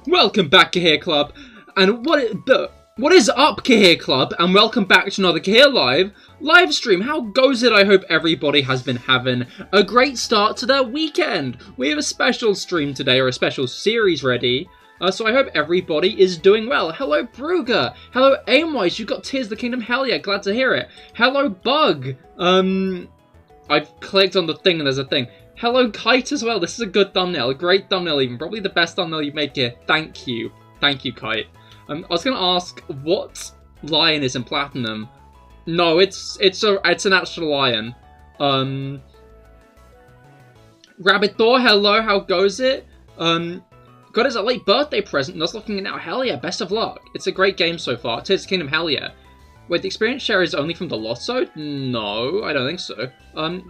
Welcome back, Cahir Club, and what is up, Cahir Club, and welcome back to another CahirLIVE live stream. How goes it? I hope everybody has been having a great start to their weekend. We have a special stream today, or a special series ready, so I hope everybody is doing well. Hello, Brugger. Hello, Aimwise. You got Tears of the Kingdom. Hell yeah, glad to hear it. Hello, Bug. I've clicked on the thing and there's a thing. Hello, Kite as well. This is a good thumbnail. A great thumbnail even. Probably the best thumbnail you've made here. Thank you. Thank you, Kite. I was going to ask what lion is in Platinum. No, it's an actual lion. Rabbit Thor, hello. How goes it? God, it's a late birthday present. Nuzlocking it now. Hell yeah. Best of luck. It's a great game so far. Tears of the Kingdom, hell yeah. Wait, the experience share is only from the Lotso? No, I don't think so.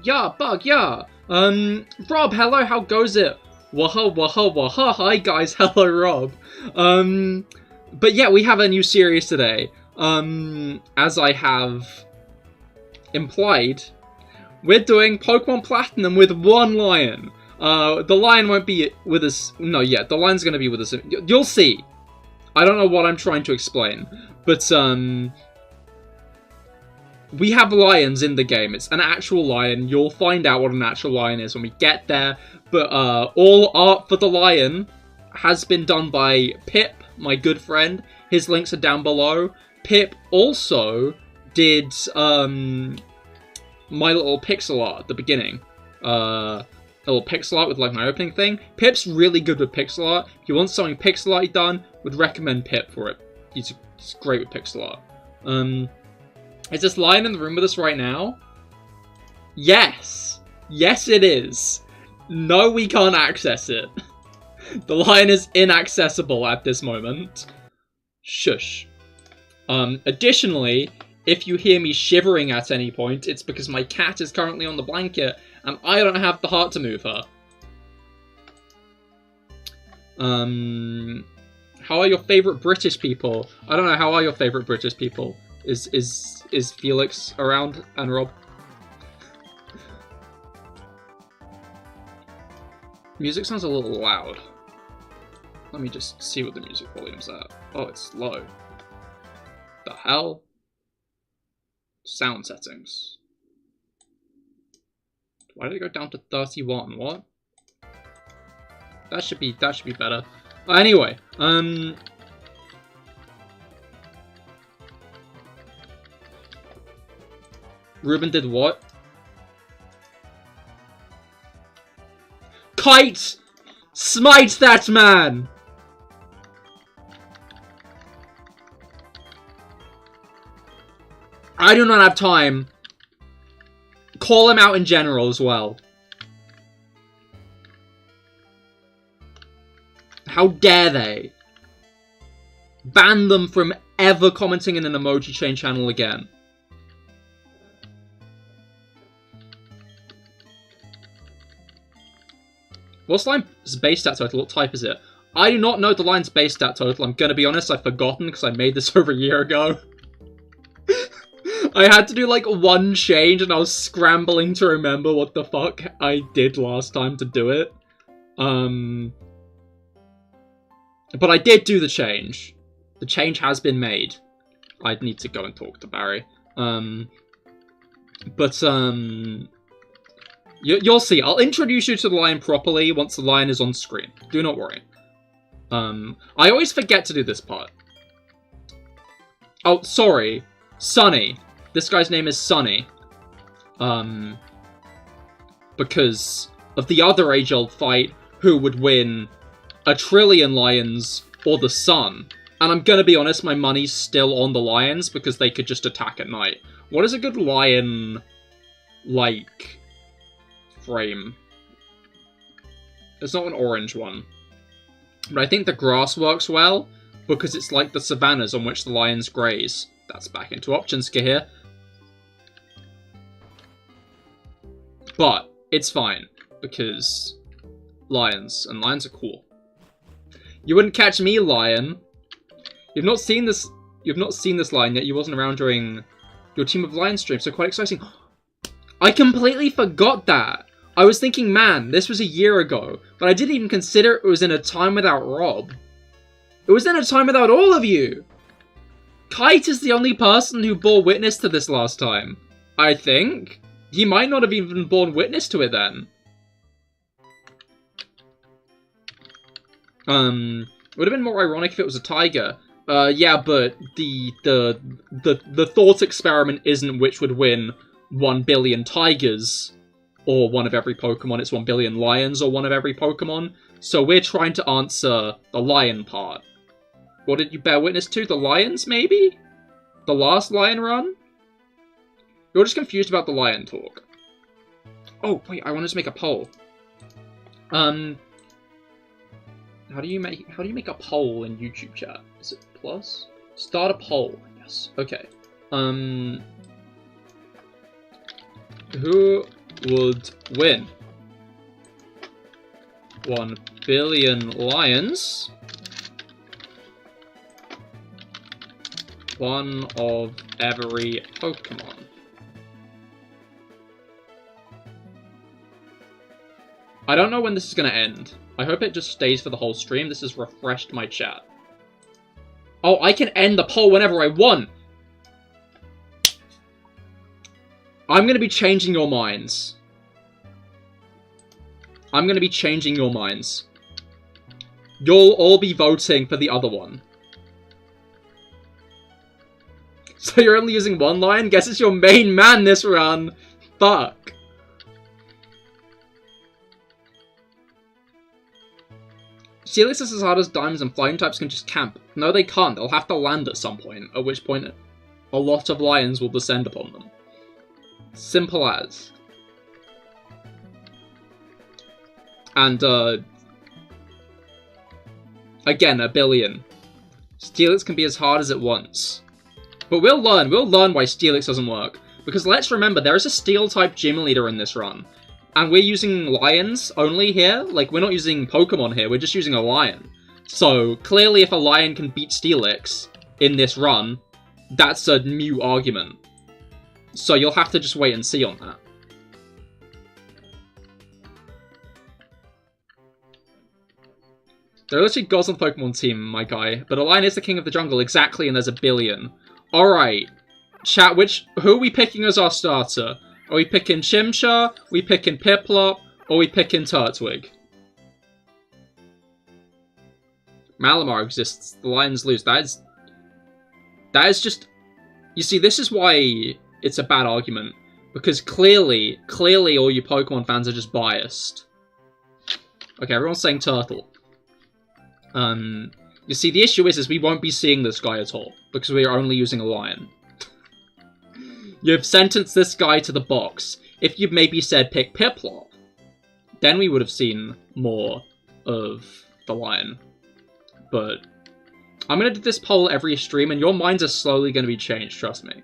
Yeah, Bug, yeah. Rob, hello, how goes it? Waha, waha, waha, hi guys, hello, Rob. But yeah, we have a new series today. As I have implied, we're doing Pokemon Platinum with one lion. The lion won't be with us, no, yeah, the lion's gonna be with us, you'll see. I don't know what I'm trying to explain, but, we have lions in the game. It's an actual lion. You'll find out what an actual lion is when we get there. But all art for the lion has been done by Pip, my good friend. His links are down below. Pip also did my little pixel art at the beginning. A little pixel art with like my opening thing. Pip's really good with pixel art. If you want something pixel art done, would recommend Pip for it. He's great with pixel art. Is this lion in the room with us right now? Yes. Yes, it is. No, we can't access it. The lion is inaccessible at this moment. Shush. Additionally, if you hear me shivering at any point, it's because my cat is currently on the blanket, and I don't have the heart to move her. How are your favourite British people? I don't know, how are your favourite British people? Is Felix around and Rob? Music sounds a little loud. Let me just see what the music volume's at. Oh, it's low. The hell? Sound settings. Why did it go down to 31? What? That should be better. Anyway, Ruben did what? Kite! Smite that man! I do not have time. Call him out in general as well. How dare they? Ban them from ever commenting in an emoji chain channel again. What's the line's base stat total? What type is it? I do not know the line's base stat total. I'm gonna be honest, I've forgotten because I made this over a year ago. I had to do like one change and I was scrambling to remember what the fuck I did last time to do it. But I did do the change. The change has been made. I'd need to go and talk to Barry. You'll see. I'll introduce you to the lion properly once the lion is on screen. Do not worry. I always forget to do this part. Oh, sorry. Sunny. This guy's name is Sunny. Because of the other age-old fight, who would win, a trillion lions or the sun? And I'm gonna be honest, my money's still on the lions because they could just attack at night. What is a good lion, like, frame? There's not an orange one. But I think the grass works well, because it's like the savannas on which the lions graze. That's back into options, Cahir. But it's fine, because lions, and lions are cool. You wouldn't catch me, lion. You've not seen this lion yet. You wasn't around during your Team of Lions stream, so quite exciting. I completely forgot that. I was thinking, man, this was a year ago, but I didn't even consider it was in a time without Rob. It was in a time without all of you! Kite is the only person who bore witness to this last time. I think. He might not have even borne witness to it then. Would have been more ironic if it was a tiger. Yeah, but the thought experiment isn't which would win 1 billion tigers, or one of every Pokemon, it's 1 billion lions, or one of every Pokemon. So we're trying to answer the lion part. What did you bear witness to? The lions, maybe? The last lion run? You're just confused about the lion talk. Oh, wait, I wanted to make a poll. How do you make a poll in YouTube chat? Is it plus? Start a poll. Yes. Okay. Who would win? 1 billion lions. One of every Pokemon. I don't know when this is going to end. I hope it just stays for the whole stream. This has refreshed my chat. Oh, I can end the poll whenever I want! I'm going to be changing your minds. I'm going to be changing your minds. You'll all be voting for the other one. So you're only using 1 lion? Guess it's your main man this run. Fuck. Steelix is as hard as diamonds and flying types can just camp. No, they can't. They'll have to land at some point, at which point a lot of lions will descend upon them. Simple as. And, again, 1 billion. Steelix can be as hard as it wants. But we'll learn why Steelix doesn't work. Because let's remember, there is a Steel-type gym leader in this run. And we're using lions only here. Like, we're not using Pokemon here, we're just using a lion. So, clearly if a lion can beat Steelix in this run, that's a new argument. So you'll have to just wait and see on that. There are literally gods on the Pokemon team, my guy. But a lion is the king of the jungle, exactly, and there's 1 billion. Alright. Chat, who are we picking as our starter? Are we picking Chimchar, we picking Piplup, or we picking Turtwig? Malamar exists, the lions lose. That is just... You see, this is why it's a bad argument. Because clearly all you Pokemon fans are just biased. Okay, everyone's saying Turtle. You see, the issue is we won't be seeing this guy at all, because we are only using a lion. You've sentenced this guy to the box. If you'd maybe said pick Piplup, then we would have seen more of the lion. But I'm going to do this poll every stream, and your minds are slowly going to be changed, trust me.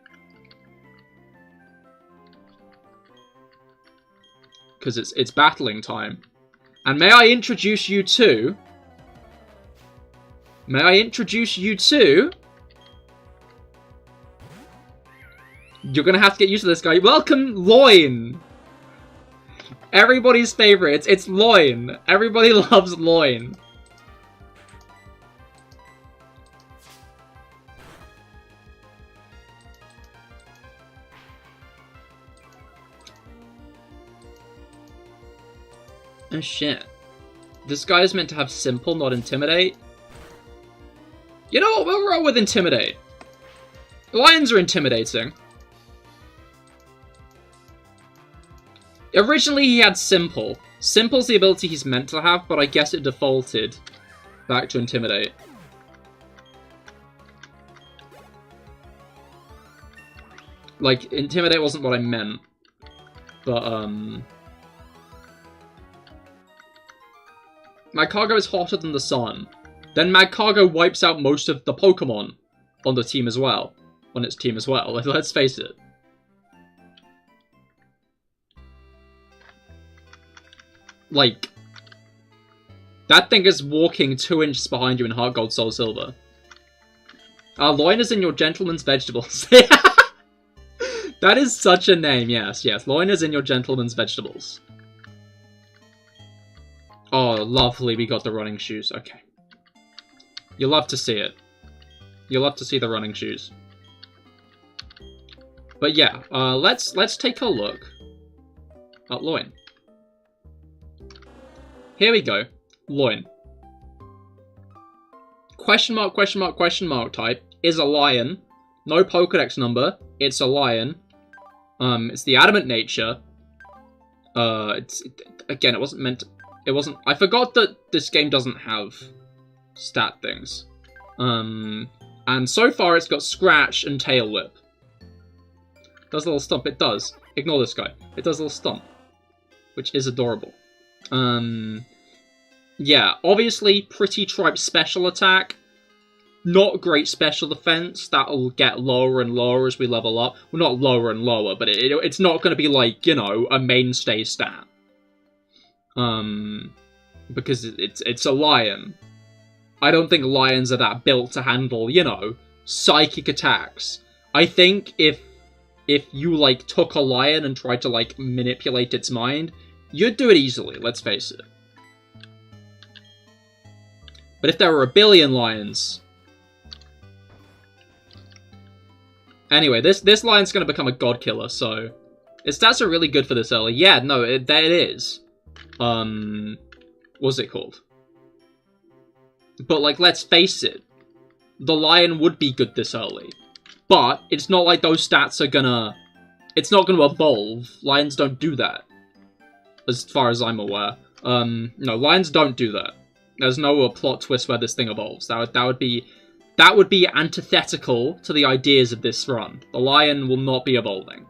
Because it's battling time. And may I introduce you to... You're gonna have to get used to this guy. Welcome, Loin! Everybody's favorite. It's Loin. Everybody loves Loin. Oh shit. This guy is meant to have Simple, not Intimidate. You know what? We'll roll with Intimidate. Lions are intimidating. Originally, he had Simple. Simple's the ability he's meant to have, but I guess it defaulted back to Intimidate. Like, Intimidate wasn't what I meant. But, Magcargo is hotter than the sun. Then Magcargo wipes out most of the Pokemon on the team as well. On its team as well, let's face it. Like, that thing is walking 2 inches behind you in Heart Gold, Soul Silver. Loin is in your Gentleman's Vegetables. That is such a name, yes. Loin is in your Gentleman's Vegetables. Oh, lovely, we got the running shoes, okay. You love to see it. You love to see the running shoes. But yeah, let's take a look at loin. Here we go. Loin. Question mark, question mark, question mark type is a lion. No Pokedex number. It's a lion. It's the adamant nature. Again, it wasn't meant to, it wasn't, I forgot that this game doesn't have stat things. And so far it's got Scratch and Tail Whip. Does a little stomp, it does. Ignore this guy. It does a little stomp. Which is adorable. Yeah, obviously, pretty tripe special attack. Not great special defense. That'll get lower and lower as we level up. Well, not lower and lower, but it's not going to be like, you know, a mainstay stat. Because it's a lion. I don't think lions are that built to handle, you know, psychic attacks. I think if you, like, took a lion and tried to, like, manipulate its mind, you'd do it easily, let's face it. But if there were a billion lions... Anyway, this lion's going to become a god killer, so... Its stats are really good for this early. Yeah, no, it is. What's it called? But, like, let's face it. The lion would be good this early. But, it's not like those stats are gonna... It's not gonna evolve. Lions don't do that. As far as I'm aware. No, lions don't do that. There's no plot twist where this thing evolves. That would be antithetical to the ideas of this run. The lion will not be evolving.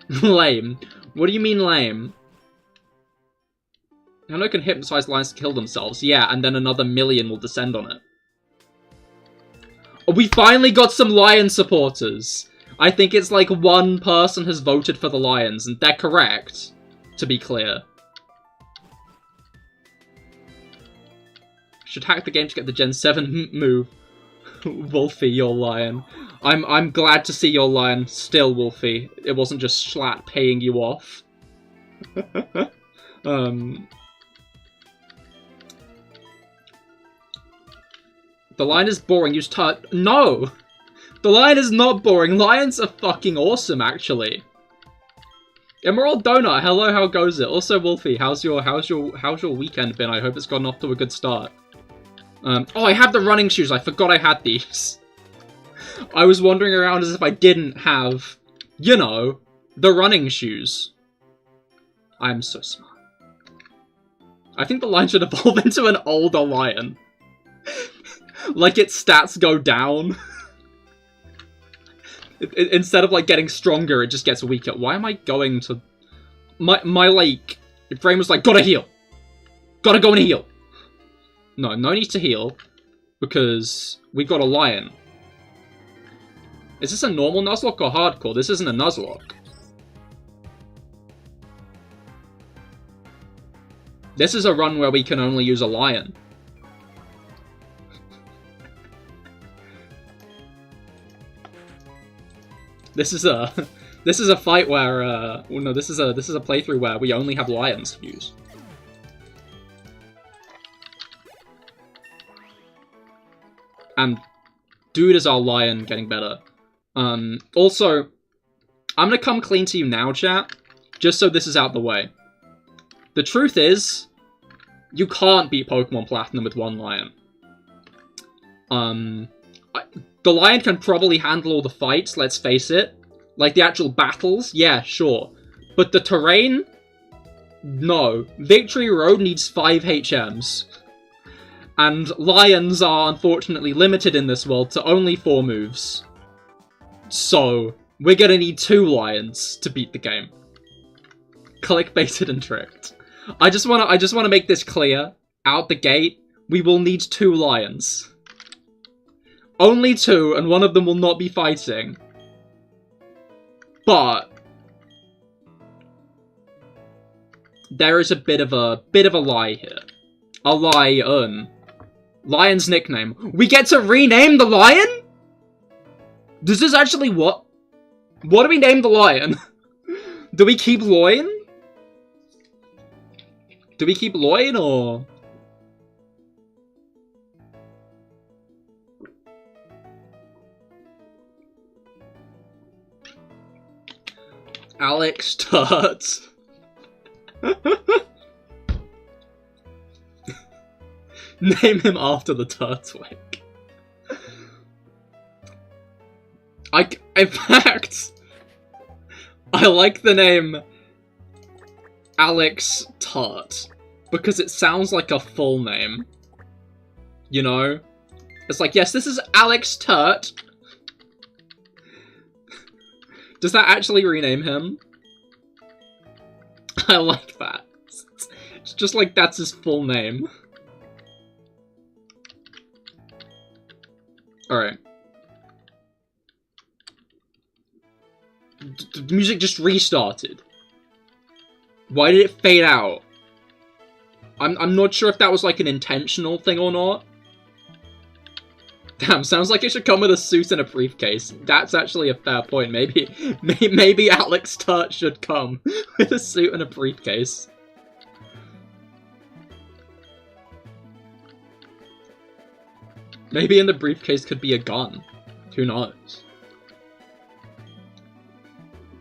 Lame. What do you mean lame? I know it can hypnotize lions to kill themselves. Yeah, and then another million will descend on it. Oh, we finally got some lion supporters. I think it's like one person has voted for the lions, and they're correct, to be clear. Should hack the game to get the Gen 7 move. Wolfie, your lion. I'm glad to see your lion still, Wolfie. It wasn't just Jschlatt paying you off. The lion is boring. Use touch. No! The lion is not boring. Lions are fucking awesome, actually. Emerald Donut, hello, how goes it? Also, Wolfie, how's your weekend been? I hope it's gotten off to a good start. Oh, I have the running shoes. I forgot I had these. I was wandering around as if I didn't have, you know, the running shoes. I'm so smart. I think the lion should evolve into an older lion. Like its stats go down. Instead of, like, getting stronger, it just gets weaker. Why am I going to... My like, brain was like, gotta heal. Gotta go and heal. No need to heal. Because we got a lion. Is this a normal nuzlocke or hardcore? This isn't a nuzlocke. This is a run where we can only use a lion. This is a fight where well, no, this is a playthrough where we only have lions to use. And dude, is our lion getting better. Also, I'm gonna come clean to you now, chat, just so this is out the way. The truth is, you can't beat Pokemon Platinum with one lion. The lion can probably handle all the fights, let's face it. Like, the actual battles, yeah, sure. But the terrain? No. Victory Road needs 5 HMs. And lions are, unfortunately, limited in this world to only 4 moves. So, we're gonna need 2 lions to beat the game. Clickbaited and tricked. I just wanna make this clear. Out the gate, we will need 2 lions. Only 2, and one of them will not be fighting. But there is a bit of a lie here. A lion. Lion's nickname. We get to rename the lion? Does this actually what? What do we name the lion? Do we keep Loin? Do we keep Loin or? Alex Turt. Name him after the Turtwig. In fact, I like the name Alex Turt because it sounds like a full name. You know? It's like, yes, this is Alex Turt. Does that actually rename him? I like that. It's just like that's his full name. Alright. The music just restarted. Why did it fade out? I'm not sure if that was like an intentional thing or not. Damn, sounds like it should come with a suit and a briefcase. That's actually a fair point. Maybe Alex Turt should come with a suit and a briefcase. Maybe in the briefcase could be a gun. Who knows?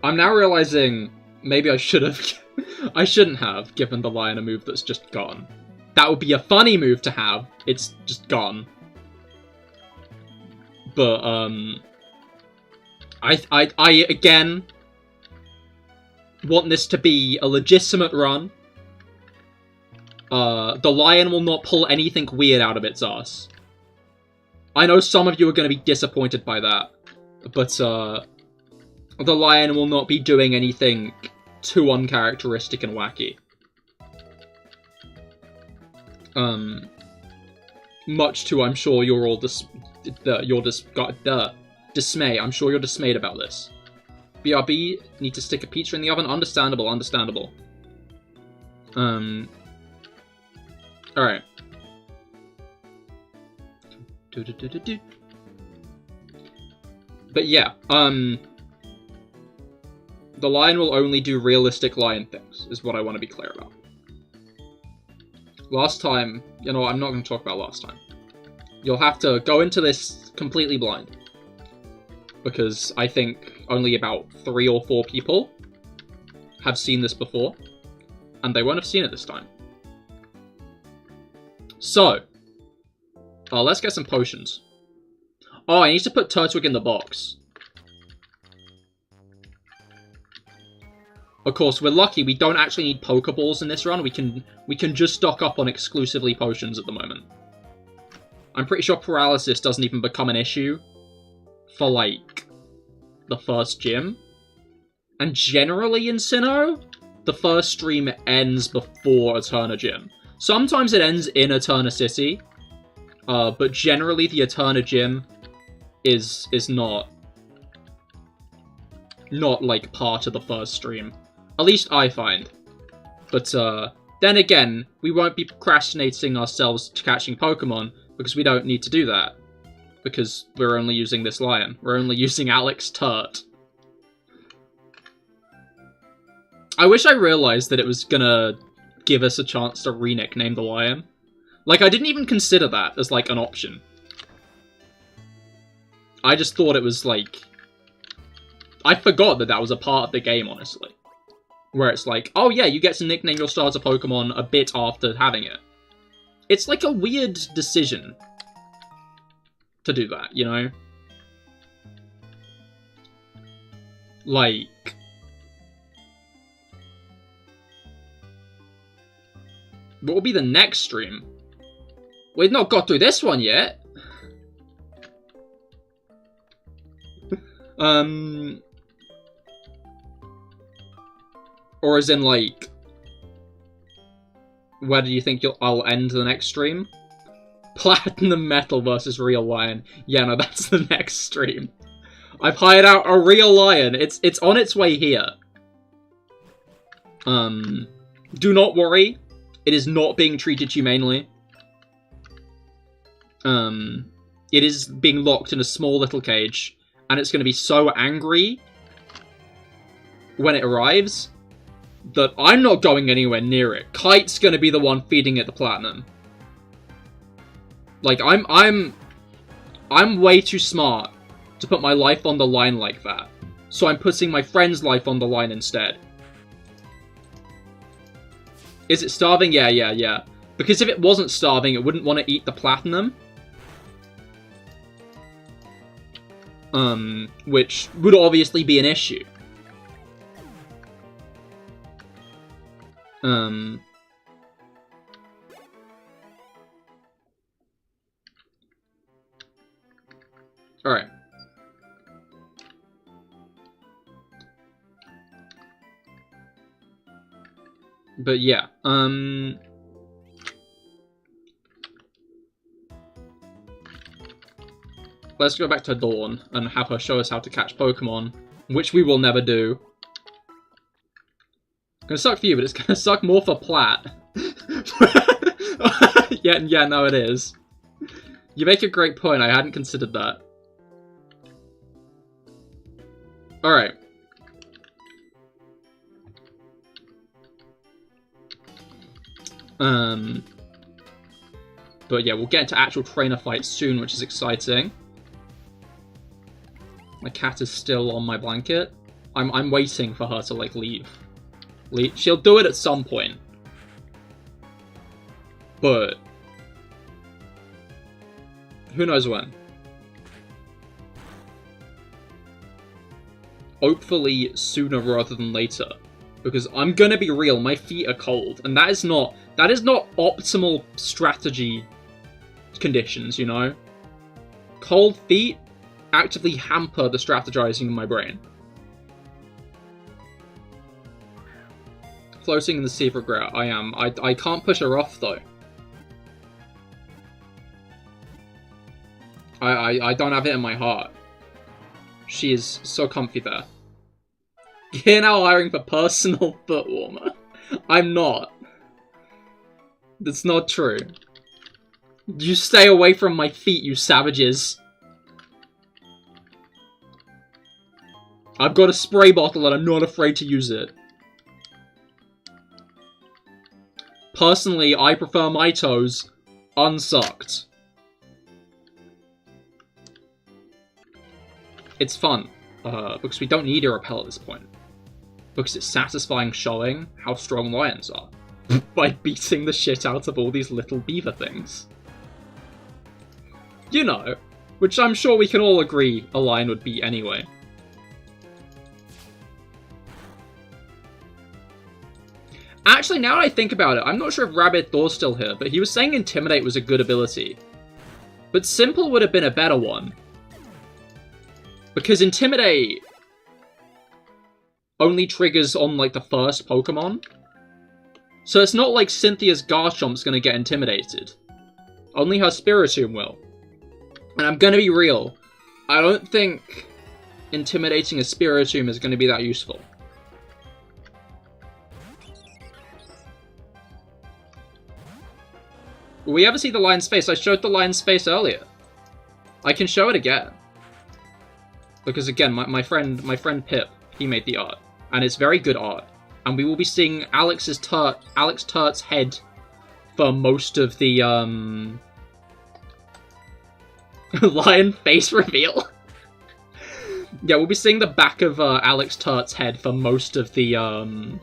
I'm now realizing maybe I should have... I shouldn't have given the lion a move that's just gone. That would be a funny move to have. It's just gone. But, I again, want this to be a legitimate run. The lion will not pull anything weird out of its ass. I know some of you are going to be disappointed by that, but, the lion will not be doing anything too uncharacteristic and wacky. Much to, I'm sure you're all dismay. I'm sure you're dismayed about this. BRB, need to stick a pizza in the oven. Understandable, understandable. Alright. But yeah, the lion will only do realistic lion things, is what I want to be clear about. Last time, you know, I'm not going to talk about last time. You'll have to go into this completely blind. Because I think only about 3 or 4 people have seen this before. And they won't have seen it this time. So, let's get some potions. Oh, I need to put Turtwig in the box. Of course, we're lucky we don't actually need Pokeballs in this run. We can just stock up on exclusively potions at the moment. I'm pretty sure paralysis doesn't even become an issue for, like, the first gym. And generally in Sinnoh, the first stream ends before Eterna Gym. Sometimes it ends in Eterna City, but generally the Eterna Gym is not, like, part of the first stream. At least I find. But, then again, we won't be procrastinating ourselves to catching Pokemon, because we don't need to do that. Because we're only using this lion. We're only using Alex Turt. I wish I realized that it was gonna give us a chance to re-nickname the lion. Like, I didn't even consider that as, like, an option. I just thought it was, like... I forgot that that was a part of the game, honestly. Where it's like, oh yeah, you get to nickname your starter Pokemon a bit after having it. It's like a weird decision to do that, you know? Like... what will be the next stream? We've not got through this one yet. Or as in, like... where do you think I'll end the next stream? Platinum Metal versus Real Lion. Yeah, no, that's the next stream. I've hired out a real lion. It's on its way here. Do not worry. It is not being treated humanely. It is being locked in a small little cage. And it's going to be so angry when it arrives that I'm not going anywhere near it. Kite's going to be the one feeding it the platinum. Like, I'm way too smart to put my life on the line like that. So I'm putting my friend's life on the line instead. Is it starving? Yeah. Because if it wasn't starving, it wouldn't want to eat the platinum. Which would obviously be an issue. Alright. But yeah, let's go back to Dawn and have her show us how to catch Pokemon, which we will never do. It's gonna suck for you, but it's gonna suck more for Platt. Yeah, no, it is. You make a great point, I hadn't considered that. Alright. But yeah, we'll get into actual trainer fights soon, which is exciting. My cat is still on my blanket. I'm waiting for her to, like, leave. She'll do it at some point. But who knows when. Hopefully sooner rather than later. Because I'm gonna be real, my feet are cold. And that is not optimal strategy conditions, you know? Cold feet actively hamper the strategizing in my brain. Floating in the sea of regret, I am. I can't push her off, though. I don't have it in my heart. She is so comfy there. You're now hiring for personal foot warmer. I'm not. That's not true. You stay away from my feet, you savages. I've got a spray bottle and I'm not afraid to use it. Personally, I prefer my toes unsucked. It's fun, because we don't need a repel at this point. Because it's satisfying showing how strong lions are. By beating the shit out of all these little beaver things. You know, which I'm sure we can all agree a lion would be anyway. Actually, now that I think about it, I'm not sure if Rabbit Thor's still here, but he was saying Intimidate was a good ability. But Simple would have been a better one. Because Intimidate only triggers on, like, the first Pokemon. So it's not like Cynthia's Garchomp's gonna get intimidated. Only her Spiritomb will. And I'm gonna be real, I don't think intimidating a Spiritomb is gonna be that useful. Will we ever see the lion's face? I showed the lion's face earlier. I can show it again. Because again, my friend Pip, he made the art. And it's very good art. And we will be seeing Alex Turt's head for most of the, lion face reveal. Yeah, we'll be seeing the back of, Alex Turt's head for most of the,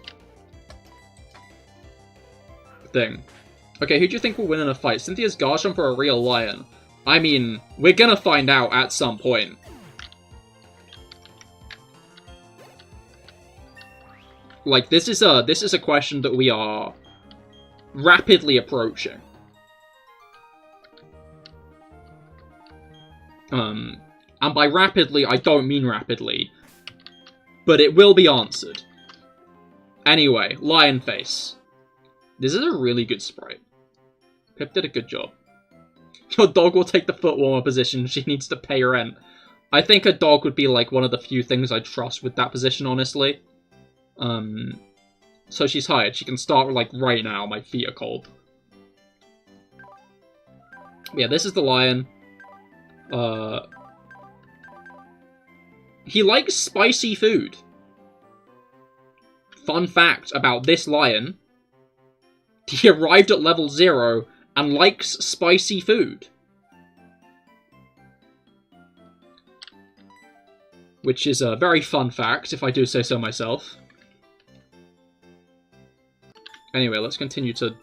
thing. Okay, who do you think will win in a fight? Cynthia's Garchomp or a real lion? I mean, we're gonna find out at some point. Like, this is a question that we are rapidly approaching. And by rapidly, I don't mean rapidly. But it will be answered. Anyway, lion face. This is a really good sprite. Pip did a good job. Your dog will take the foot warmer position. She needs to pay rent. I think a dog would be, like, one of the few things I'd trust with that position, honestly. So she's hired. She can start, like, right now. My feet are cold. Yeah, this is the lion. He likes spicy food. Fun fact about this lion. He arrived at level 0 and likes spicy food. which is a very fun fact, if I do say so myself. Anyway, let's continue to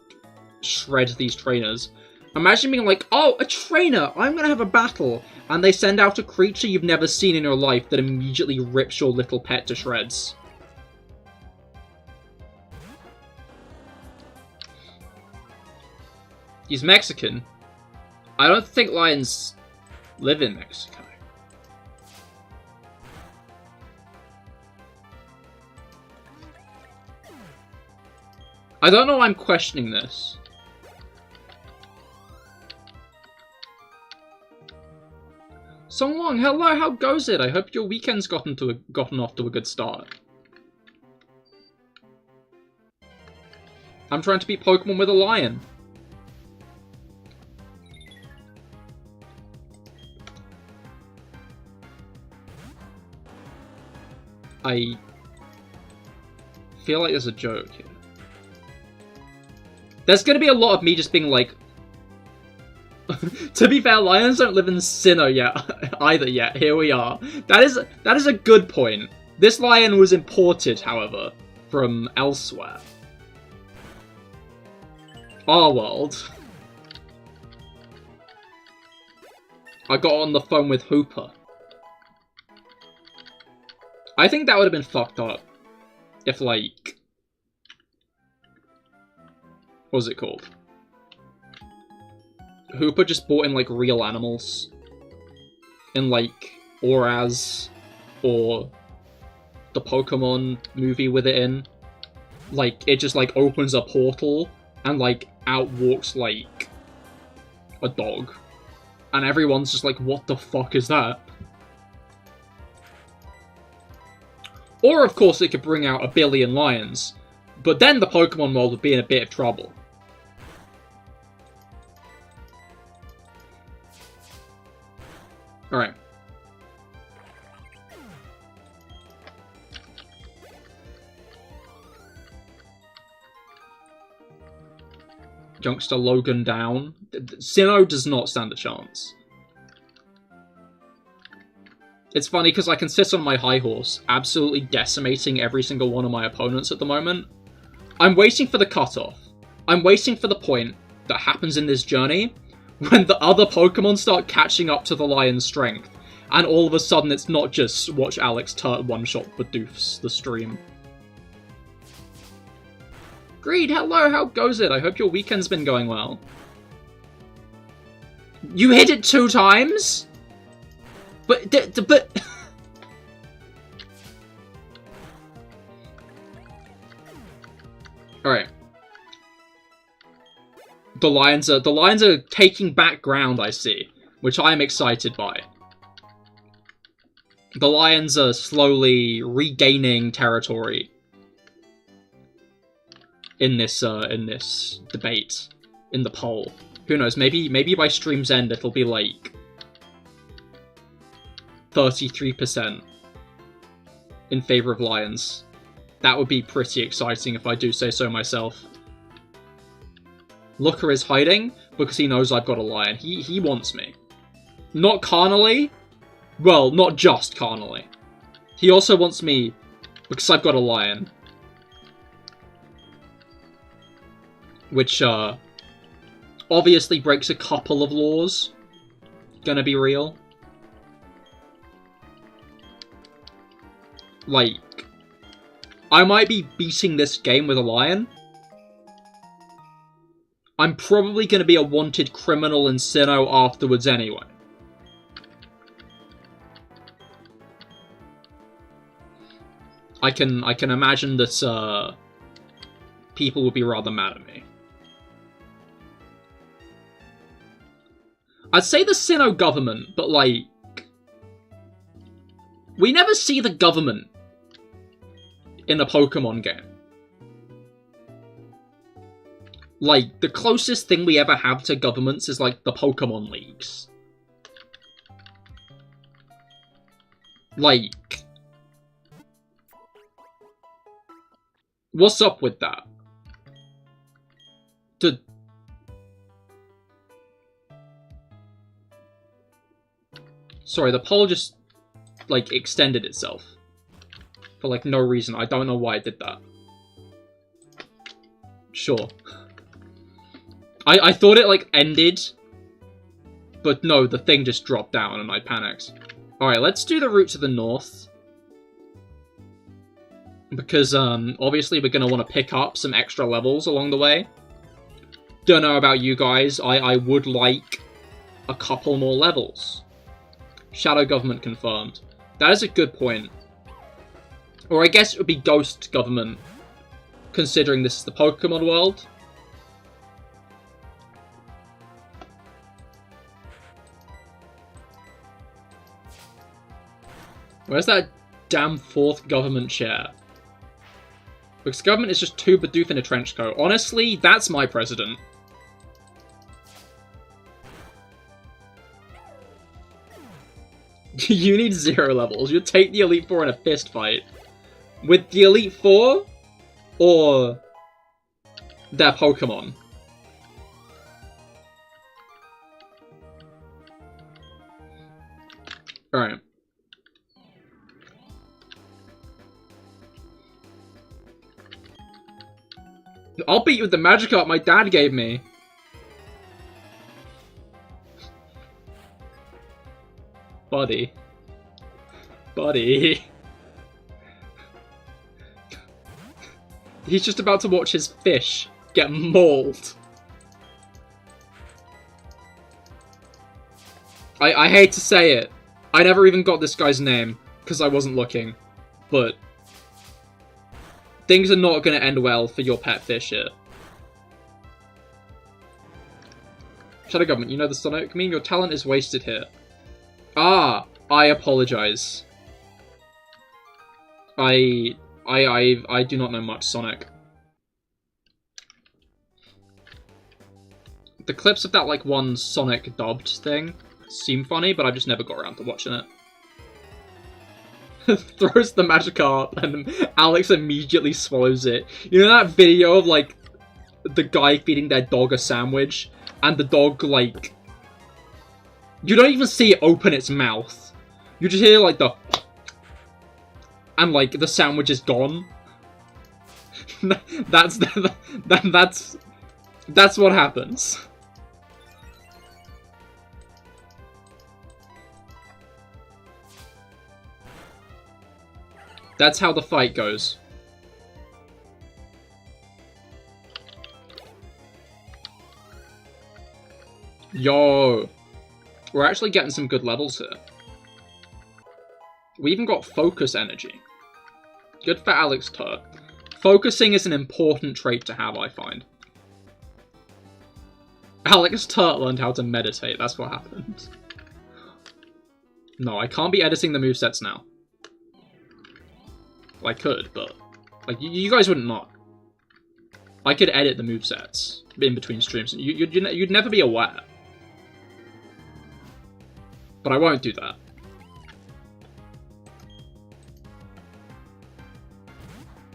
shred these trainers. Imagine being like, oh, a trainer! I'm gonna have a battle! And they send out a creature you've never seen in your life that immediately rips your little pet to shreds. He's Mexican. I don't think lions live in Mexico. I don't know why I'm questioning this. So long, hello, how goes it? I hope your weekend's gotten off to a good start. I'm trying to beat Pokemon with a lion. I feel like there's a joke here. There's gonna be a lot of me just being like... To be fair, lions don't live in Sinnoh yet. Here we are. That is a good point. This lion was imported, however, from elsewhere. Our world. I got on the phone with Hooper. I think that would have been fucked up. If, like... What was it called? Hooper just brought in, like, real animals. In, like, Auraz, or the Pokemon movie with it in. Like, it just, like, opens a portal, and, like, out walks, like, a dog. And everyone's just like, what the fuck is that? Or, of course, it could bring out 1 billion lions. But then the Pokemon world would be in a bit of trouble. Alright. Youngster Logan down. Sinnoh does not stand a chance. It's funny because I can sit on my high horse, absolutely decimating every single one of my opponents at the moment. I'm waiting for the cutoff. I'm waiting for the point that happens in this journey when the other Pokemon start catching up to the lion's strength. And all of a sudden it's not just watch Alex Turt one-shot Bidoofs the stream. Greed, hello, how goes it? I hope your weekend's been going well. You hit it 2 times? But... Alright. The lions are taking back ground, I see, which I am excited by. The lions are slowly regaining territory in this debate, in the poll. Who knows, maybe by stream's end it'll be like 33% in favor of lions. That would be pretty exciting if I do say so myself. Looker is hiding because he knows I've got a lion. He wants me. Not carnally. Well, not just carnally. He also wants me because I've got a lion. Which, obviously breaks a couple of laws. Gonna be real. Like, I might be beating this game with a lion. I'm probably gonna be a wanted criminal in Sinnoh afterwards anyway. I can imagine that, people would be rather mad at me. I'd say the Sinnoh government, but, like... We never see the government in a Pokemon game. Like, the closest thing we ever have to governments is, like, the Pokemon Leagues. Like... What's up with that? Sorry, the poll just like, extended itself. For, like, no reason. I don't know why it did that. Sure. I thought it, like, ended. But no, the thing just dropped down and I panicked. Alright, let's do the route to the north. Because, obviously we're gonna want to pick up some extra levels along the way. Don't know about you guys, I would like a couple more levels. Shadow Government confirmed. That is a good point. Or I guess it would be Ghost Government, considering this is the Pokemon world. Where's that damn 4th government chair? Because government is just 2 Bidoof in a trench coat. Honestly, that's my president. You need 0 levels. You'd take the Elite Four in a fist fight. With the Elite Four? Or their Pokemon? Alright. I'll beat you with the Magikarp my dad gave me. Buddy. Buddy. He's just about to watch his fish get mauled. I hate to say it. I never even got this guy's name, because I wasn't looking. But things are not going to end well for your pet fish here. Shadow Government, you know the Sonic meme? Your talent is wasted here. Ah, I apologize. I do not know much Sonic. The clips of that, like, one Sonic dubbed thing seem funny, but I've just never got around to watching it. Throws the Magikarp, and Alex immediately swallows it. You know that video of, like, the guy feeding their dog a sandwich, and the dog, like... You don't even see it open its mouth. You just hear, like, the... And, like, the sandwich is gone. That's what happens. That's how the fight goes. Yo. We're actually getting some good levels here. We even got focus energy. Good for Alex Turt. Focusing is an important trait to have, I find. Alex Turt learned how to meditate, that's what happened. No, I can't be editing the movesets now. Well, I could, but... Like, you guys wouldn't know. I could edit the movesets in between streams, and you'd never be aware. But I won't do that.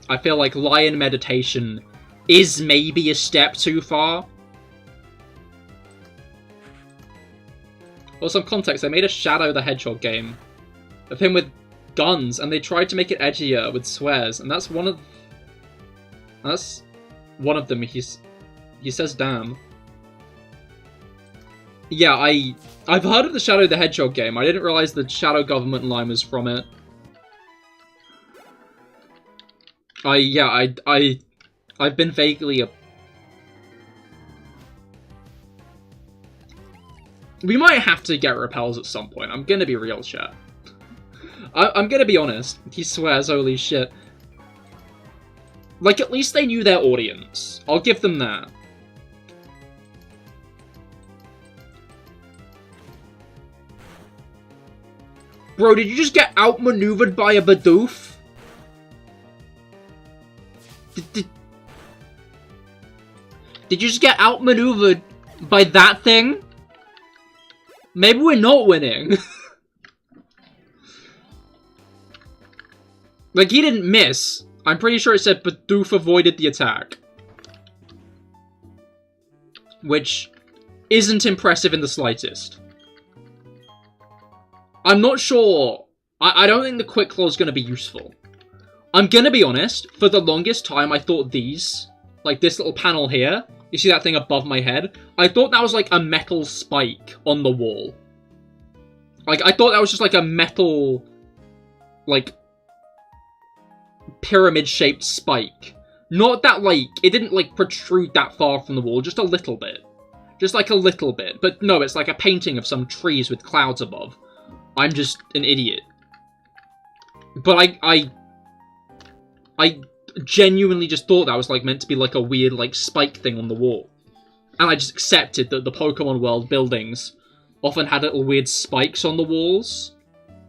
I feel like lion meditation is maybe a step too far. For some context, they made a Shadow the Hedgehog game of him with guns, and they tried to make it edgier with swears, and that's one of them. He says damn. Yeah, I've heard of the Shadow the Hedgehog game. I didn't realize the Shadow Government line was from it. I've been vaguely... We might have to get repels at some point. I'm gonna be real, chat. I'm gonna be honest. He swears, holy shit. Like, at least they knew their audience. I'll give them that. Bro, did you just get outmaneuvered by a Bidoof? Did you just get outmaneuvered by that thing? Maybe we're not winning. Like, he didn't miss. I'm pretty sure it said Bidoof avoided the attack. Which isn't impressive in the slightest. I'm not sure I don't think the quick claw is going to be useful. I'm going to be honest, for the longest time I thought these, like this little panel here, you see that thing above my head? I thought that was like a metal spike on the wall. Like, I thought that was just like a metal, like, pyramid-shaped spike. Not that, like, it didn't, like, protrude that far from the wall, just a little bit. Just, like, a little bit. But no, it's like a painting of some trees with clouds above. I'm just an idiot. But I genuinely just thought that was, like, meant to be, like, a weird, like, spike thing on the wall. And I just accepted that the Pokemon World buildings often had little weird spikes on the walls.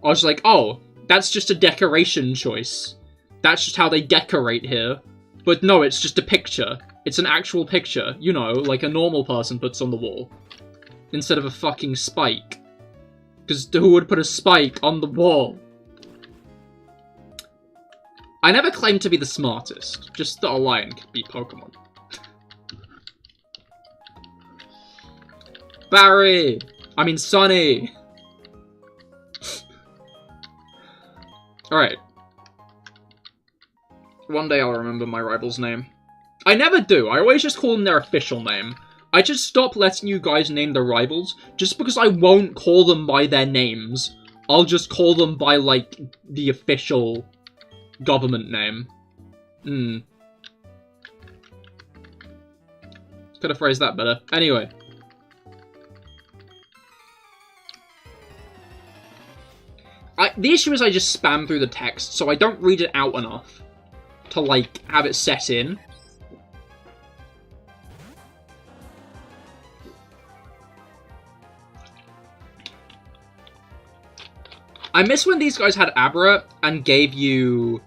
I was like, oh, that's just a decoration choice. That's just how they decorate here. But no, it's just a picture. It's an actual picture, you know, like a normal person puts on the wall. Instead of a fucking spike. Because who would put a spike on the wall? I never claimed to be the smartest. Just that a lion could beat Pokemon. Barry! I mean Sonny! Alright. One day I'll remember my rival's name. I never do. I always just call them their official name. I just stop letting you guys name the rivals just because I won't call them by their names. I'll just call them by, like, the official government name. Could have phrased that better. Anyway. The issue is I just spam through the text, so I don't read it out enough to, like, have it set in. I miss when these guys had Abra and gave you,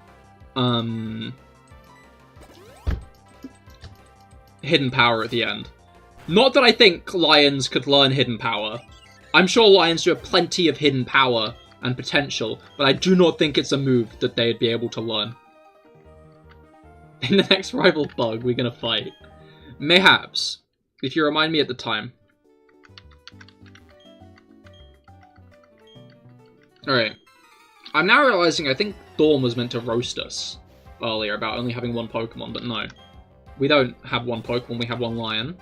hidden power at the end. Not that I think lions could learn hidden power. I'm sure lions do have plenty of hidden power and potential, but I do not think it's a move that they'd be able to learn. In the next rival bug, we're gonna fight. Mayhaps, if you remind me at the time. Alright. I'm now realizing I think Dawn was meant to roast us earlier about only having one Pokemon, but no. We don't have one Pokemon, we have one lion.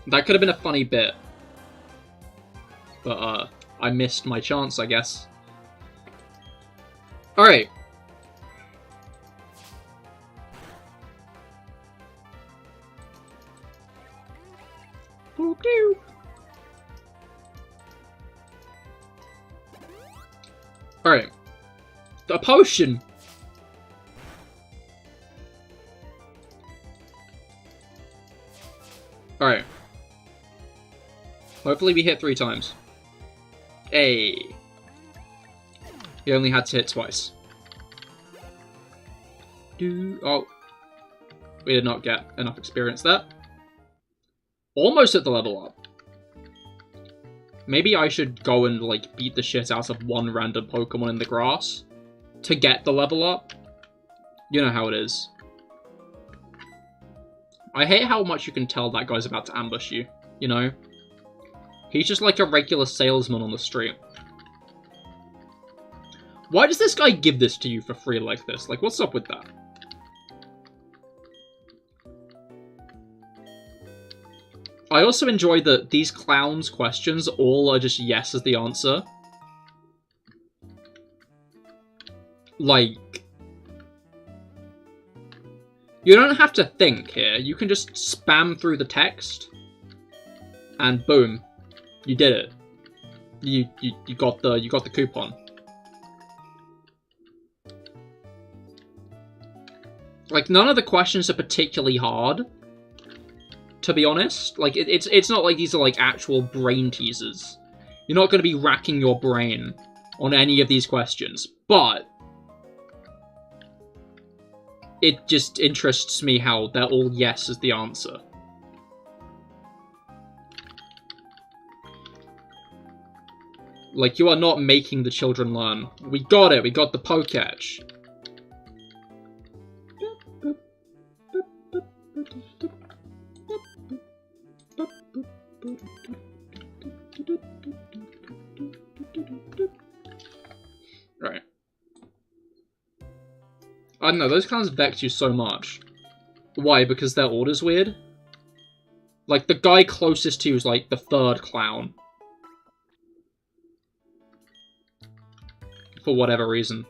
That could have been a funny bit. But, I missed my chance, I guess. Alright. Alright. A potion! Alright. Hopefully we hit 3 times. Hey. He only had to hit twice. Oh. We did not get enough experience there. Almost at the level up. Maybe I should go and, like, beat the shit out of one random Pokemon in the grass to get the level up. You know how it is. I hate how much you can tell that guy's about to ambush you, you know? He's just like a regular salesman on the street. Why does this guy give this to you for free like this? Like, what's up with that? I also enjoy that these clowns' questions all are just yes as the answer. Like, you don't have to think here. You can just spam through the text, and boom, you did it. You got the coupon. Like, none of the questions are particularly hard, to be honest. Like, it's not like these are, like, actual brain teasers. You're not going to be racking your brain on any of these questions. But it just interests me how they're all yes as the answer. Like, you are not making the children learn. We got it. We got the Poketch. don't know, those clowns vex you so much. Why? Because their order's weird? Like, the guy closest to you is, like, the third clown. For whatever reason.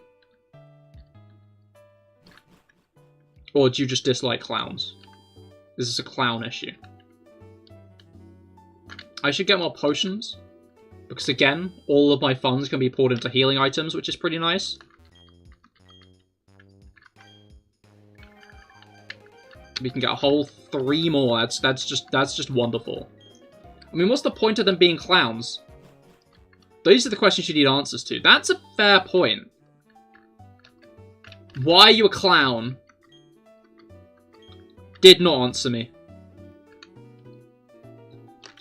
Or do you just dislike clowns? This is a clown issue. I should get more potions. Because again, all of my funds can be poured into healing items, which is pretty nice. We can get a whole 3 more. That's just wonderful. I mean, what's the point of them being clowns? These are the questions you need answers to. That's a fair point. Why are you a clown? Did not answer me.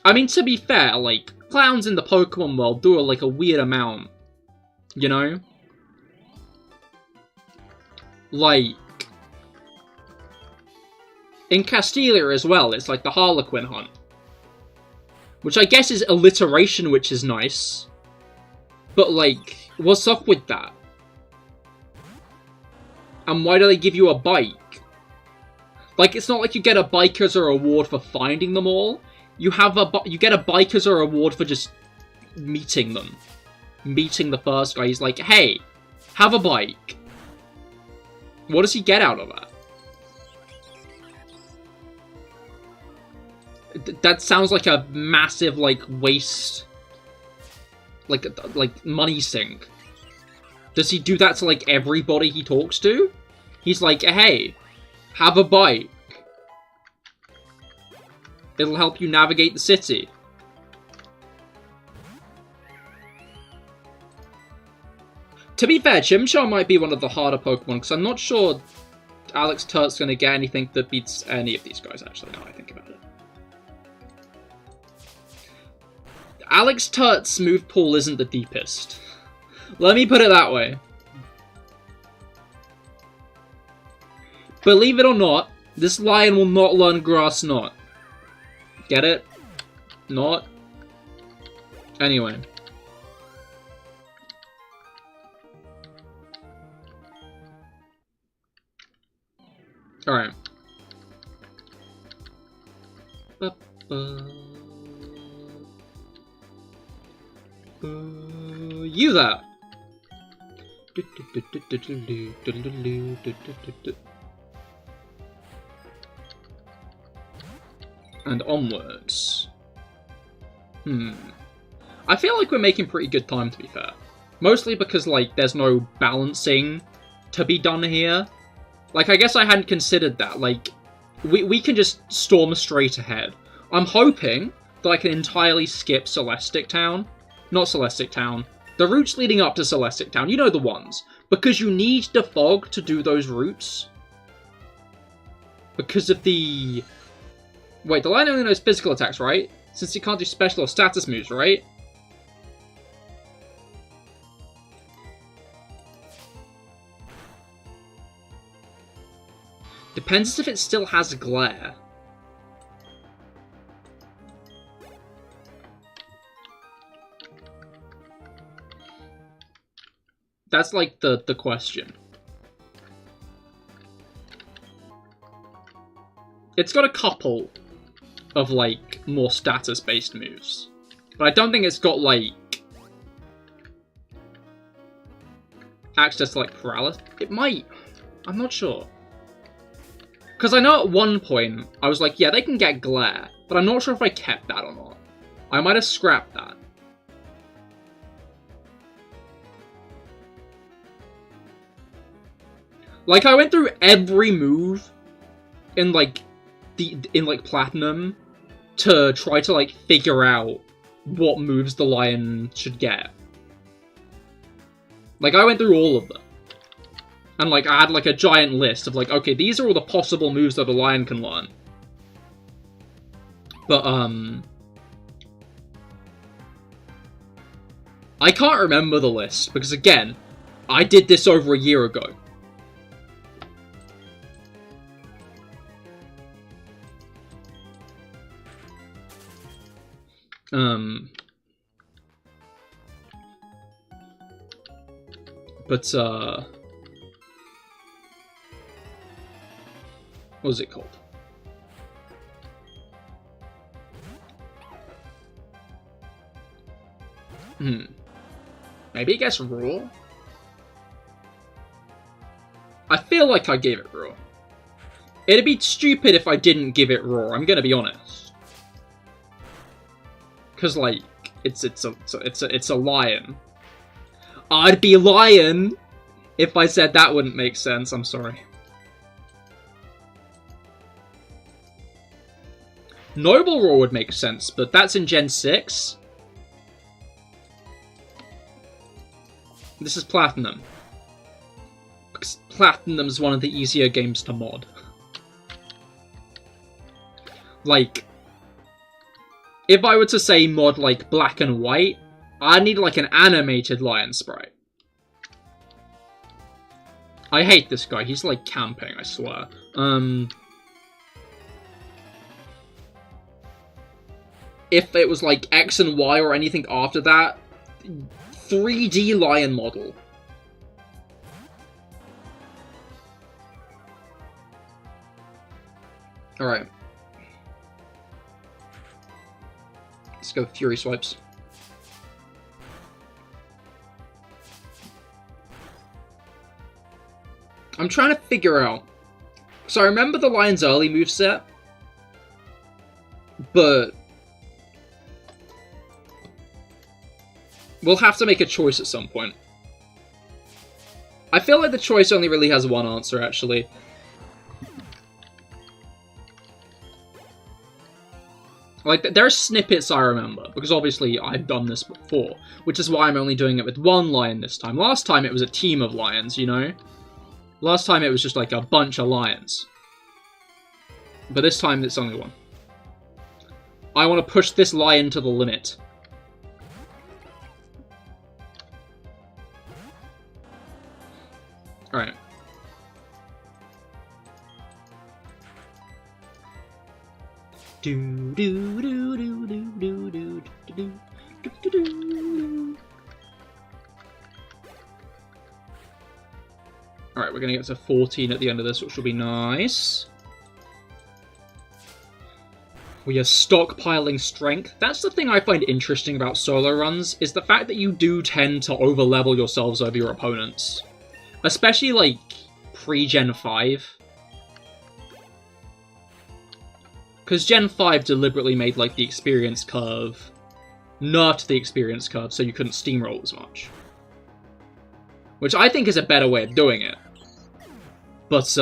I mean, to be fair, like, clowns in the Pokemon world do, like, a weird amount. You know? Like, in Castelia as well, it's like the Harlequin hunt. Which I guess is alliteration, which is nice. But, like, what's up with that? And why do they give you a bike? Like, it's not like you get a bike as a reward for finding them all. You get a bike as a reward for just meeting them. Meeting the first guy. He's like, hey, have a bike. What does he get out of that? That sounds like a massive, like, waste. Like, money sink. Does he do that to, like, everybody he talks to? He's like, hey, have a bike. It'll help you navigate the city. To be fair, Chimchar might be one of the harder Pokemon, because I'm not sure Alex Turt's going to get anything that beats any of these guys, actually, now I think about it. Alex Turt's move pool isn't the deepest. Let me put it that way. Believe it or not, this lion will not learn Grass Knot. Get it? Not? Anyway. Alright. You there! And onwards. I feel like we're making pretty good time, to be fair. Mostly because, like, there's no balancing to be done here. Like, I guess I hadn't considered that. Like, we can just storm straight ahead. I'm hoping that I can entirely skip Celestic Town. Not Celestic Town. The routes leading up to Celestic Town. You know the ones. Because you need the fog to do those routes. Because of the... Wait, the lion only knows physical attacks, right? Since he can't do special or status moves, right? Depends if it still has glare. That's, like, the question. It's got a couple of, like, more status-based moves. But I don't think it's got, like, access to, like, paralysis. It might. I'm not sure. Because I know at one point, I was like, yeah, they can get glare. But I'm not sure if I kept that or not. I might have scrapped that. Like, I went through every move in, like, Platinum to try to, like, figure out what moves the lion should get. Like, I went through all of them. And, like, I had, like, a giant list of, like, okay, these are all the possible moves that a lion can learn. But, I can't remember the list, because, again, I did this over a year ago. What was it called? Maybe it gets raw? I feel like I gave it raw. It'd be stupid if I didn't give it raw, I'm gonna be honest. Cause like, it's a lion. I'd be lying if I said that wouldn't make sense, I'm sorry. Noble Raw would make sense, but that's in Gen 6. This is Platinum. Because Platinum is one of the easier games to mod. Like, if I were to say mod like Black and White, I need like an animated lion sprite. I hate this guy, he's like camping, I swear. If it was like X and Y or anything after that, 3D lion model. Alright. Let's go Fury Swipes. I'm trying to figure out. So I remember the lion's early moveset, but we'll have to make a choice at some point. I feel like the choice only really has one answer, actually. Like, there are snippets I remember, because obviously I've done this before, which is why I'm only doing it with one lion this time. Last time it was a team of lions, you know? Last time it was just like a bunch of lions. But this time it's only one. I want to push this lion to the limit. Alright. Alright, we're gonna get to 14 at the end of this, which will be nice. We are stockpiling strength. That's the thing I find interesting about solo runs, is the fact that you do tend to over-level yourselves over your opponents. Especially, like, pre-Gen 5. Because Gen 5 deliberately made, like, the experience curve, nerfed the experience curve so you couldn't steamroll as much. Which I think is a better way of doing it. But,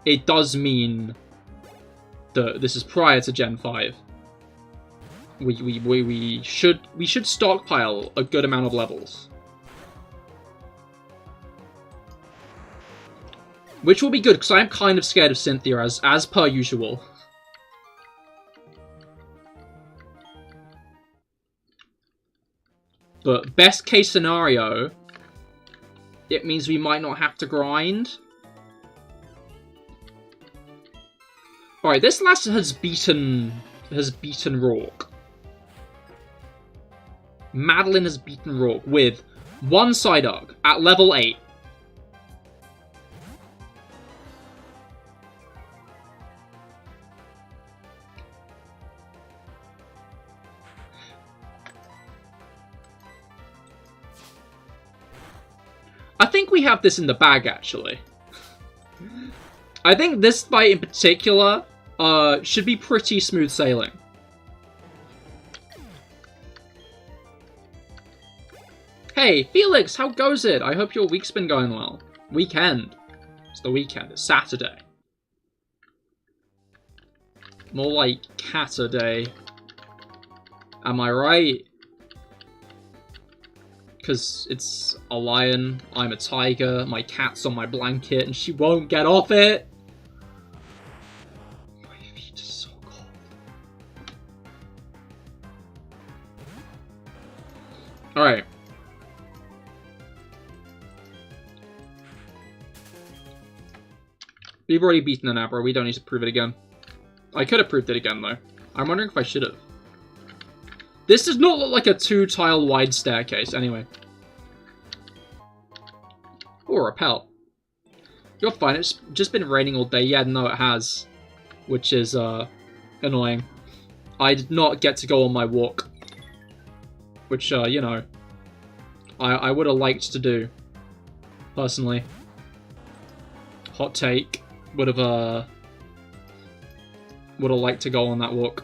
it does mean that this is prior to Gen 5. We should stockpile a good amount of levels. Which will be good, because I am kind of scared of Cynthia, as per usual. But best case scenario, it means we might not have to grind. Alright, this lass has beaten Rourke. Madeline has beaten Rourke with one Psyduck at level 8. I think we have this in the bag, actually. I think this fight in particular should be pretty smooth sailing. Hey, Felix, how goes it? I hope your week's been going well. Weekend. It's the weekend. It's Saturday. More like Caturday. Am I right? Because it's a lion, I'm a tiger, my cat's on my blanket, and she won't get off it! My feet are so cold. Alright. We've already beaten an Abra, we don't need to prove it again. I could have proved it again, though. I'm wondering if I should have. This does not look like a 2-tile wide staircase, anyway. Or Repel. You're fine. It's just been raining all day. Yeah, no, it has. Which is, annoying. I did not get to go on my walk. Which, you know, I would have liked to do. Personally. Hot take. Would have liked to go on that walk.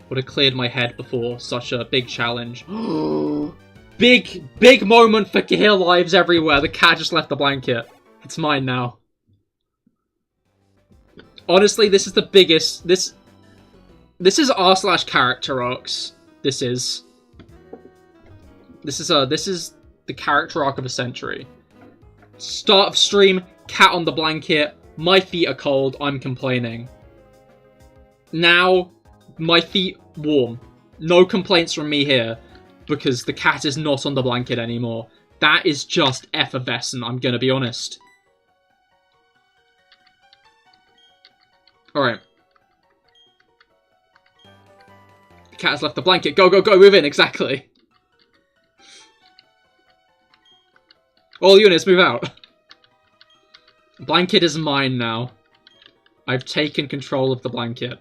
Would have cleared my head before such a big challenge. Big moment for CahirLIVEs everywhere. The cat just left the blanket. It's mine now. Honestly, this is the biggest... This is r/character arcs. This is the character arc of a century. Start of stream, cat on the blanket, my feet are cold, I'm complaining. Now, my feet warm. No complaints from me here, because the cat is not on the blanket anymore. That is just effervescent, I'm gonna be honest. Alright. The cat has left the blanket. Go, go, go, move in, exactly. All units, move out. Blanket is mine now. I've taken control of the blanket.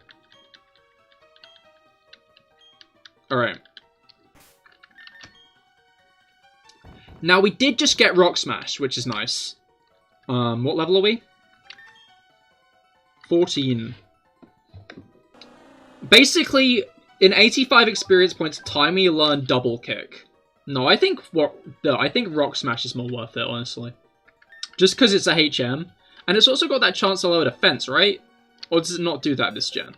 Alright. Now, we did just get Rock Smash, which is nice. What level are we? 14. Basically, in 85 experience points time, you learn Double Kick. No, I think Rock Smash is more worth it, honestly. Just because it's a HM. And it's also got that chance to lower defense, right? Or does it not do that this gen?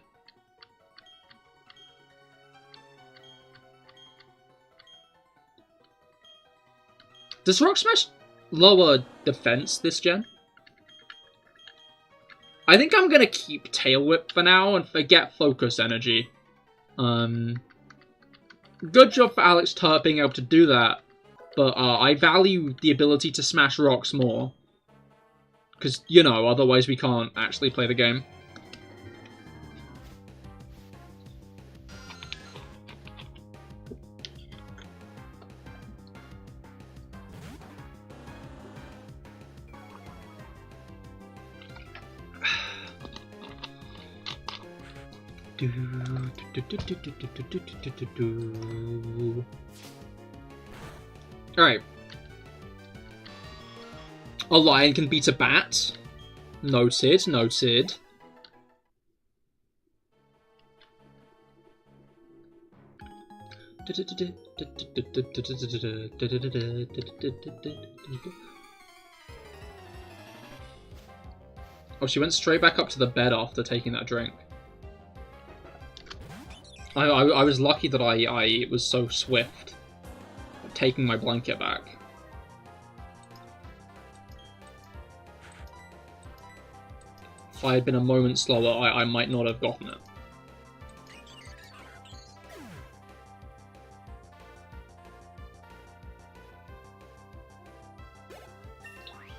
Does Rock Smash lower defense this gen? I think I'm gonna keep Tail Whip for now and forget Focus Energy. Good job for Alex Turp being able to do that, but I value the ability to smash rocks more. Because, you know, otherwise we can't actually play the game. Alright. A lion can beat a bat. Noted, noted. Oh, she went straight back up to the bed after taking that drink. I was lucky that I was so swift at taking my blanket back. If I had been a moment slower, I might not have gotten it.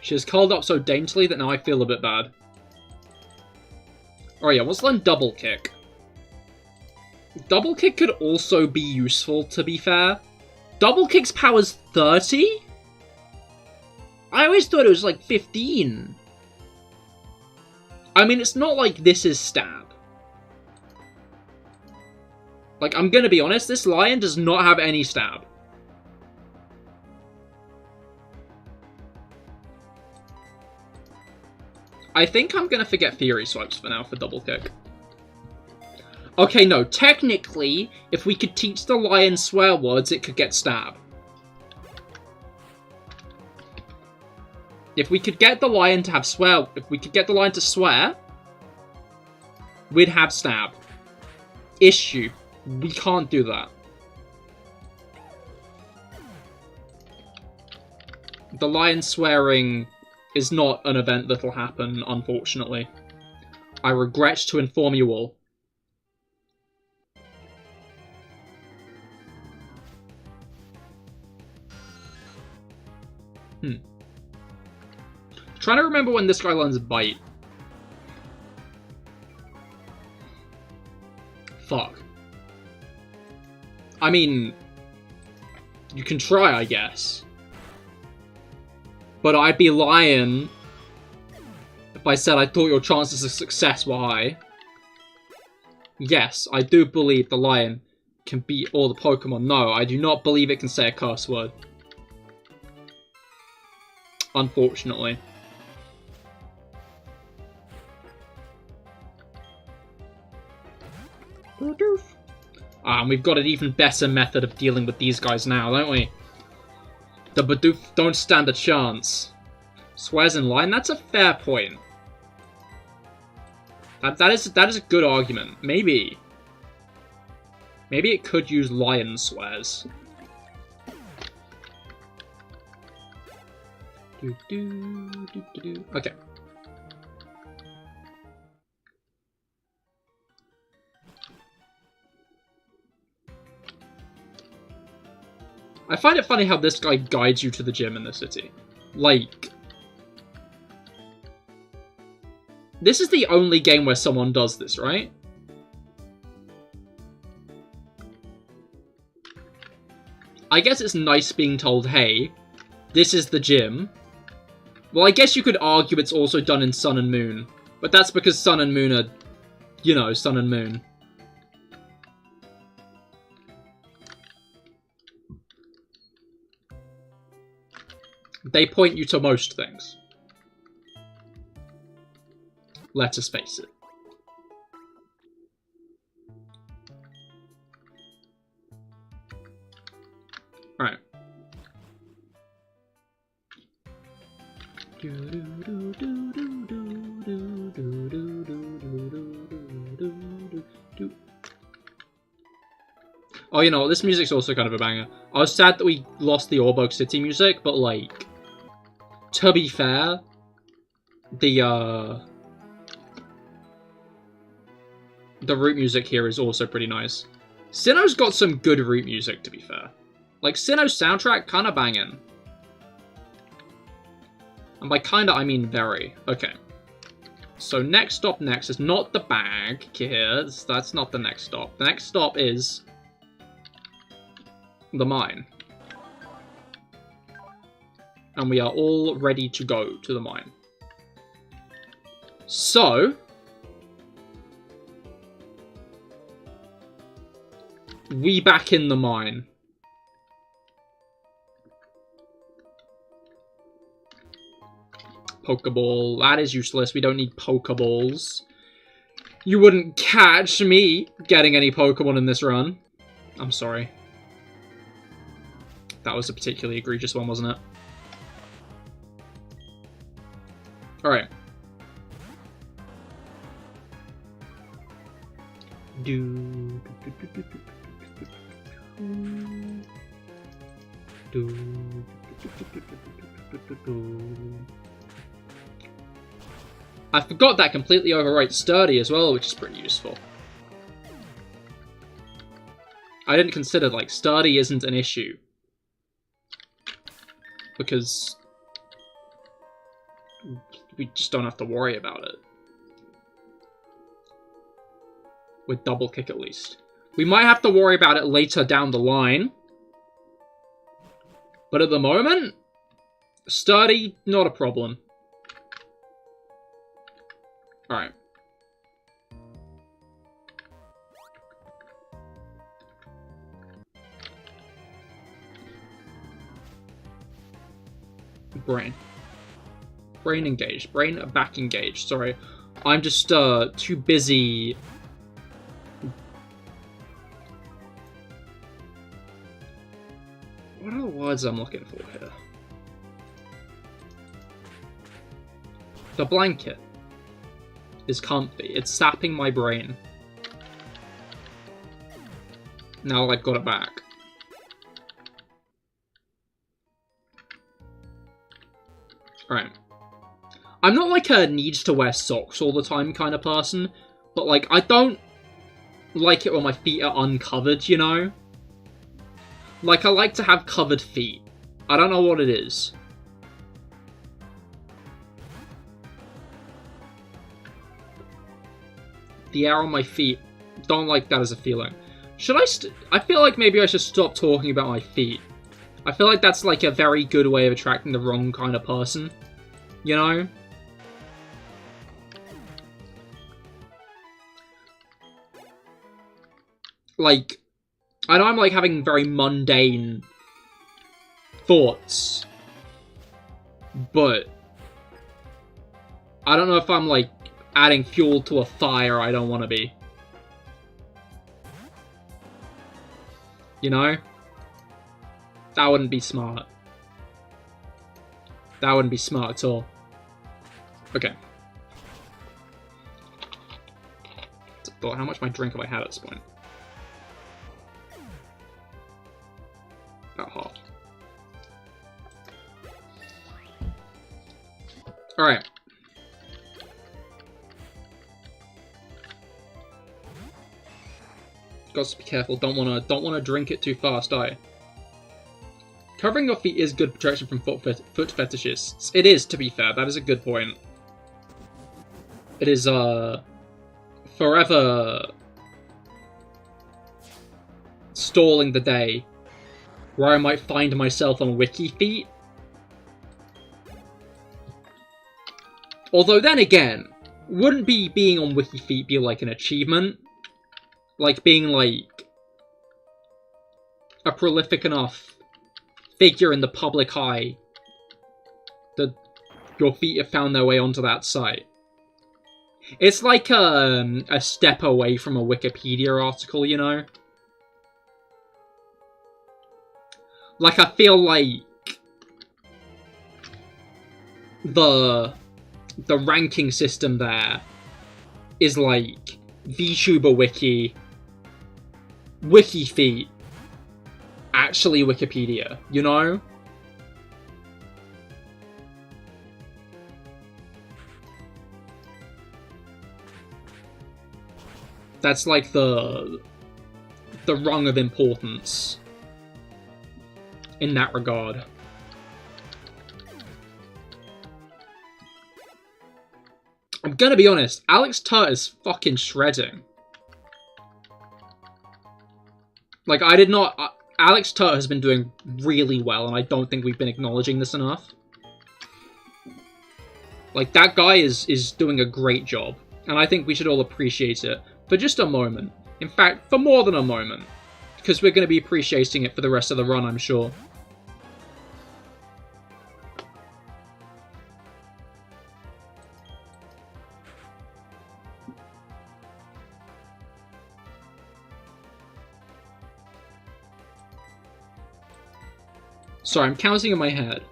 She has curled up so daintily that now I feel a bit bad. Oh yeah, let's learn Double Kick. Double Kick could also be useful, to be fair. Double Kick's power's 30? I always thought it was like 15. I mean, it's not like this is stab. Like, I'm gonna be honest, this lion does not have any stab. I think I'm gonna forget Fury Swipes for now for Double Kick. Okay, no, technically, if we could teach the lion swear words, it could get stab. If we could get the lion to have if we could get the lion to swear, we'd have stab. Issue. We can't do that. The lion swearing is not an event that'll happen, unfortunately. I regret to inform you all. Trying to remember when this guy learns Bite. Fuck. I mean, you can try, I guess. But I'd be lying if I said I thought your chances of success were high. Yes, I do believe the lion can beat all the Pokemon. No, I do not believe it can say a curse word. Unfortunately. And we've got an even better method of dealing with these guys now, don't we? The Bidoof don't stand a chance. Swears in line? That's a fair point. That is a good argument. Maybe it could use lion swears. Okay. I find it funny how this guy guides you to the gym in the city. Like, this is the only game where someone does this, right? I guess it's nice being told, hey, this is the gym. Well, I guess you could argue it's also done in Sun and Moon. But that's because Sun and Moon are, you know, Sun and Moon. They point you to most things. Let us face it. Alright. Oh, you know, this music's also kind of a banger. I was sad that we lost the Orbog City music, but, like, to be fair, the root music here is also pretty nice. Sinnoh's got some good root music, to be fair. Like, Sinnoh's soundtrack, kinda banging. And by kinda, I mean very. Okay. So next stop next is not the bag, Cahir. That's not the next stop. The next stop is the mine. And we are all ready to go to the mine. So, we back in the mine. Pokeball. That is useless. We don't need Pokeballs. You wouldn't catch me getting any Pokemon in this run. I'm sorry. That was a particularly egregious one, wasn't it? Alright. I forgot that completely overwrites Sturdy as well, which is pretty useful. I didn't consider, like, Sturdy isn't an issue. Because we just don't have to worry about it. With double kick at least. We might have to worry about it later down the line. But at the moment, Sturdy, not a problem. Alright. Brain. Brain engaged. Brain back engaged. Sorry. I'm just too busy. What are the words I'm looking for here? The blanket is comfy. It's sapping my brain. Now I've got it back. Alright. I'm not like a needs to wear socks all the time kind of person, but like I don't like it when my feet are uncovered, you know? Like I like to have covered feet. I don't know what it is. The air on my feet, don't like that as a feeling. Should I I feel like maybe I should stop talking about my feet. I feel like that's like a very good way of attracting the wrong kind of person. You know? Like, I know I'm like having very mundane thoughts, but I don't know if I'm like adding fuel to a fire I don't want to be. You know? That wouldn't be smart. That wouldn't be smart at all. Okay. So, how much my drink have I had at this point? About half. Alright. Got to be careful. Don't wanna drink it too fast, Covering your feet is good protection from foot fetishists. It is, to be fair. That is a good point. It is, forever stalling the day where I might find myself on Wiki Feet. Although then again, wouldn't being on Wiki Feet be like an achievement? Like being like a prolific enough figure in the public eye that your feet have found their way onto that site. It's like a step away from a Wikipedia article, you know? Like, I feel like the ranking system there is like VTuber Wiki, WikiFeet, actually Wikipedia, you know? That's like the rung of importance in that regard. I'm gonna be honest, Alex Turt is fucking shredding. Like, Alex Turt has been doing really well, and I don't think we've been acknowledging this enough. Like, that guy is doing a great job, and I think we should all appreciate it for just a moment. In fact, for more than a moment. Because we're going to be appreciating it for the rest of the run, I'm sure. Sorry, I'm counting in my head.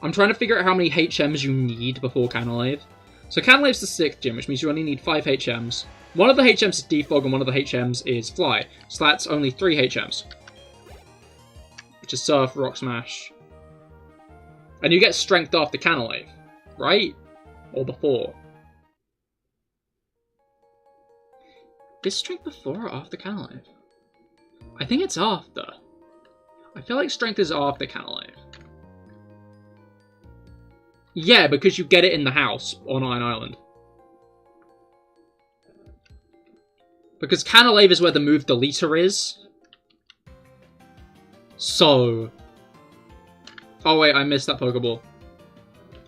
I'm trying to figure out how many HMs you need before CahirLIVE. So CahirLIVE's the 6th gym, which means you only need 5 HMs. One of the HMs is Defog and one of the HMs is Fly. So that's only 3 HMs. Which is Surf, Rock Smash. And you get Strength after CahirLIVE, right? Or before. Is Strength before or after CahirLIVE? I think it's after. I feel like Strength is after CahirLIVE. Yeah, because you get it in the house on Iron Island. Because CahirLIVE is where the move deleter is. So... Oh wait, I missed that Pokeball.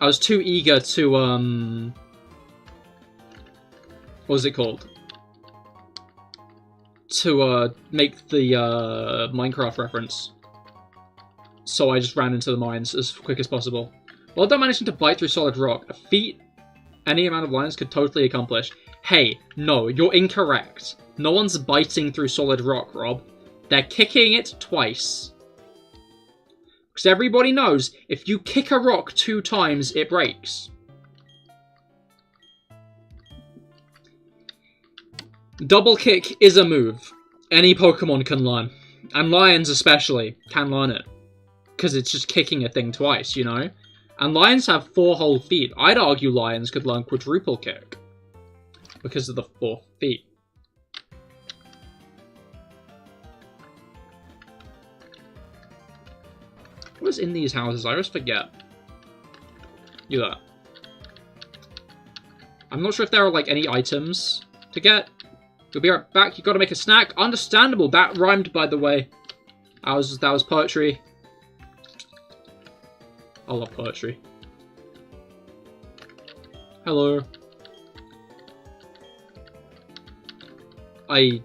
I was too eager to, what was it called? To, make the, Minecraft reference. So I just ran into the mines as quick as possible. Well done managing to bite through solid rock. A feat any amount of lines could totally accomplish. Hey, no, you're incorrect. No one's biting through solid rock, Rob. They're kicking it twice. Because everybody knows, if you kick a rock 2 times, it breaks. Double kick is a move. Any Pokemon can learn. And lions especially can learn it. Because it's just kicking a thing twice, you know? And lions have 4 whole feet. I'd argue lions could learn quadruple kick. Because of the 4 feet. What is in these houses? I always forget. You that. I'm not sure if there are, like, any items to get. You'll be right back. You gotta make a snack. Understandable. That rhymed, by the way. That was poetry. I love poetry. Hello. I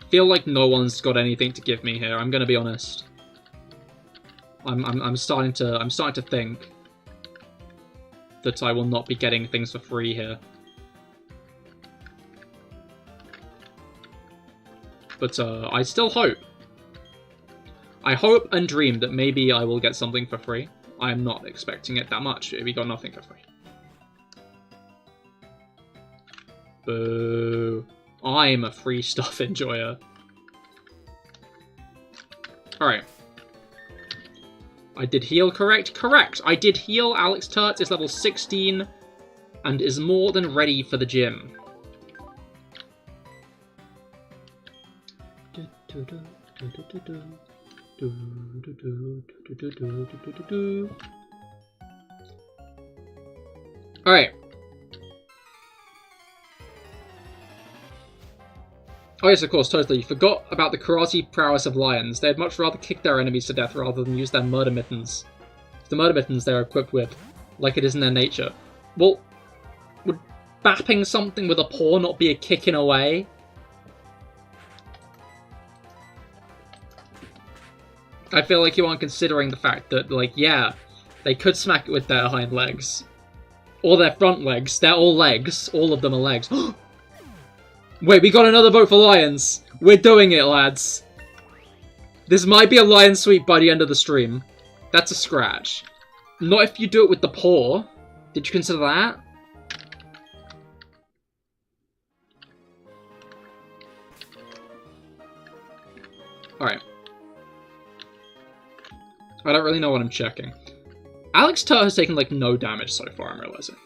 feel like no one's got anything to give me here. I'm gonna be honest. I'm starting to think that I will not be getting things for free here. But I still hope. I hope and dream that maybe I will get something for free. I'm not expecting it that much. We got nothing for free. Boo. I'm a free stuff enjoyer. Alright. I did heal correct? Correct! I did heal. Alex Turt is level 16 and is more than ready for the gym. Alright. Oh yes, of course, totally. Forgot about the karate prowess of lions. They'd much rather kick their enemies to death rather than use their murder mittens. The murder mittens they're equipped with, like it is in their nature. Well, would bapping something with a paw not be a kicking away? I feel like you aren't considering the fact that, like, yeah, they could smack it with their hind legs. Or their front legs. They're all legs. All of them are legs. Wait, we got another vote for lions. We're doing it, lads. This might be a lion sweep by the end of the stream. That's a scratch. Not if you do it with the paw. Did you consider that? Alright. I don't really know what I'm checking. Alex Turt has taken, like, no damage so far, I'm realizing.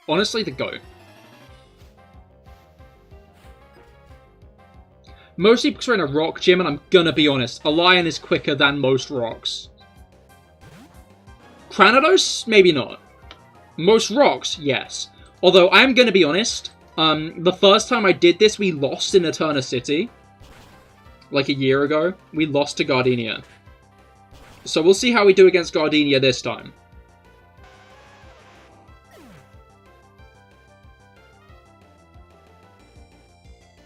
Honestly, the GOAT. Mostly because we're in a rock gym, and I'm gonna be honest, a lion is quicker than most rocks. Cranados? Maybe not. Most rocks? Yes. Although, I'm gonna be honest, the first time I did this, we lost in Eterna City. Like a year ago. We lost to Gardenia. So we'll see how we do against Gardenia this time.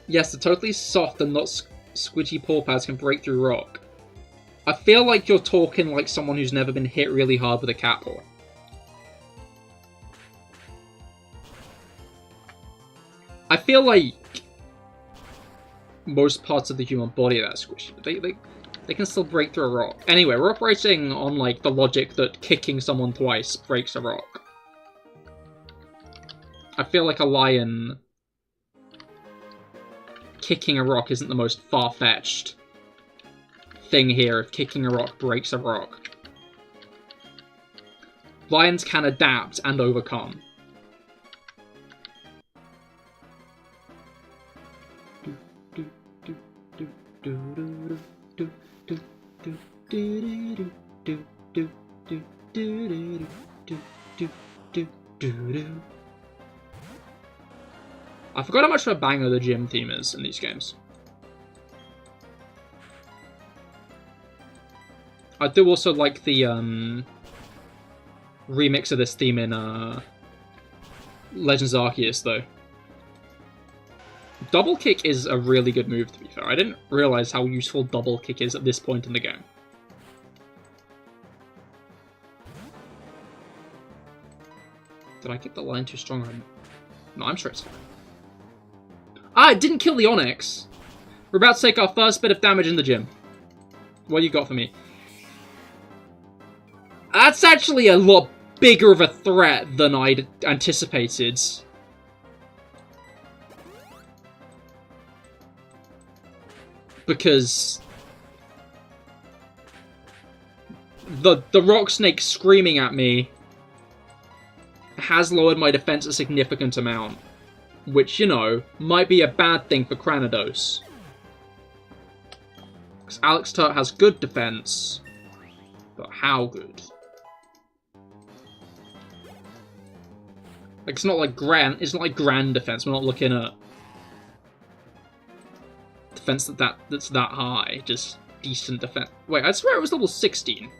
Yes, the totally soft and not squidgy paw pads can break through rock. I feel like you're talking like someone who's never been hit really hard with a cat paw. I feel like most parts of the human body are that squishy. They can still break through a rock. Anyway, we're operating on, like, the logic that kicking someone twice breaks a rock. I feel like a lion kicking a rock isn't the most far-fetched thing here if kicking a rock breaks a rock. Lions can adapt and overcome. I forgot how much of a banger the gym theme is in these games. I do also like the remix of this theme in Legends Arceus, though. Double kick is a really good move, to be fair. I didn't realize how useful double kick is at this point in the game. Did I kick the line too strong? No, I'm sure it's fine. Ah, it didn't kill the Onyx! We're about to take our first bit of damage in the gym. What you got for me? That's actually a lot bigger of a threat than I'd anticipated. Because the rock snake screaming at me has lowered my defense a significant amount. Which, you know, might be a bad thing for Cranados. Because Alex Turt has good defense. But how good? Like, it's not like grand defense. We're not looking at defense that's that high. Just decent defense. Wait, I swear it was level 16.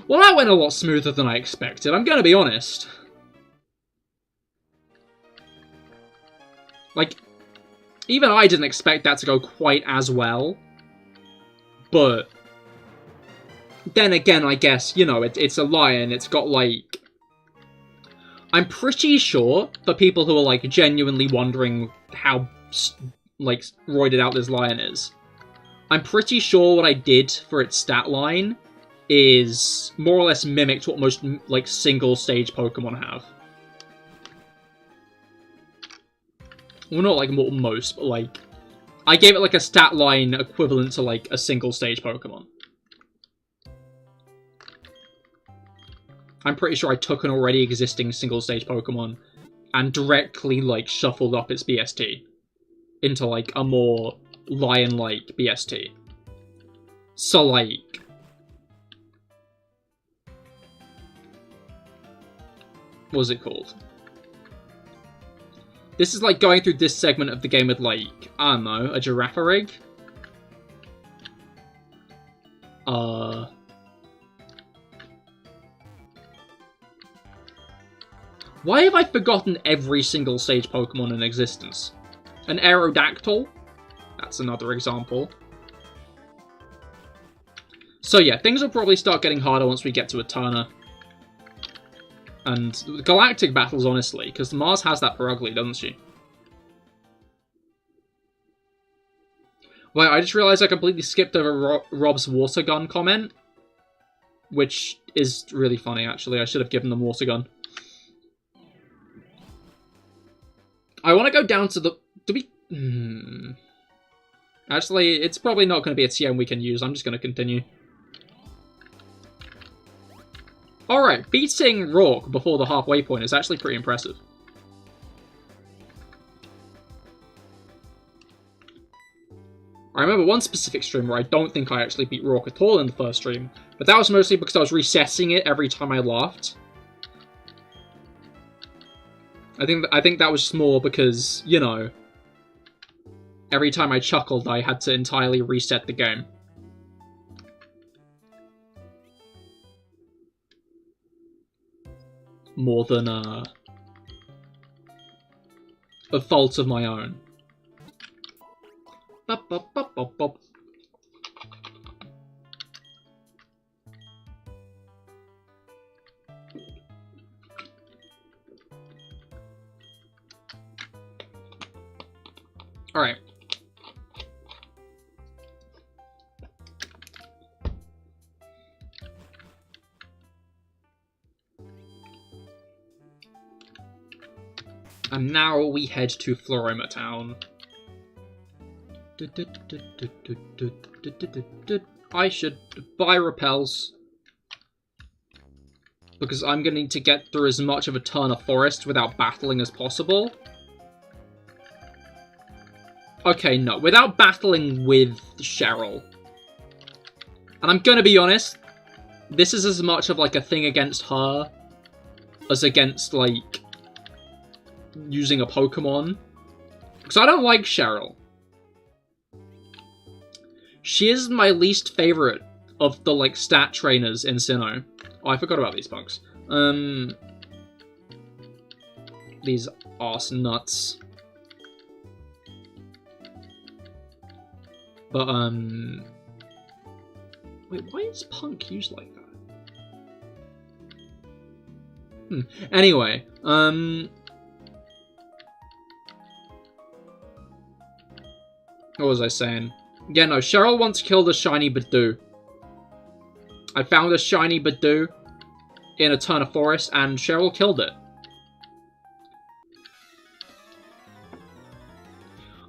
Well, that went a lot smoother than I expected, I'm gonna be honest. Like, even I didn't expect that to go quite as well. But then again, I guess, you know, it's a lion, it's got, like... I'm pretty sure, for people who are, like, genuinely wondering how, like, roided out this lion is, I'm pretty sure what I did for its stat line is more or less mimicked what most, like, single-stage Pokemon have. Well, not, like, most, but, like... I gave it, like, a stat line equivalent to, like, a single-stage Pokemon. I'm pretty sure I took an already existing single-stage Pokemon and directly, like, shuffled up its BST into, like, a more lion-like BST. So, like... what was it called? This is like going through this segment of the game with, like, I don't know, a giraffe rig? Why have I forgotten every single stage Pokemon in existence? An Aerodactyl? That's another example. So yeah, things will probably start getting harder once we get to Eterna. And galactic battles, honestly, because Mars has that for ugly, doesn't she? Wait, I just realized I completely skipped over Rob's water gun comment. Which is really funny, actually. I should have given them water gun. I want to go down to the... do we... Actually, it's probably not going to be a TM we can use. I'm just going to continue. Alright, beating Rourke before the halfway point is actually pretty impressive. I remember one specific stream where I don't think I actually beat Rourke at all in the first stream, but that was mostly because I was resetting it every time I laughed. I think that was just more because, you know, every time I chuckled I had to entirely reset the game. More than, a fault of my own. Bop, bop, bop, bop, bop. Alright. And now we head to Floroma Town. I should buy repels. Because I'm going to need to get through as much of Eterna Forest without battling as possible. Okay, no. Without battling with Cheryl. And I'm going to be honest. This is as much of, like, a thing against her as against, like, using a Pokemon. Because I don't like Cheryl. She is my least favorite of the, like, stat trainers in Sinnoh. Oh, I forgot about these punks. These arse nuts. But, wait, why is punk used like that? Anyway, what was I saying? Yeah, no, Cheryl once killed a shiny Badoo. I found a shiny Badoo in Eterna Forest, and Cheryl killed it.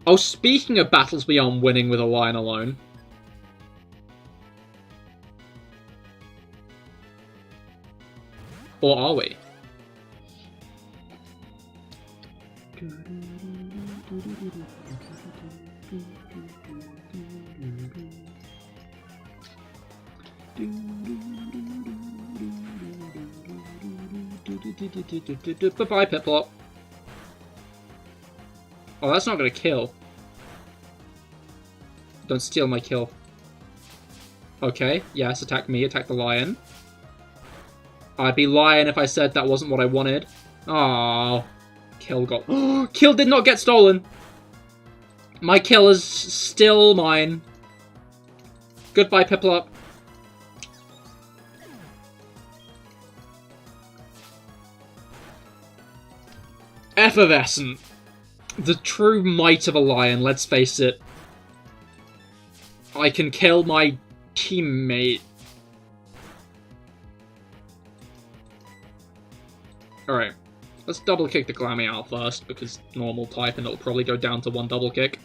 Oh, speaking of battles beyond winning with a lion alone. Or are we? Bye-bye, Piplup. Oh, that's not gonna kill. Don't steal my kill. Okay, yes, attack me, attack the lion. I'd be lying if I said that wasn't what I wanted. Oh, kill got... Kill did not get stolen! My kill is still mine. Goodbye, Piplup. Effervescent. The true might of a lion, let's face it. I can kill my teammate. Alright. Let's double kick the Glameow first, because normal type and it'll probably go down to one double kick.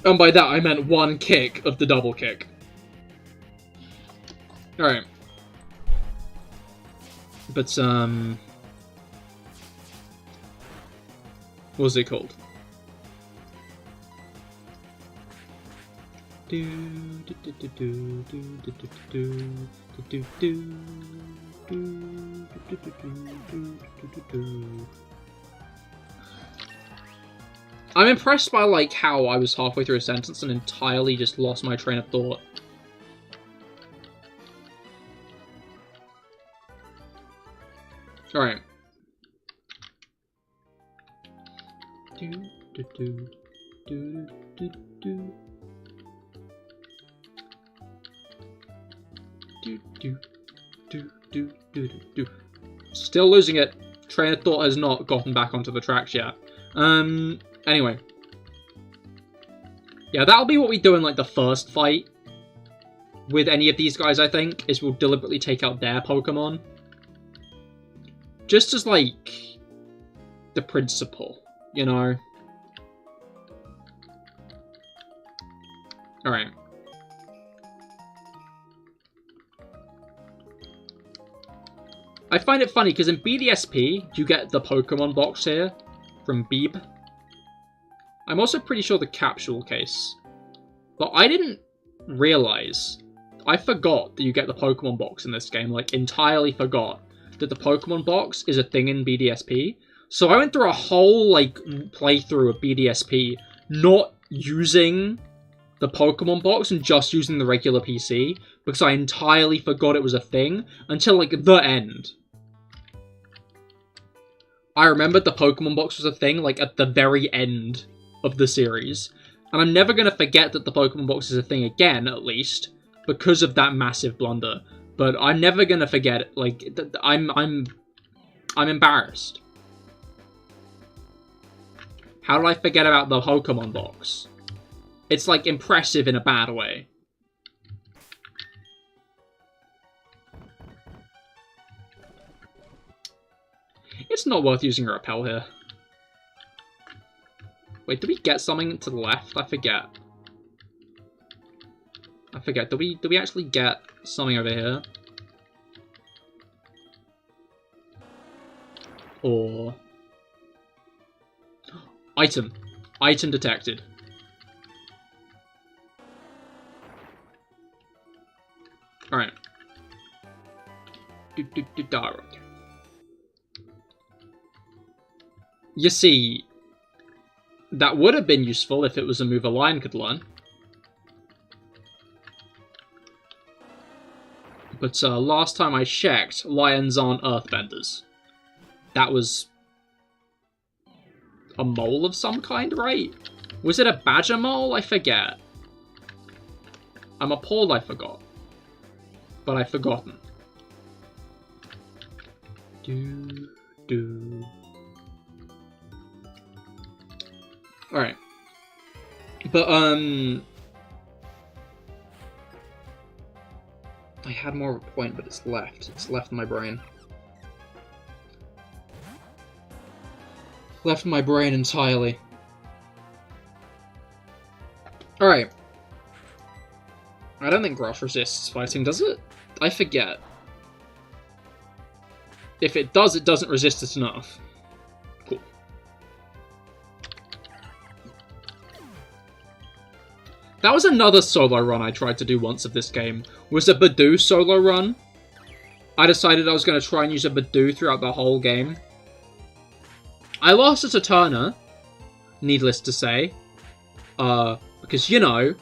And by that I meant one kick of the double kick. Alright. But, what was it called? I'm impressed by, like, how I was halfway through a sentence and entirely just lost my train of thought. Alright. Still losing it. Train of thought has not gotten back onto the tracks yet. Anyway. Yeah, that'll be what we do in, like, the first fight. With any of these guys, I think, is we'll deliberately take out their Pokemon. Just as, like, the principle, you know? Alright. I find it funny, because in BDSP, you get the Pokemon box here, from Beeb. I'm also pretty sure the capsule case. But I didn't realize, I forgot that you get the Pokemon box in this game, like, entirely forgot that the Pokemon box is a thing in BDSP. So I went through a whole, like, playthrough of BDSP, not using the Pokemon box and just using the regular PC, because I entirely forgot it was a thing, until, like, the end. I remembered the Pokemon box was a thing, like, at the very end of the series. And I'm never going to forget that the Pokemon box is a thing again, at least, because of that massive blunder. But I'm never going to forget it. Like, I'm embarrassed. How did I forget about the Pokemon box? It's, like, impressive in a bad way. It's not worth using a repel here. Wait, did we get something to the left? I forget. Did we actually get something over here? Or... Item. Item detected. Alright. Direct. You see, that would have been useful if it was a move a lion could learn. But last time I checked, lions aren't earthbenders. That was a mole of some kind, right? Was it a badger mole? I forget. I'm appalled I forgot. But I've forgotten. Alright. But, I had more of a point, but it's left. It's left in my brain. Left in my brain entirely. Alright. I don't think grass resists fighting, does it? I forget. If it does, it doesn't resist it enough. Cool. That was another solo run I tried to do once of this game. Was a Badoo solo run. I decided I was going to try and use a Badoo throughout the whole game. I lost as a Turner, needless to say. Because, you know,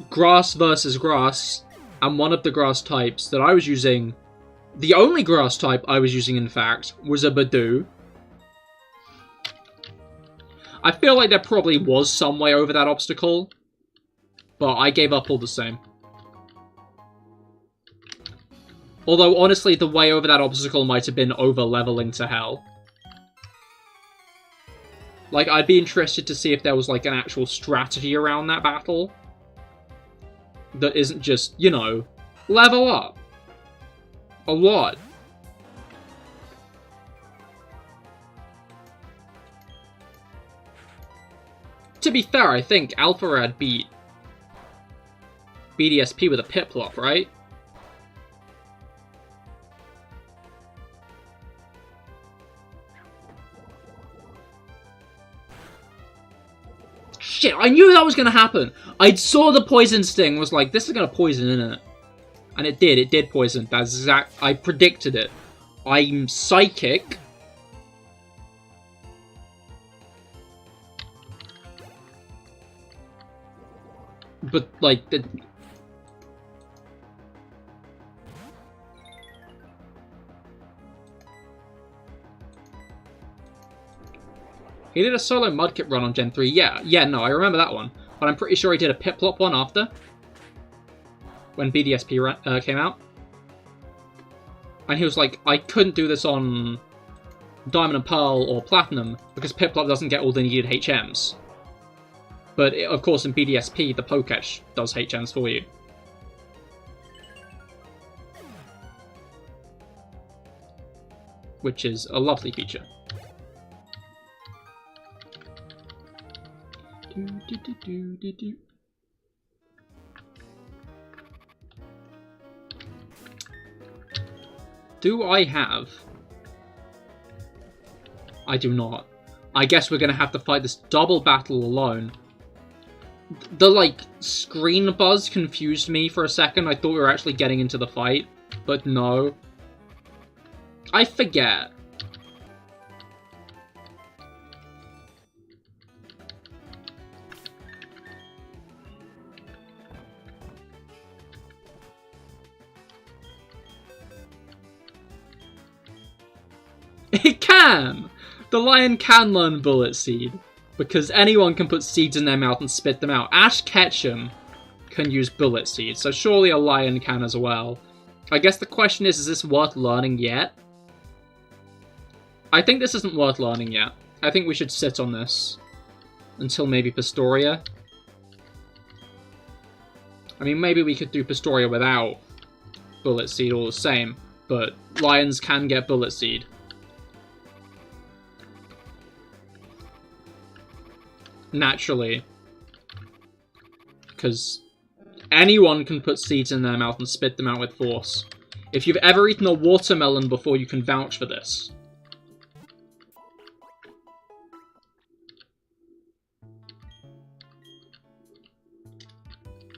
grass versus grass, and one of the grass types that I was using, the only grass type I was using, in fact, was a Badoo. I feel like there probably was some way over that obstacle, but I gave up all the same. Although, honestly, the way over that obstacle might have been over-leveling to hell. Like, I'd be interested to see if there was, like, an actual strategy around that battle. That isn't just, you know, level up. A lot. To be fair, I think Alpharad beat BDSP with a Piplup, right? Shit, I knew that was going to happen. I saw the poison sting, was like, this is going to poison, isn't it? And it did poison. That's exact. I predicted it. I'm psychic. But, like, he did a solo Mudkip run on Gen 3. Yeah, no, I remember that one. But I'm pretty sure he did a Piplup one after. When BDSP came out. And he was like, I couldn't do this on Diamond and Pearl or Platinum because Piplup doesn't get all the needed HMs. But, of course, in BDSP, the Pokesh does HMs for you. Which is a lovely feature. Do I have? I do not. I guess we're going to have to fight this double battle alone. The, like, screen buzz confused me for a second. I thought we were actually getting into the fight, but no. I forget. It can! The lion can learn Bullet Seed, because anyone can put seeds in their mouth and spit them out. Ash Ketchum can use Bullet Seed, so surely a lion can as well. I guess the question is this worth learning yet? I think this isn't worth learning yet. I think we should sit on this until maybe Pastoria. I mean, maybe we could do Pastoria without Bullet Seed all the same, but lions can get Bullet Seed. Naturally. Because anyone can put seeds in their mouth and spit them out with force. If you've ever eaten a watermelon before, you can vouch for this.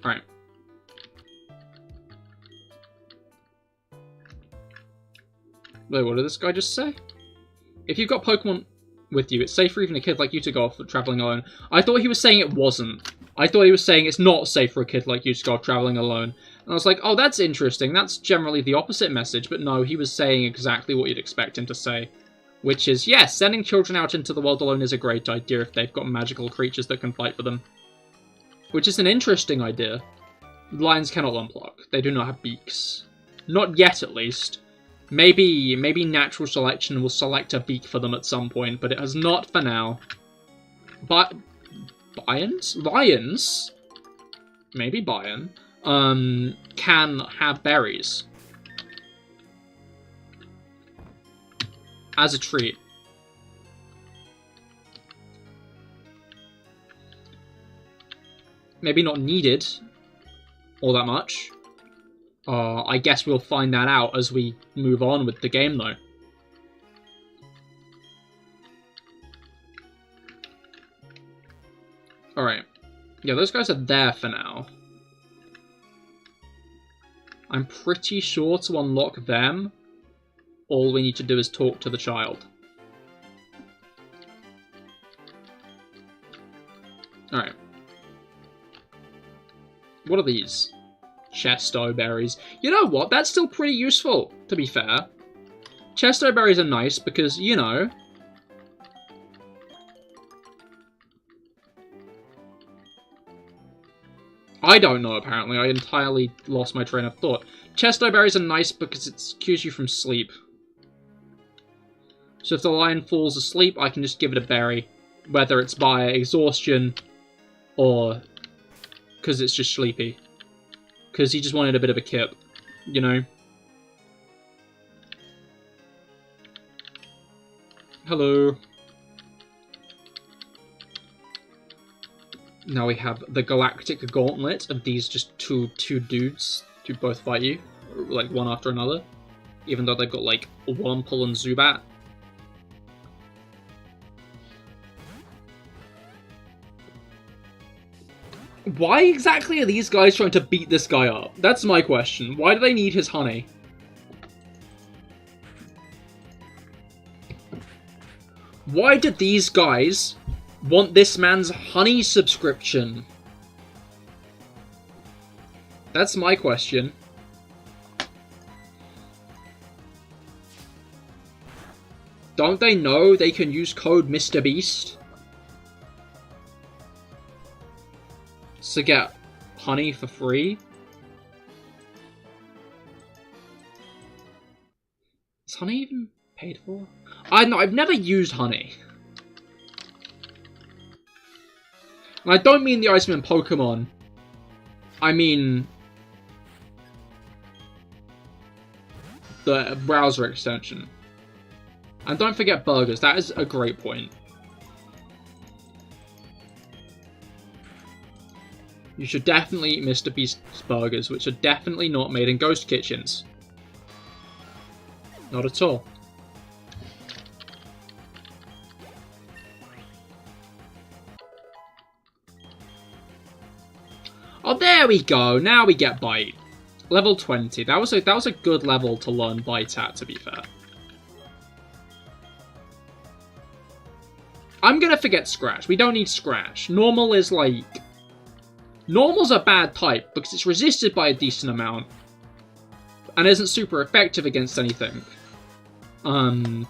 Alright. Wait, what did this guy just say? If you've got Pokemon with you, it's safe for even a kid like you to go off traveling alone. I thought he was saying it wasn't. I thought he was saying it's not safe for a kid like you to go off traveling alone. And I was like, oh, that's interesting. That's generally the opposite message. But no, he was saying exactly what you'd expect him to say. Which is, yes, sending children out into the world alone is a great idea if they've got magical creatures that can fight for them. Which is an interesting idea. Lions cannot unblock. They do not have beaks. Not yet, at least. Maybe natural selection will select a beak for them at some point, but it has not for now. But lions? Maybe Bayern. Can have berries. As a treat. Maybe not needed all that much. I guess we'll find that out as we move on with the game, though. Alright. Yeah, those guys are there for now. I'm pretty sure to unlock them, all we need to do is talk to the child. Alright. What are these? Chesto berries. You know what? That's still pretty useful, to be fair. Chesto berries are nice because, you know... I don't know, apparently. I entirely lost my train of thought. Chesto berries are nice because it cures you from sleep. So if the lion falls asleep, I can just give it a berry. Whether it's by exhaustion or because it's just sleepy. Because he just wanted a bit of a kip, you know? Hello. Now we have the galactic gauntlet of these just two dudes to both fight you, like one after another, even though they've got like Wurmple and Zubat. Why exactly are these guys trying to beat this guy up? That's my question. Why do they need his honey? Why did these guys want this man's honey subscription? That's my question. Don't they know they can use code MrBeast to get honey for free? Is honey even paid for? I've never used honey. And I don't mean the Iceman Pokemon. I mean the browser extension. And don't forget burgers. That is a great point. You should definitely eat MrBeast's burgers, which are definitely not made in ghost kitchens. Not at all. Oh, there we go. Now we get Bite. Level 20. That was a good level to learn Bite at, to be fair. I'm gonna forget Scratch. We don't need Scratch. Normal is like... Normal's a bad type, because it's resisted by a decent amount. And isn't super effective against anything. The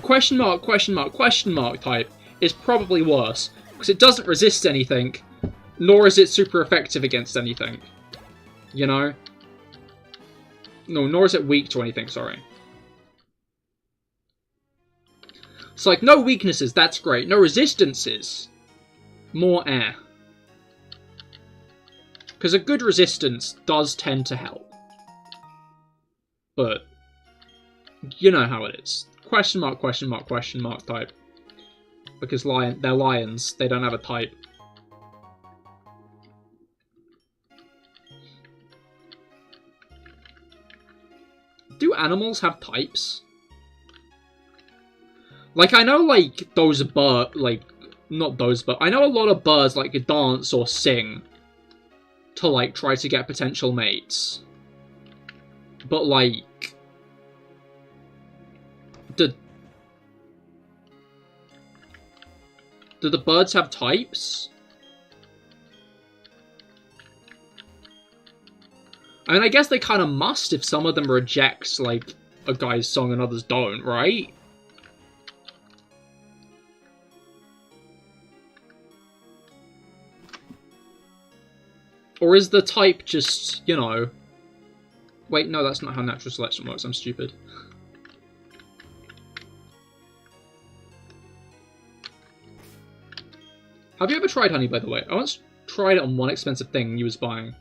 question mark type is probably worse. Because it doesn't resist anything, nor is it super effective against anything. You know? No, nor is it weak to anything, sorry. It's like, no weaknesses, that's great. No resistances. More air. Because a good resistance does tend to help. But, you know how it is. Question mark type. Because they're lions, they don't have a type. Do animals have types? Like, I know, like, those birds, like, not those, but I know a lot of birds, like, dance or sing to, like, try to get potential mates. But, like, do the birds have types? I mean, I guess they kind of must if some of them reject, like, a guy's song and others don't, right? Or is the type just, you know... Wait, no, that's not how natural selection works. I'm stupid. Have you ever tried honey, by the way? I once tried it on one expensive thing you was buying.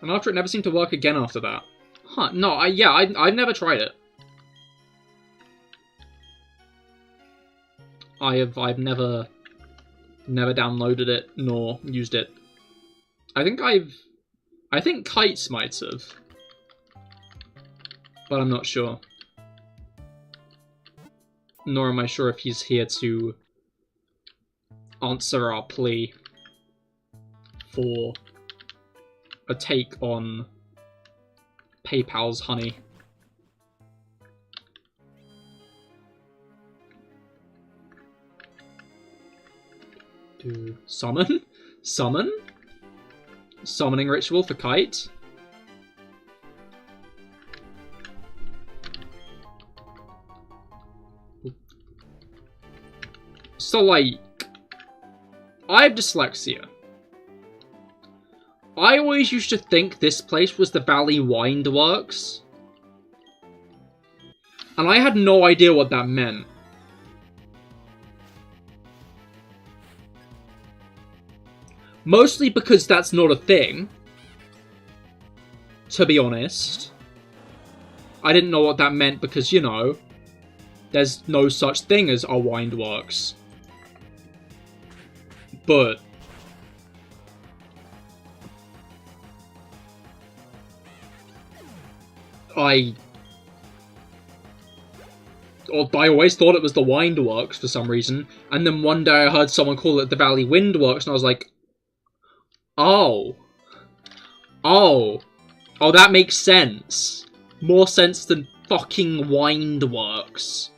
And after it never seemed to work again after that. Huh, no, I've never tried it. I've never downloaded it, nor used it. I think Kites might have. But I'm not sure. Nor am I sure if he's here to answer our plea for a take on PayPal's honey. Summon? Summon? Summoning ritual for Kite? So, like, I have dyslexia. I always used to think this place was the Valley Windworks. And I had no idea what that meant. Mostly because that's not a thing. To be honest. I didn't know what that meant because, you know, there's no such thing as a Windworks. But I always thought it was the Windworks for some reason, and then one day I heard someone call it the Valley Windworks, and I was like, oh, that makes sense. More sense than fucking Windworks.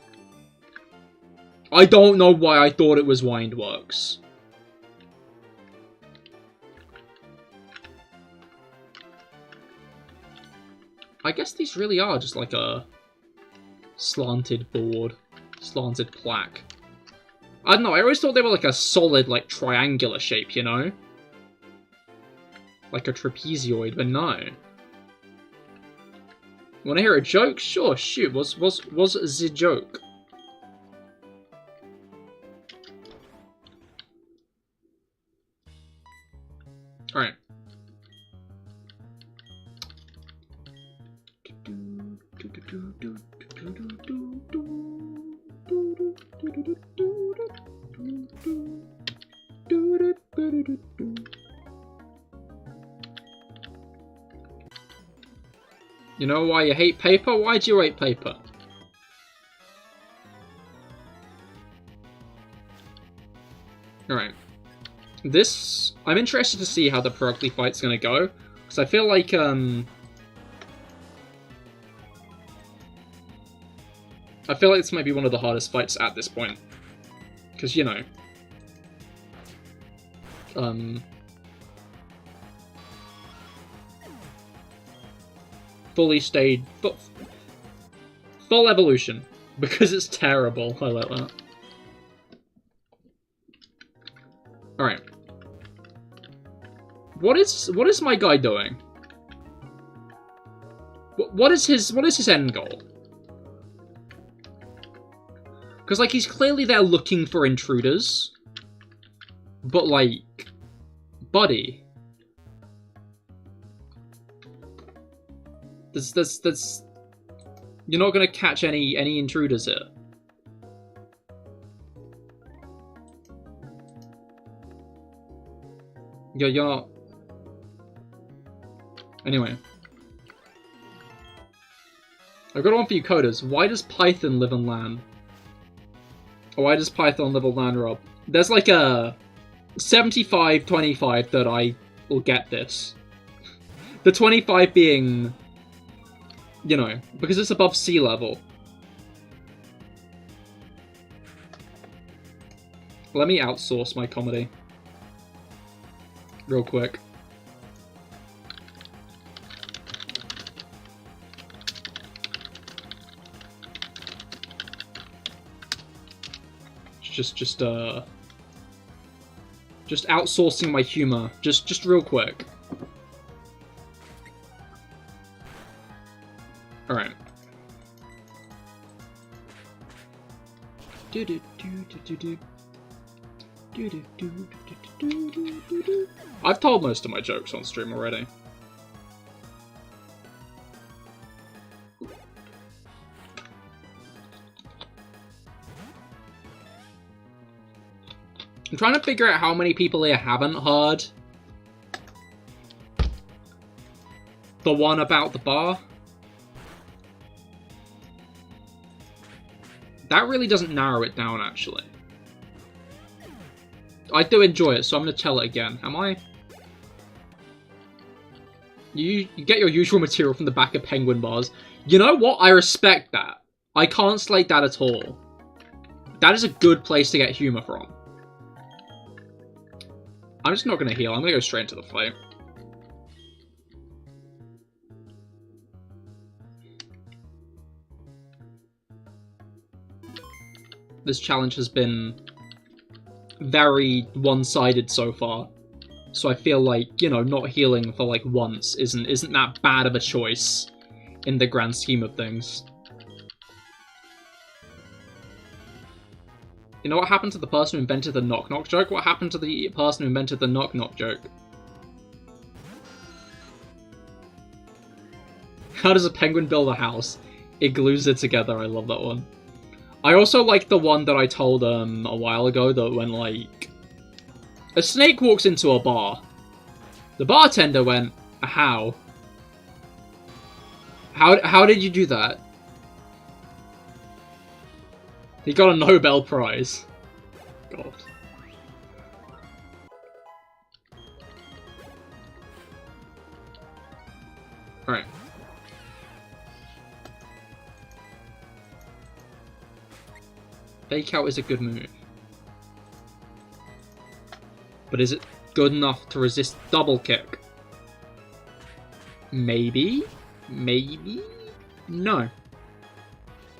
I don't know why I thought it was Windworks. I guess these really are just like a slanted board, slanted plaque. I don't know, I always thought they were like a solid, like, triangular shape, you know? Like a trapezoid, but no. Wanna hear a joke? Sure, shoot, what's the joke? Alright. You know why you hate paper? Why do you hate paper? Alright. This... I'm interested to see how the Perugly fight's gonna go. Because I feel like, I feel like this might be one of the hardest fights at this point. Because, you know... fully stayed... Full evolution. Because it's terrible. I like that. Alright. What is my guy doing? What is his end goal? Because, like, he's clearly there looking for intruders. But, like... Buddy. That's... You're not gonna catch any intruders here. You're not... Anyway. I've got one for you coders. Why does Python live on land? Or why does Python live on land, Rob? There's like a 75-25 that I will get this. The 25 being, you know, because it's above sea level. Let me outsource my comedy. Real quick. Just outsourcing my humor. Just real quick. Alright. I've told most of my jokes on stream already. I'm trying to figure out how many people here haven't heard the one about the bar. That really doesn't narrow it down, actually. I do enjoy it, so I'm going to tell it again. Am I? You get your usual material from the back of penguin bars. You know what? I respect that. I can't slate that at all. That is a good place to get humor from. I'm just not going to heal. I'm going to go straight into the fight. This challenge has been very one-sided so far. So I feel like, you know, not healing for like once isn't that bad of a choice in the grand scheme of things. You know what happened to the person who invented the knock-knock joke? What happened to the person who invented the knock-knock joke? How does a penguin build a house? It glues it together. I love that one. I also like the one that I told a while ago, that when, like, a snake walks into a bar. The bartender went, how? How did you do that? He got a Nobel Prize. God. Alright. Fake out is a good move. But is it good enough to resist double kick? Maybe? Maybe? No.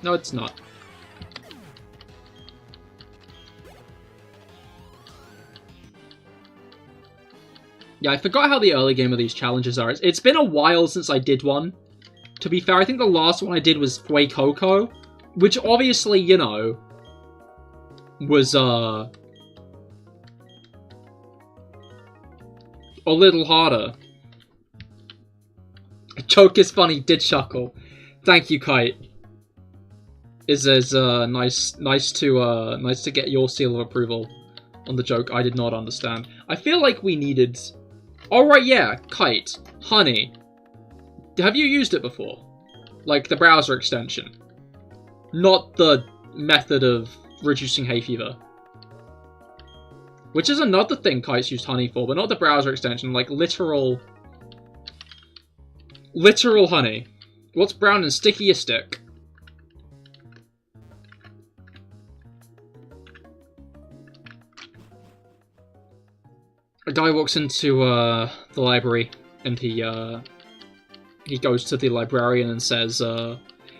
No, it's not. Yeah, I forgot how the early game of these challenges are. It's been a while since I did one. To be fair, I think the last one I did was Fue Coco, which obviously, you know, was, a little harder. A joke is funny, did chuckle. Thank you, Kite. Is nice to get your seal of approval on the joke I did not understand. I feel like we needed... Alright, yeah, Kite. Honey. Have you used it before? Like the browser extension. Not the method of reducing hay fever. Which is another thing Kite's used honey for, but not the browser extension, like literal honey. What's brown and sticky? A stick. A guy walks into the library, and he goes to the librarian and says,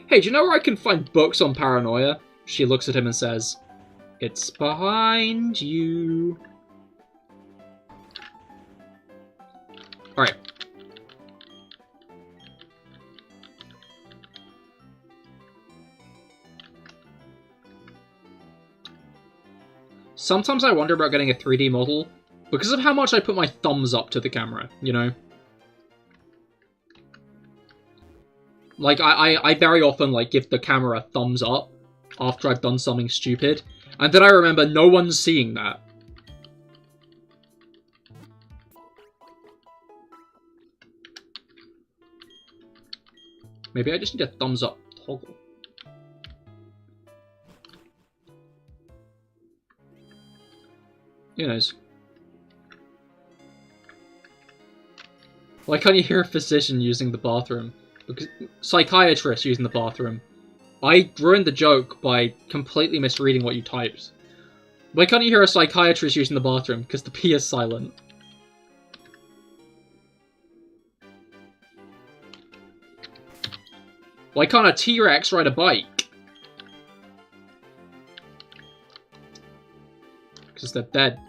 "Hey, do you know where I can find books on paranoia?" She looks at him and says, "It's behind you." Alright. Sometimes I wonder about getting a 3D model because of how much I put my thumbs up to the camera, you know? Like, I very often, like, give the camera a thumbs up after I've done something stupid, and then I remember no one's seeing that. Maybe I just need a thumbs up toggle. Who knows? Why can't you hear a physician using the bathroom? Because psychiatrist using the bathroom. I ruined the joke by completely misreading what you typed. Why can't you hear a psychiatrist using the bathroom? Because the P is silent. Why can't a T-Rex ride a bike? Because they're dead.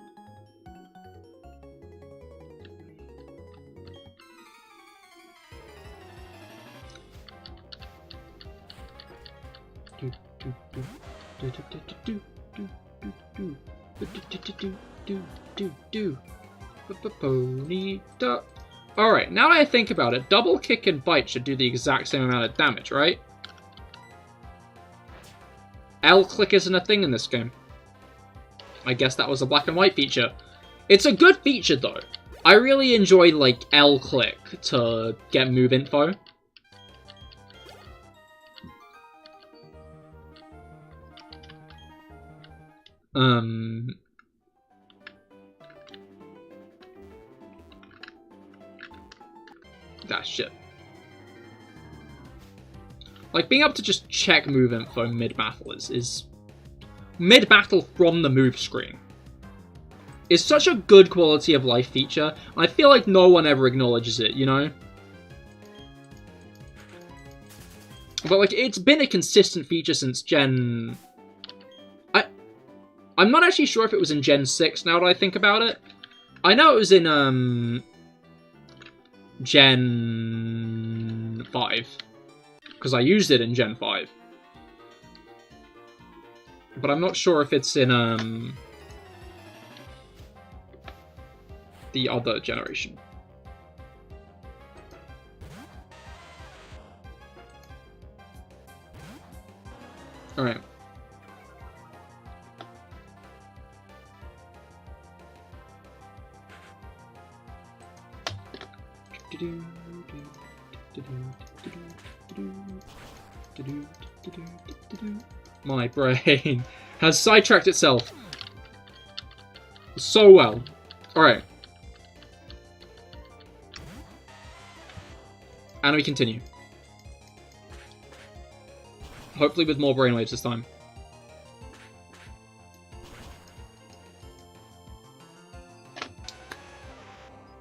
Alright, now that I think about it, double kick and bite should do the exact same amount of damage, right? L-click isn't a thing in this game. I guess that was a black and white feature. It's a good feature, though. I really enjoy, like, L-click to get move info. that shit. Like, being able to just check move info mid-battle is mid-battle from the move screen. Is such a good quality of life feature, and I feel like no one ever acknowledges it, you know? But, like, it's been a consistent feature since Gen... I'm not actually sure if it was in Gen 6 now that I think about it. I know it was in, Gen 5. Because I used it in Gen 5. But I'm not sure if it's in, the other generation. Alright. My brain has sidetracked itself so well. Alright. And we continue. Hopefully with more brainwaves this time.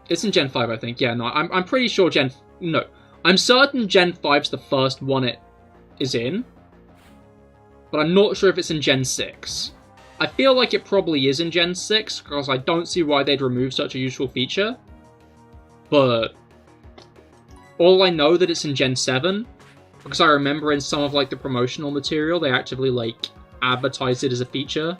It's in Gen 5, I think. Yeah, no, I'm pretty sure No. I'm certain Gen 5's the first one it is in. But I'm not sure if it's in Gen 6. I feel like it probably is in Gen 6, because I don't see why they'd remove such a useful feature. But all I know that it's in Gen 7, because I remember in some of, like, the promotional material, they actively, like, advertised it as a feature.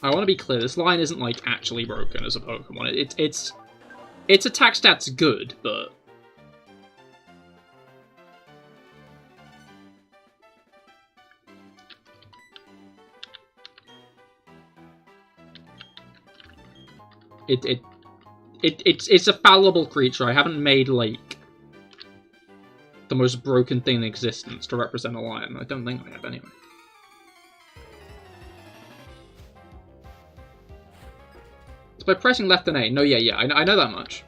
I want to be clear, this line isn't, like, actually broken as a Pokemon. Its attack stat's good, but... It's a fallible creature. I haven't made, like, the most broken thing in existence to represent a lion. I don't think I have, anyway. By pressing left and A. No, yeah, I know that much.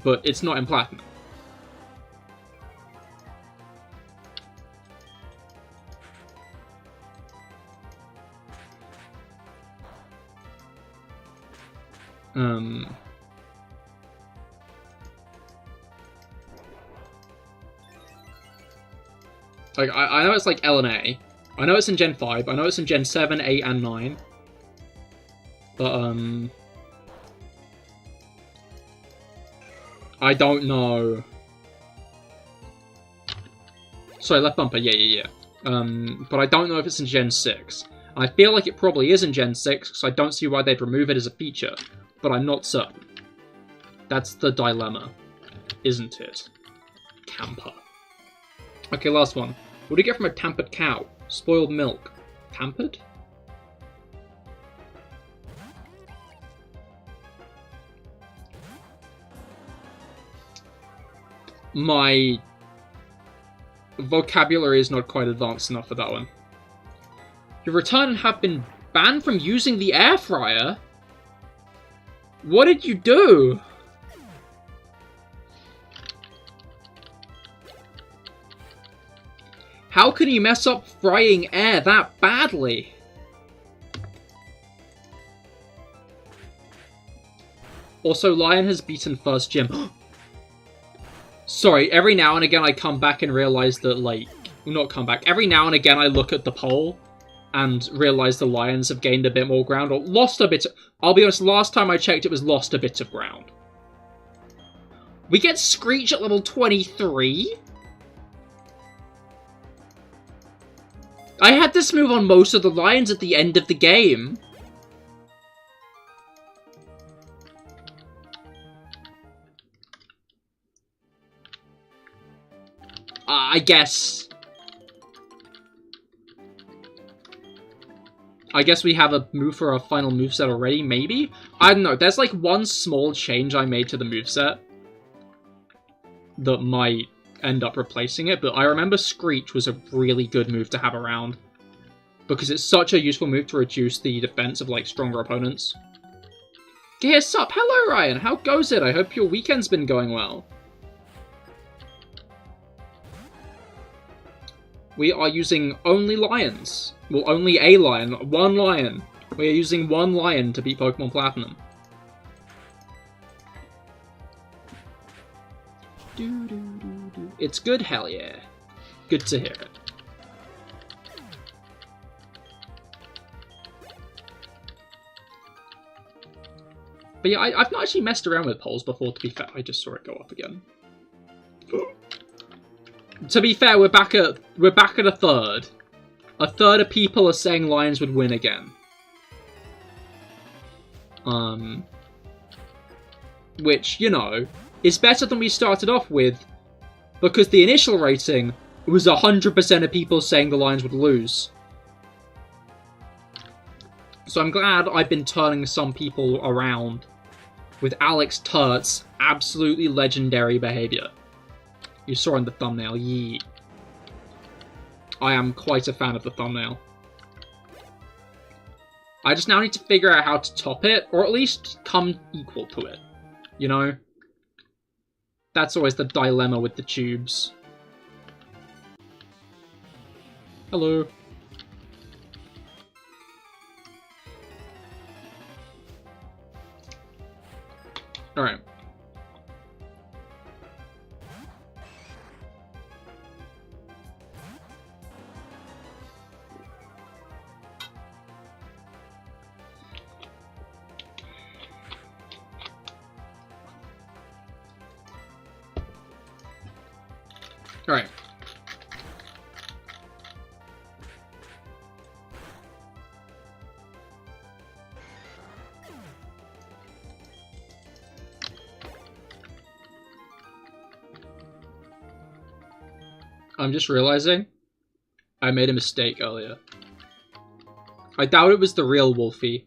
But it's not in Platinum. Like, I know it's like L and A. I know it's in Gen 5, I know it's in Gen 7, 8, and 9. But, I don't know. Sorry, left bumper, yeah. But I don't know if it's in Gen 6. I feel like it probably is in Gen 6, because I don't see why they'd remove it as a feature. But I'm not certain. That's the dilemma, isn't it? Tamper. Okay, last one. What do you get from a tampered cow? Spoiled milk. Tampered? My vocabulary is not quite advanced enough for that one. Your return have been banned from using the air fryer? What did you do? How can you mess up frying air that badly? Also, Lion has beaten first gym. Sorry, every now and again I come back and realize that, like... Well, not come back. Every now and again I look at the poll and realize the Lions have gained a bit more ground, or lost a bit of... I'll be honest, last time I checked it was lost a bit of ground. We get Screech at level 23? I had this move on most of the Lions at the end of the game. I guess we have a move for our final moveset already, maybe? I don't know, there's like one small change I made to the moveset. that might end up replacing it, but I remember Screech was a really good move to have around. Because it's such a useful move to reduce the defense of, like, stronger opponents. Cahir, sup? Hello, Ryan! How goes it? I hope your weekend's been going well. We are using only lions. Well, only a lion. One lion. We are using one lion to beat Pokemon Platinum. It's good, hell yeah. Good to hear it. But yeah, I've not actually messed around with polls before, to be fair. I just saw it go up again. To be fair, we're back at a third. A third of people are saying Lions would win again. Which, you know, is better than we started off with, because the initial rating was 100% of people saying the Lions would lose. So I'm glad I've been turning some people around with Alex Turt's absolutely legendary behavior. You saw in the thumbnail, yeet. I am quite a fan of the thumbnail. I just now need to figure out how to top it, or at least come equal to it. You know? That's always the dilemma with the tubes. Hello. Alright. Alright. I'm just realizing I made a mistake earlier. I doubt it was the real Wolfie.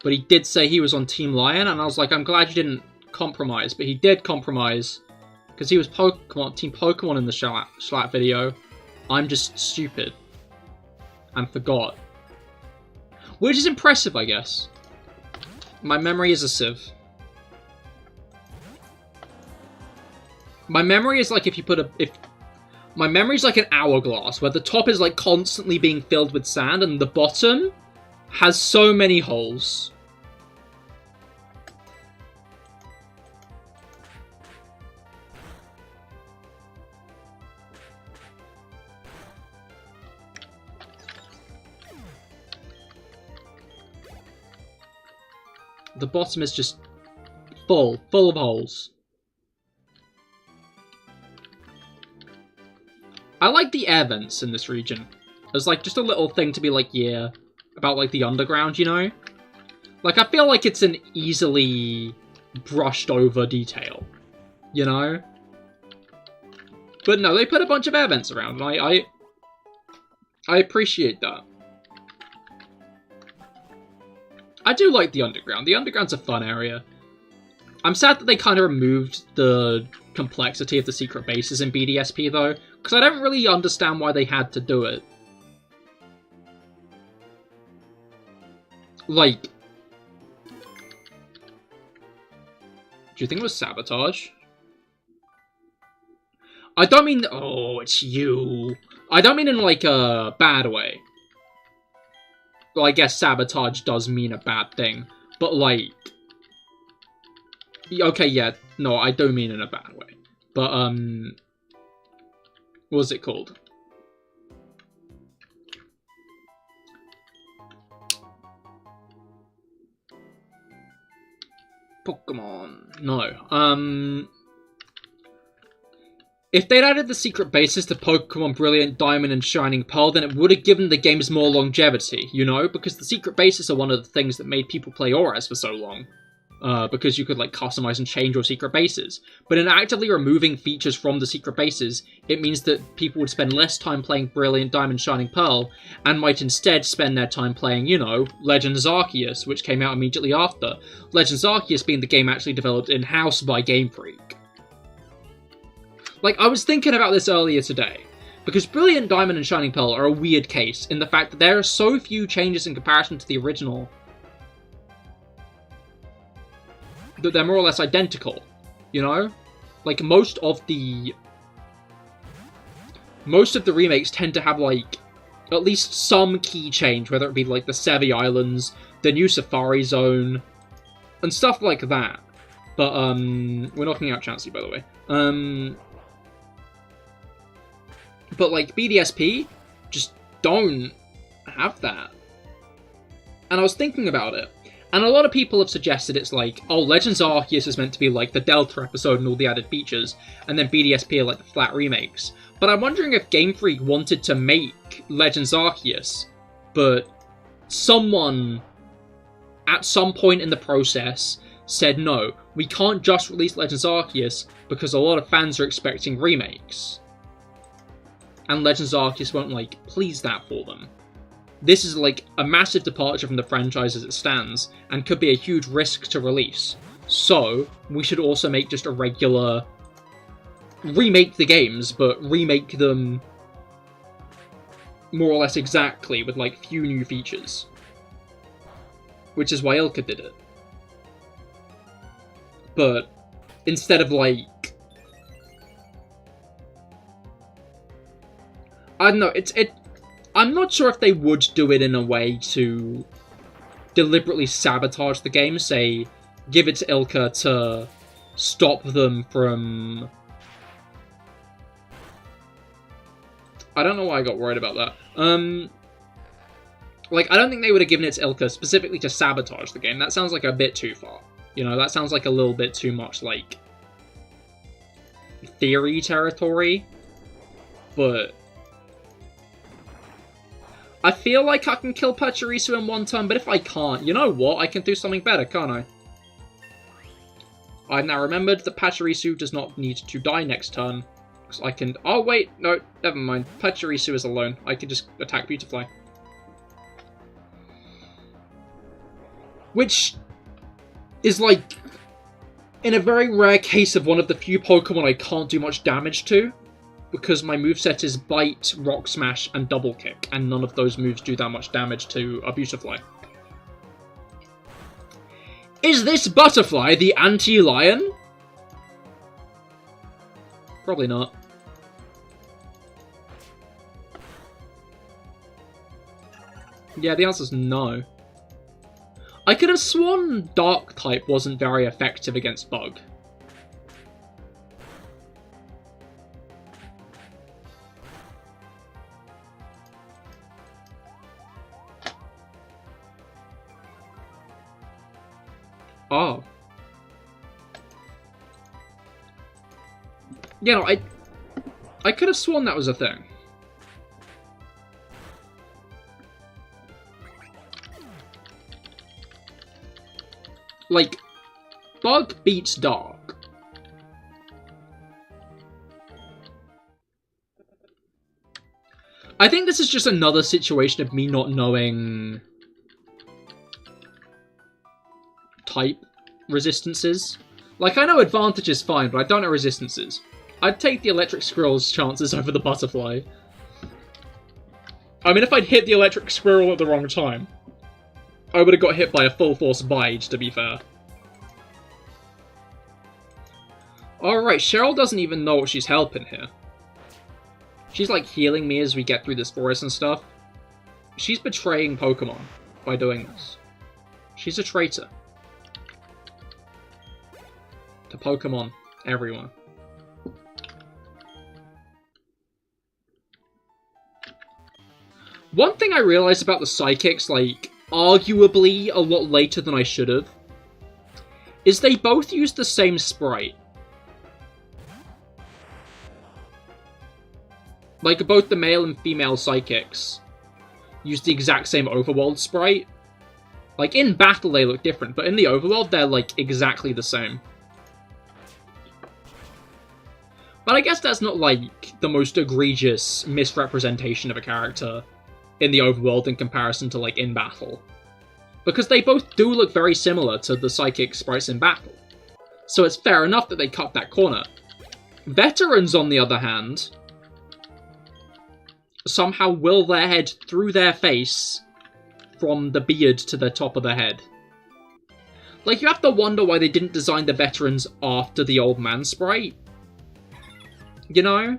But he did say he was on Team Lion, and I was like, I'm glad you didn't compromise. But he did compromise, because he was Team Pokemon in the Jschlatt video. I'm just stupid. And forgot. Which is impressive, I guess. My memory is a sieve. My memory is like if you put a... My memory's like an hourglass, where the top is like constantly being filled with sand, and the bottom has so many holes. The bottom is just full of holes. I like the air vents in this region. There's like just a little thing to be like, yeah, about like the underground, you know? Like, I feel like it's an easily brushed over detail, you know? But no, they put a bunch of air vents around, and I appreciate that. I do like the underground. The underground's a fun area. I'm sad that they kind of removed the complexity of the secret bases in BDSP, though, because I don't really understand why they had to do it. Like... Do you think it was sabotage? I don't mean... Oh, it's you. I don't mean in, like, a bad way. Well, I guess sabotage does mean a bad thing, but, like... Okay, yeah, no, I don't mean in a bad way. But, what was it called? Pokemon. No. If they'd added the secret bases to Pokemon Brilliant Diamond and Shining Pearl, then it would have given the games more longevity, you know? Because the secret bases are one of the things that made people play Auras for so long. Because you could, like, customize and change your secret bases. But in actively removing features from the secret bases, it means that people would spend less time playing Brilliant Diamond Shining Pearl, and might instead spend their time playing, you know, Legends Arceus, which came out immediately after. Legends Arceus being the game actually developed in-house by Game Freak. Like, I was thinking about this earlier today, because Brilliant Diamond and Shining Pearl are a weird case in the fact that there are so few changes in comparison to the original that they're more or less identical, you know? Like, most of the remakes tend to have, like, at least some key change, whether it be, like, the Sevi Islands, the new Safari Zone, and stuff like that. But, we're knocking out Chansey, by the way. But, like, BDSP just don't have that. And I was thinking about it, and a lot of people have suggested it's like, oh, Legends Arceus is meant to be like the Delta episode and all the added features, and then BDSP are like the flat remakes. But I'm wondering if Game Freak wanted to make Legends Arceus, but someone at some point in the process said, no, we can't just release Legends Arceus because a lot of fans are expecting remakes. And Legends Arceus won't, like, please that for them. This is, like, a massive departure from the franchise as it stands, and could be a huge risk to release. So, we should also make just a regular... remake the games, but remake them more or less exactly with, like, few new features. Which is why Ilka did it. But, instead of, like... I don't know, I'm not sure if they would do it in a way to deliberately sabotage the game, say, give it to Ilka to stop them from... I don't know why I got worried about that. Like, I don't think they would have given it to Ilka specifically to sabotage the game. That sounds like a bit too far. You know, that sounds like a little bit too much, like, theory territory. But... I feel like I can kill Pachirisu in one turn, but if I can't, you know what? I can do something better, can't I? I've now remembered that Pachirisu does not need to die next turn. Because I can... Oh, wait. No, never mind. Pachirisu is alone. I can just attack Beautifly. Which is, like, in a very rare case of one of the few Pokemon I can't do much damage to. Because my moveset is Bite, Rock Smash, and Double Kick, and none of those moves do that much damage to a Beautifly. Is this Butterfly the anti-lion? Probably not. Yeah, the answer's no. I could have sworn Dark type wasn't very effective against Bug. Oh. You know, I could have sworn that was a thing. Like, Bug beats Dark. I think this is just another situation of me not knowing type resistances. Like, I know Advantage is fine, but I don't know resistances. I'd take the Electric Squirrel's chances over the Butterfly. I mean, if I'd hit the Electric Squirrel at the wrong time, I would have got hit by a full force Bide, to be fair. Alright, Cheryl doesn't even know what she's helping here. She's, like, healing me as we get through this forest and stuff. She's betraying Pokemon by doing this. She's a traitor. To Pokemon, everyone. One thing I realized about the Psychics, like, arguably a lot later than I should have, is they both use the same sprite. Like, both the male and female Psychics use the exact same overworld sprite. Like, in battle they look different, but in the overworld they're, like, exactly the same. But I guess that's not, like, the most egregious misrepresentation of a character in the overworld in comparison to, like, in battle. Because they both do look very similar to the Psychic sprites in battle. So it's fair enough that they cut that corner. Veterans, on the other hand, somehow will their head through their face from the beard to the top of the head. Like, you have to wonder why they didn't design the veterans after the old man sprite. You know?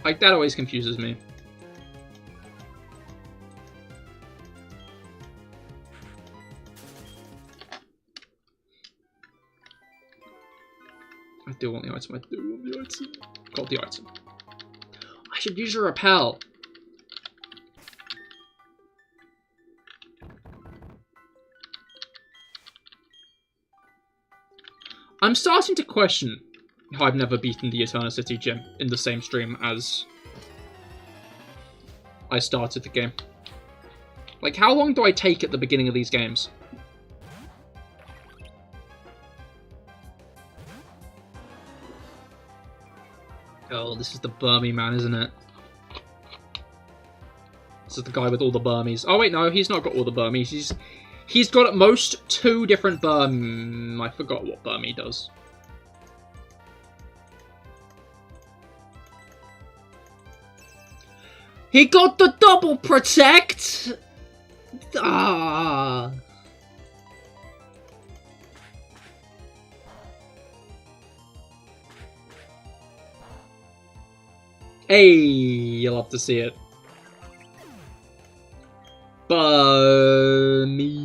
Like, that always confuses me. I do want the item, I do want the item. Got the item. I should use a repel. I'm starting to question how I've never beaten the Eternity gym in the same stream as I started the game. Like, how long do I take at the beginning of these games? Oh, this is the Burmy man, isn't it? This is the guy with all the Burmies. Oh wait, no, he's not got all the Burmies. He's got at most 2 different I forgot what Burmy does. He got the double protect! Ah. Hey, you'll love to see it. Burmy.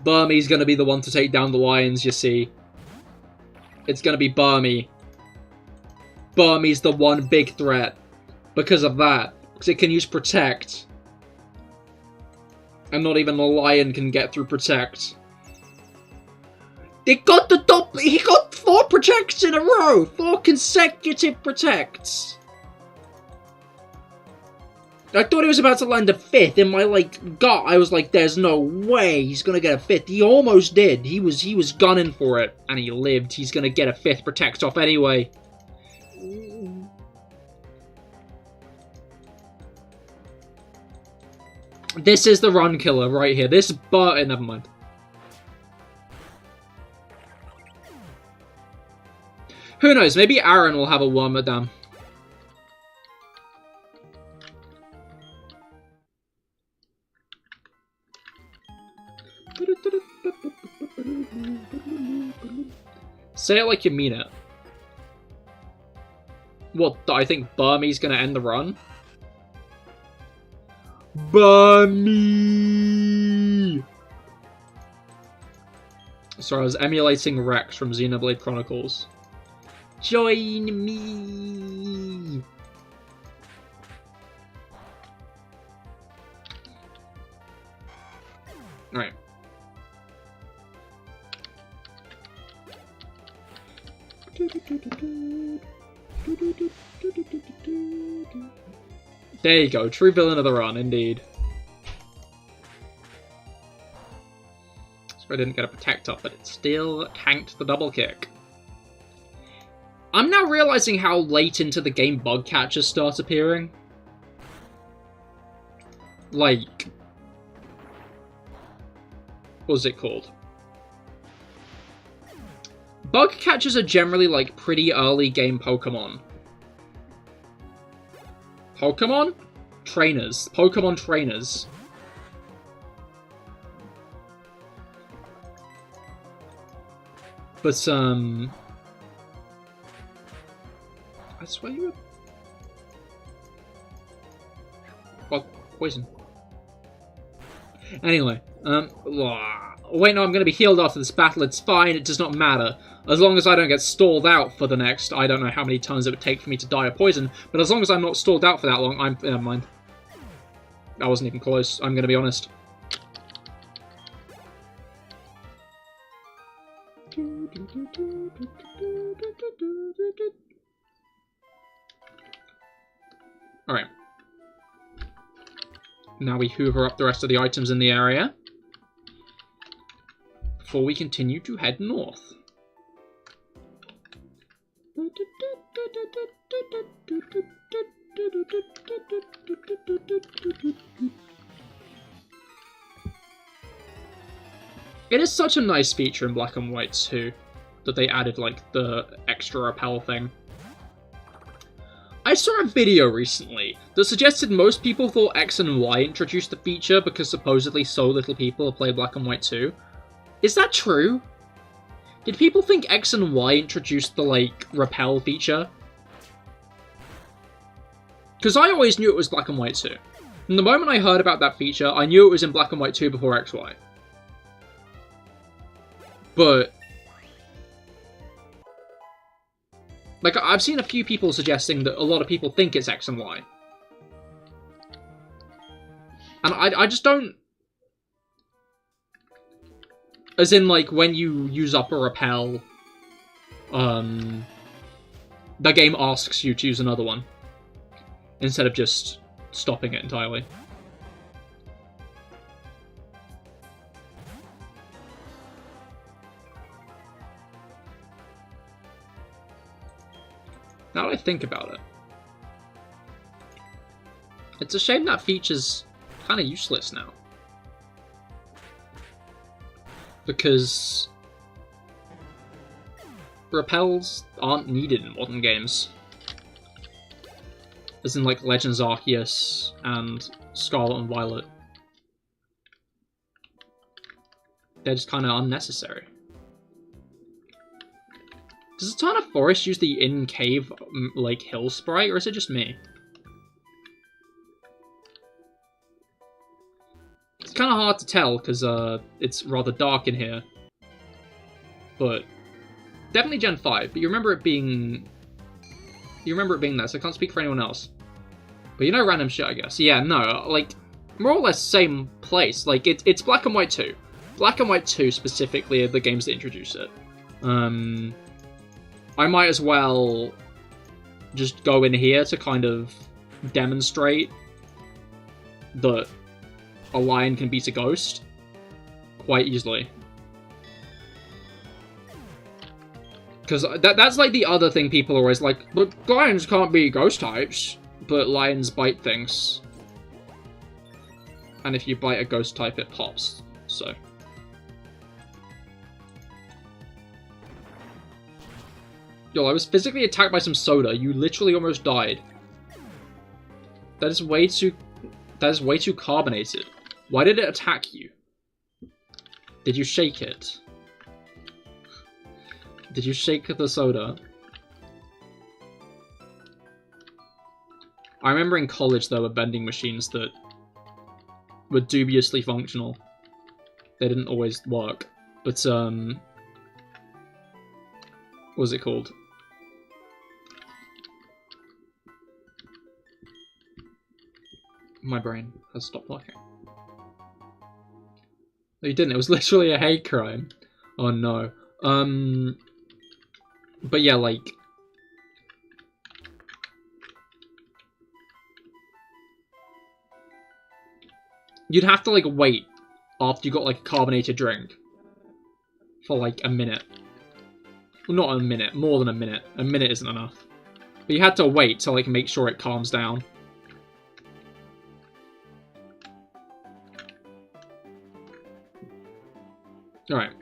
Burmy's gonna be the one to take down the lions, you see. It's gonna be Burmy. Burmy's the one big threat. Because of that. Because it can use Protect. And not even a lion can get through Protect. He got 4 protects in a row! 4 consecutive protects! I thought he was about to land a 5th. In my, like, gut, I was like, there's no way he's gonna get a 5th. He almost did. He was gunning for it. And he lived. He's gonna get a 5th protect off anyway. This is the run killer right here. Never mind. Who knows? Maybe Aaron will have a worm down. Say it like you mean it. What, I think Burmy's gonna end the run? Burmy! Sorry, I was emulating Rex from Xenoblade Chronicles. Join me! Alright. There you go, true villain of the run, indeed. So I didn't get a protect up, but it still tanked the double kick. I'm now realizing how late into the game bug catchers start appearing. Like, what was it called? Bug catchers are generally like pretty early game Pokemon. Pokemon? Trainers. Pokemon trainers. But, I swear you were... Well, poison. Anyway, wait, no, I'm gonna be healed after this battle, it's fine, it does not matter. As long as I don't get stalled out for the next, I don't know how many turns it would take for me to die of poison, but as long as I'm not stalled out for that long, never mind. That wasn't even close, I'm gonna be honest. Alright. Now we hoover up the rest of the items in the area before we continue to head north. It is such a nice feature in Black and White 2 that they added, like, the extra repel thing. I saw a video recently that suggested most people thought X and Y introduced the feature because supposedly so little people have played Black and White 2. Is that true? Did people think X and Y introduced the, like, repel feature? Because I always knew it was Black and White 2. From the moment I heard about that feature, I knew it was in Black and White 2 before XY. But like, I've seen a few people suggesting that a lot of people think it's X and Y. And I just don't... As in, like, when you use up a repel, the game asks you to use another one, instead of just stopping it entirely. Now that I think about it, it's a shame that feature's kind of useless now. Because repels aren't needed in modern games. As in, like, Legends Arceus and Scarlet and Violet. They're just kind of unnecessary. Does Eternal Forest use the in-cave, like, hill sprite, or is it just me? It's kind of hard to tell, because it's rather dark in here. But definitely Gen 5, but you remember it being... You remember it being there, so I can't speak for anyone else. But you know random shit, I guess. Yeah, no, like, more or less same place. Like, it's Black and White 2. Black and White 2, specifically, are the games that introduce it. I might as well just go in here to kind of demonstrate that a lion can beat a ghost quite easily. Because that's like the other thing people are always like, but lions can't be ghost types, but lions bite things. And if you bite a ghost type, it pops, so... Yo, I was physically attacked by some soda. You literally almost died. That is way too carbonated. Why did it attack you? Did you shake it? Did you shake the soda? I remember in college there were vending machines that were dubiously functional. They didn't always work. But, what was it called? My brain has stopped working. No, you didn't. It was literally a hate crime. Oh no. But yeah, like... You'd have to, like, wait after you got, like, a carbonated drink. For, like, a minute. Well, not a minute. More than a minute. A minute isn't enough. But you had to wait to, like, make sure it calms down. Alright.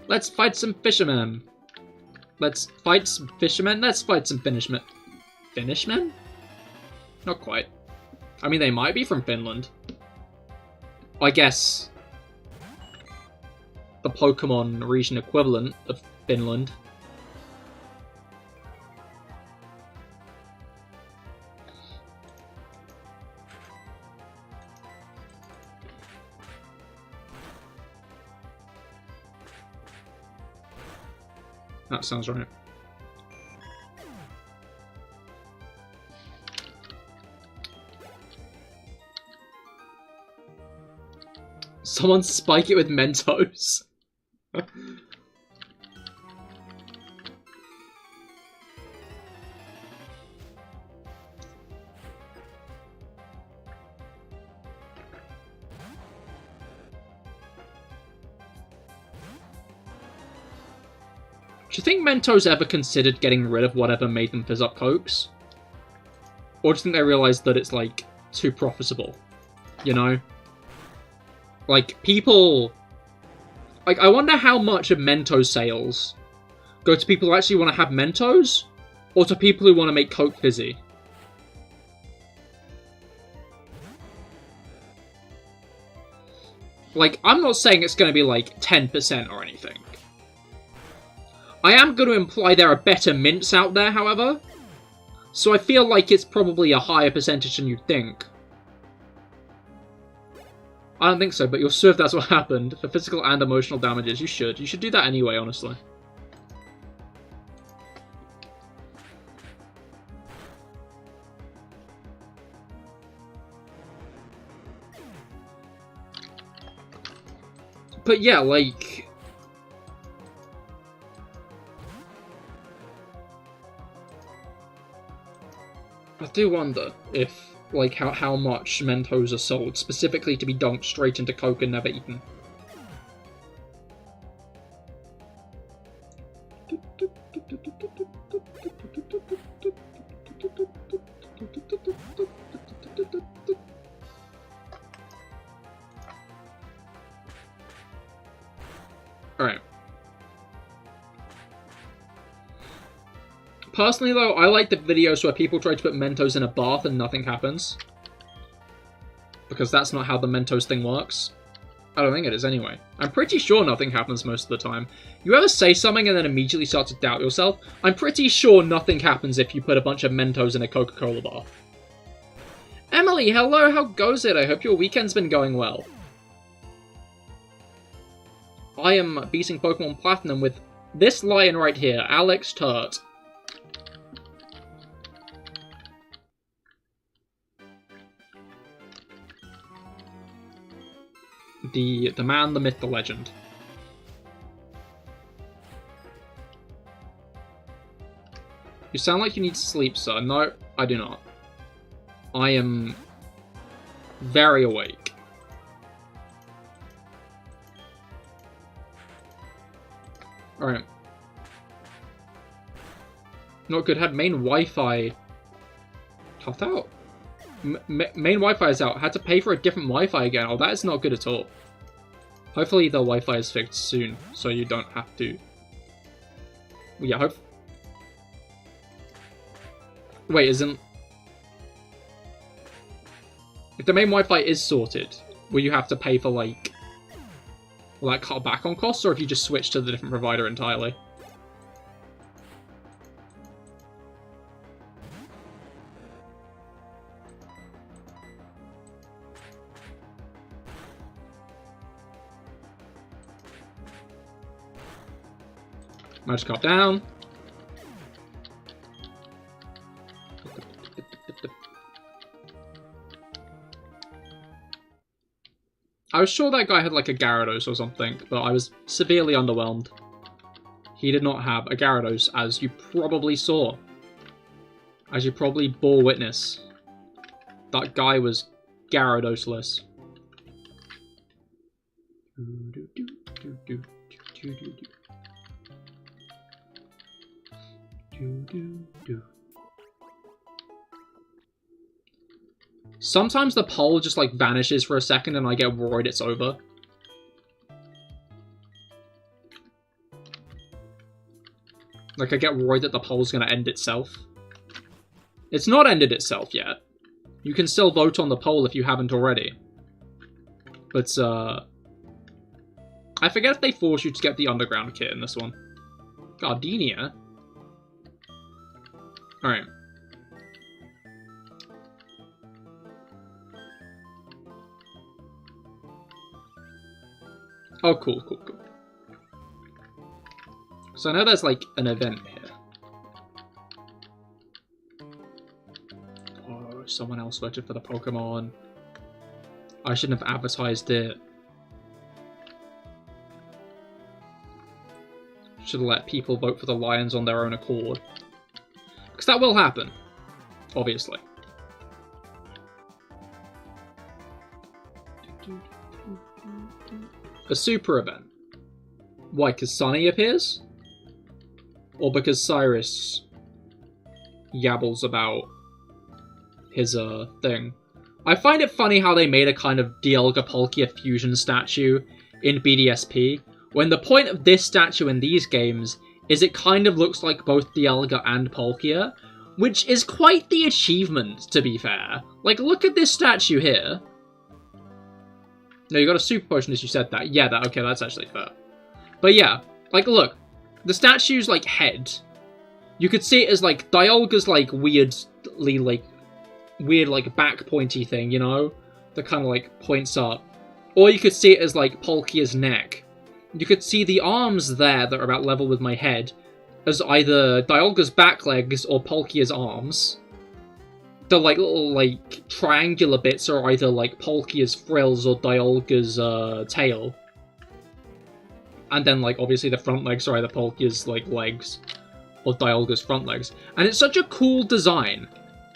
Let's fight some fishermen. Let's fight some fishermen. Let's fight some Finishmen. Finishmen? Not quite. I mean, they might be from Finland. I guess the Pokemon region equivalent of Finland. That sounds right. Someone spike it with Mentos. Do you think Mentos ever considered getting rid of whatever made them fizz up Cokes? Or do you think they realized that it's, like, too profitable? You know? Like, people... Like, I wonder how much of Mentos sales go to people who actually want to have Mentos, or to people who want to make Coke Fizzy. Like, I'm not saying it's going to be, like, 10% or anything. I am going to imply there are better mints out there, however. So I feel like it's probably a higher percentage than you'd think. I don't think so, but you'll sue if that's what happened. For physical and emotional damages, you should. You should do that anyway, honestly. But yeah, like... I do wonder if, like, how much Mentos are sold, specifically to be dunked straight into Coke and never eaten. Alright. Personally, though, I like the videos where people try to put Mentos in a bath and nothing happens. Because that's not how the Mentos thing works. I don't think it is anyway. I'm pretty sure nothing happens most of the time. You ever say something and then immediately start to doubt yourself? I'm pretty sure nothing happens if you put a bunch of Mentos in a Coca-Cola bath. Emily, hello, how goes it? I hope your weekend's been going well. I am beating Pokemon Platinum with this lion right here, Alex Turt. The man, the myth, the legend. You sound like you need sleep, sir. No, I do not. I am very awake. Alright. Not good. Had main Wi-Fi cut out. Main Wi-Fi is out. Had to pay for a different Wi-Fi again. Oh, that is not good at all. Hopefully the Wi-Fi is fixed soon, so you don't have to... Yeah, hope... Wait, isn't... If the main Wi-Fi is sorted, will you have to pay for, like... Will that cut back on costs, or if you just switch to the different provider entirely? Magikarp down. I was sure that guy had like a Gyarados or something, but I was severely underwhelmed. He did not have a Gyarados, as you probably saw. As you probably bore witness. That guy was Gyarados-less. Sometimes the poll just like vanishes for a second and I get worried it's over. Like I get worried that the poll's gonna end itself. It's not ended itself yet. You can still vote on the poll if you haven't already. But I forget if they force you to get the underground kit in this one. Gardenia? Alright. Oh, cool. So I know there's, like, an event here. Oh, someone else voted for the Pokemon. I shouldn't have advertised it. Should have let people vote for the Lions on their own accord. Because that will happen. Obviously. A super event. Why, because Sunny appears? Or because Cyrus yabbles about his, thing? I find it funny how they made a kind of Dialga-Palkia fusion statue in BDSP, when the point of this statue in these games is it kind of looks like both Dialga and Palkia, which is quite the achievement, to be fair. Like, look at this statue here. No, you got a super potion as you said that. Yeah, okay, that's actually fair. But yeah, like, look. The statue's, like, head. You could see it as, like, Dialga's, like, weirdly, like, weird, like, back pointy thing, you know? That kind of, like, points up. Or you could see it as, like, Palkia's neck. You could see the arms there that are about level with my head as either Dialga's back legs or Palkia's arms. The, like, little, like, triangular bits are either, like, Palkia's frills or Dialga's, tail. And then, like, obviously the front legs are either Palkia's, like, legs or Dialga's front legs. And it's such a cool design.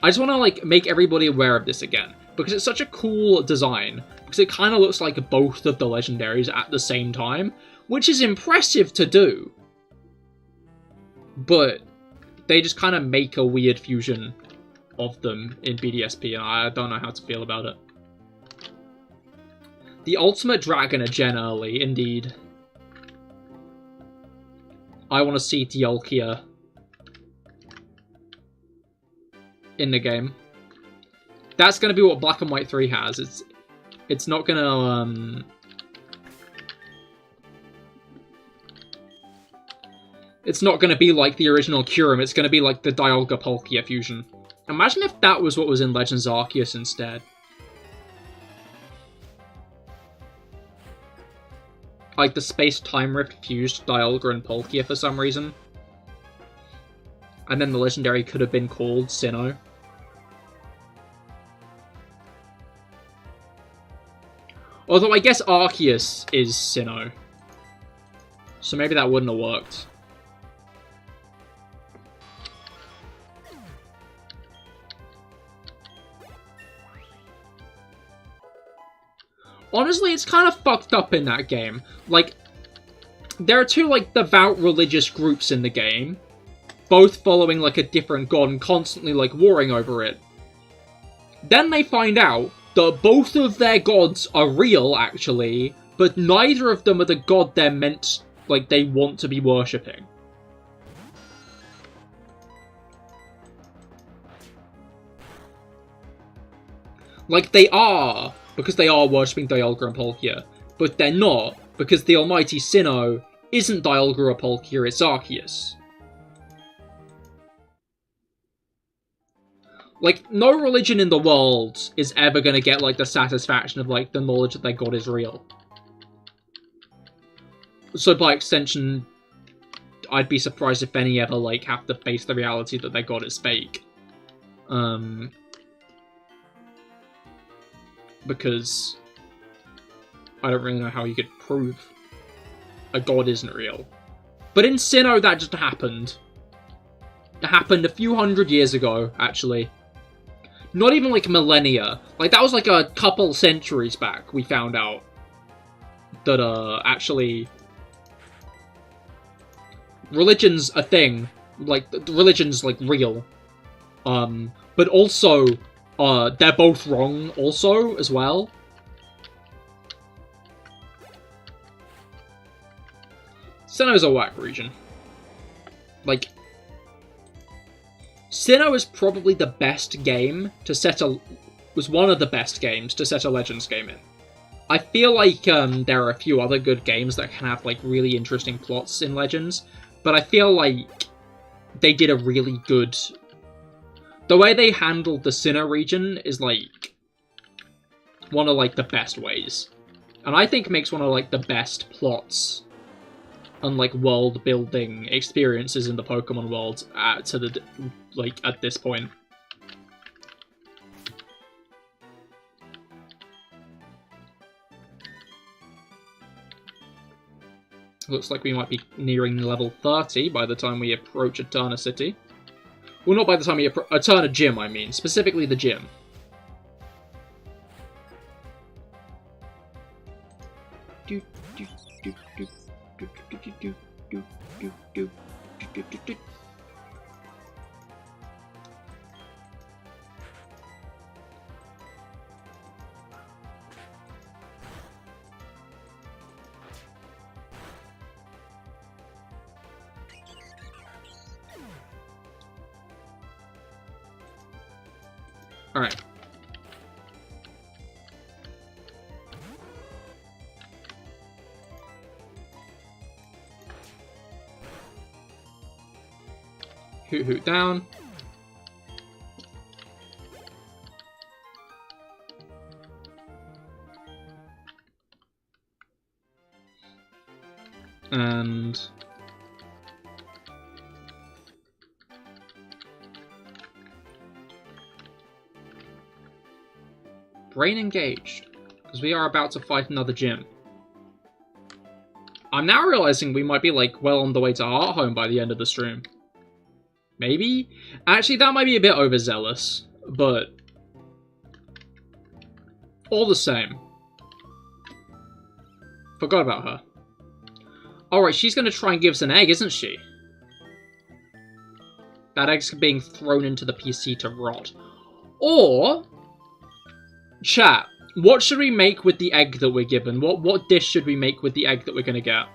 I just want to, like, make everybody aware of this again. Because it's such a cool design. Because it kind of looks like both of the legendaries at the same time. Which is impressive to do. But they just kind of make a weird fusion of them in BDSP, and I don't know how to feel about it. The ultimate dragon a gen early, indeed. I want to see Dialkia in the game. That's going to be what Black and White 3 has. It's not going to... It's not going to be like the original Kyurem, it's going to be like the Dialga-Palkia fusion. Imagine if that was what was in Legends Arceus instead. Like the space-time rift fused Dialga and Palkia for some reason. And then the legendary could have been called Sinnoh. Although I guess Arceus is Sinnoh. So maybe that wouldn't have worked. Honestly, it's kind of fucked up in that game. Like, there are two, like, devout religious groups in the game, both following, like, a different god and constantly, like, warring over it. Then they find out that both of their gods are real, actually, but neither of them are the god they're meant, like, they want to be worshipping. Like, they are, because they are worshipping Dialga and Palkia, but they're not, because the almighty Sinnoh isn't Dialga or Palkia, it's Arceus. Like, no religion in the world is ever gonna get, like, the satisfaction of, like, the knowledge that their god is real. So, by extension, I'd be surprised if any ever, like, have to face the reality that their god is fake. Because I don't really know how you could prove a god isn't real. But in Sinnoh, that just happened. It happened a few hundred years ago, actually. Not even like millennia. Like, that was like a couple centuries back, we found out that, actually, religion's a thing. Like, religion's, like, real. But also, they're both wrong also, as well. Sinnoh's a whack region. Like, Sinnoh is probably the best game to set a... was one of the best games to set a Legends game in. I feel like, there are a few other good games that can have, like, really interesting plots in Legends, but I feel like they did a really good... The way they handled the Sinnoh region is, like, one of, like, the best ways. And I think makes one of, like, the best plots and, like, world-building experiences in the Pokemon world at this point. Looks like we might be nearing level 30 by the time we approach Eterna City. Well, not by the time we approach... Eterna Gym, I mean. Specifically the gym. Alright. Hoot hoot down. And brain engaged, because we are about to fight another gym. I'm now realizing we might be like well on the way to Heart Home by the end of the stream. Maybe? Actually, that might be a bit overzealous, but all the same. Forgot about her. Alright, she's going to try and give us an egg, isn't she? That egg's being thrown into the PC to rot. Or, chat, what should we make with the egg that we're given? What dish should we make with the egg that we're going to get?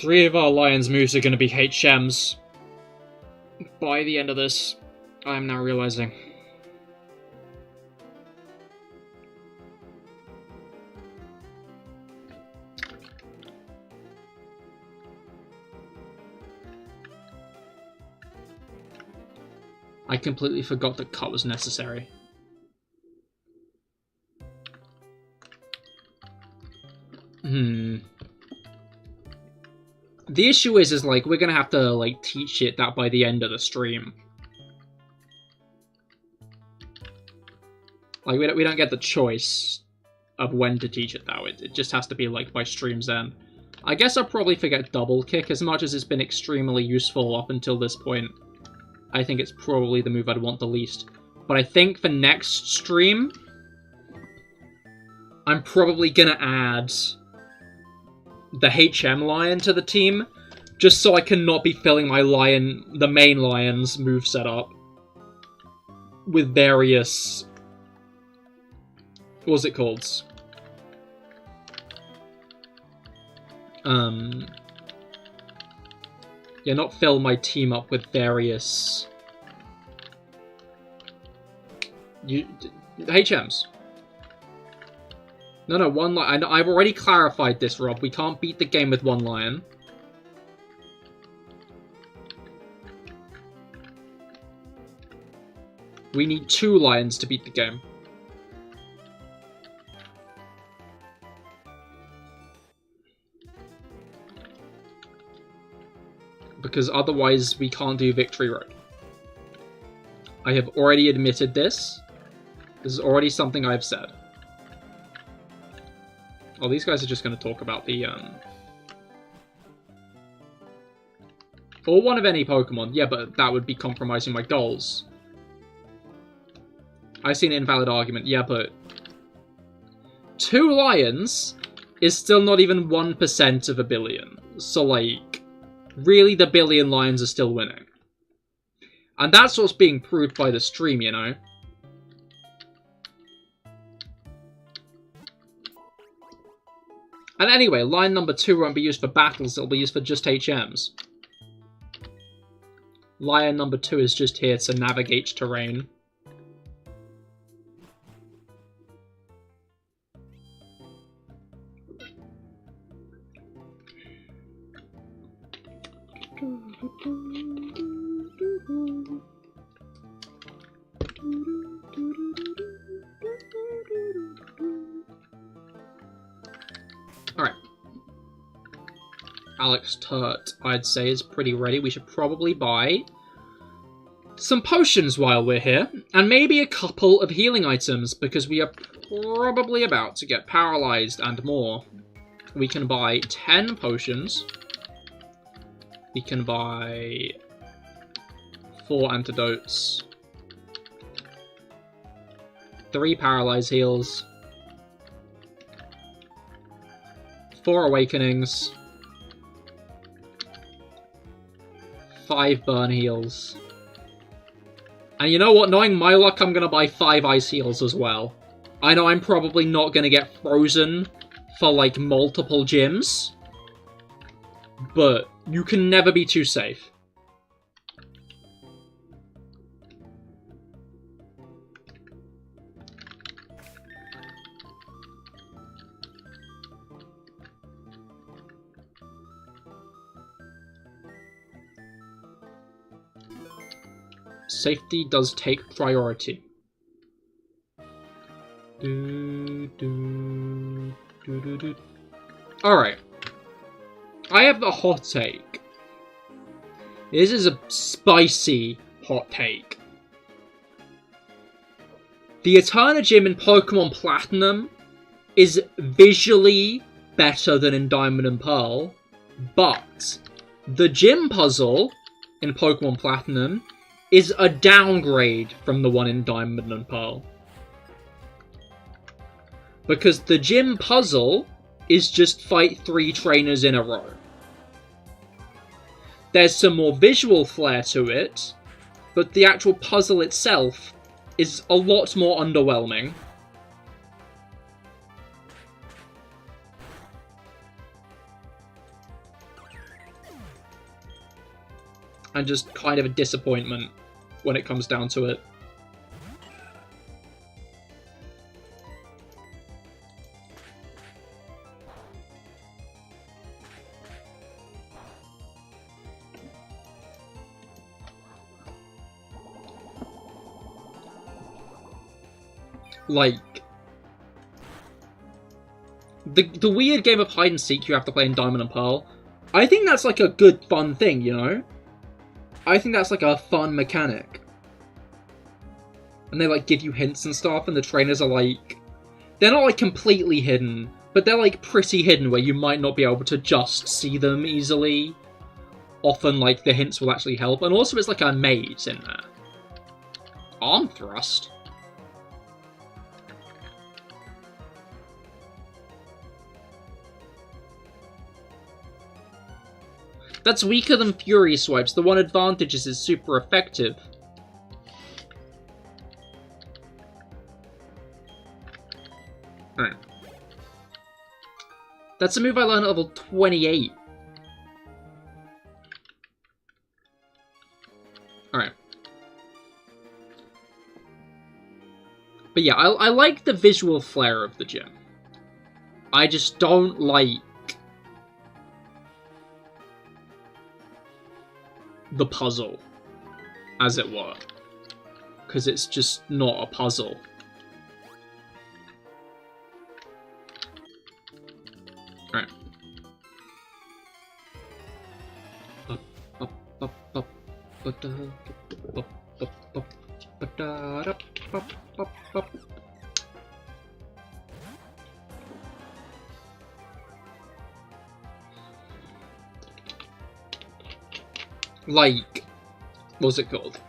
Three of our Lions moves are going to be HMs by the end of this, I'm now realizing. I completely forgot that cut was necessary. The issue is like, we're gonna have to, like, teach it that by the end of the stream. Like, we don't get the choice of when to teach it, though. It just has to be, like, by stream's end. I guess I'll probably forget double kick, as much as it's been extremely useful up until this point. I think it's probably the move I'd want the least. But I think for next stream, I'm probably gonna add the HM Lion to the team, just so I cannot be filling my the main Lion's move setup with various, what's it called? Yeah, not fill my team up with various HMs. No, one lion. I've already clarified this, Rob. We can't beat the game with one lion. We need 2 lions to beat the game. Because otherwise we can't do Victory Road. I have already admitted this. This is already something I've said. Oh, these guys are just going to talk about the, or one of any Pokemon. Yeah, but that would be compromising my goals. I see an invalid argument. Yeah, but 2 lions is still not even 1% of a billion. So, like, really the billion lions are still winning. And that's what's being proved by the stream, you know? And anyway, line number 2 won't be used for battles, it'll be used for just HMs. Lion number 2 is just here to navigate terrain. Alright. Alex Turt, I'd say, is pretty ready. We should probably buy some potions while we're here, and maybe a couple of healing items, because we are probably about to get paralyzed and more. We can buy 10 potions. We can buy 4 antidotes, 3 paralyze heals, 4 awakenings, 5 burn heals, And you know what? Knowing my luck, I'm gonna buy 5 ice heals as well. I know I'm probably not gonna get frozen for, like, multiple gyms. But you can never be too safe. Safety does take priority. Alright. I have a hot take. This is a spicy hot take. The Eterna Gym in Pokemon Platinum is visually better than in Diamond and Pearl, but the gym puzzle in Pokemon Platinum is a downgrade from the one in Diamond and Pearl. Because the gym puzzle is just fight 3 trainers in a row. There's some more visual flair to it, but the actual puzzle itself is a lot more underwhelming. And just kind of a disappointment when it comes down to it. Like, the weird game of hide and seek you have to play in Diamond and Pearl, I think that's like a good fun thing, you know? I think that's like a fun mechanic. And they like give you hints and stuff, and the trainers are like, they're not like completely hidden, but they're like pretty hidden where you might not be able to just see them easily. Often like the hints will actually help, and also it's like a maze in there. Arm thrust? That's weaker than Fury Swipes. The one advantage is it's super effective. Alright. That's a move I learned at level 28. Alright. But yeah, I like the visual flair of the gym. I just don't like the puzzle, as it were. Because it's just not a puzzle. Right. Like, what's it called?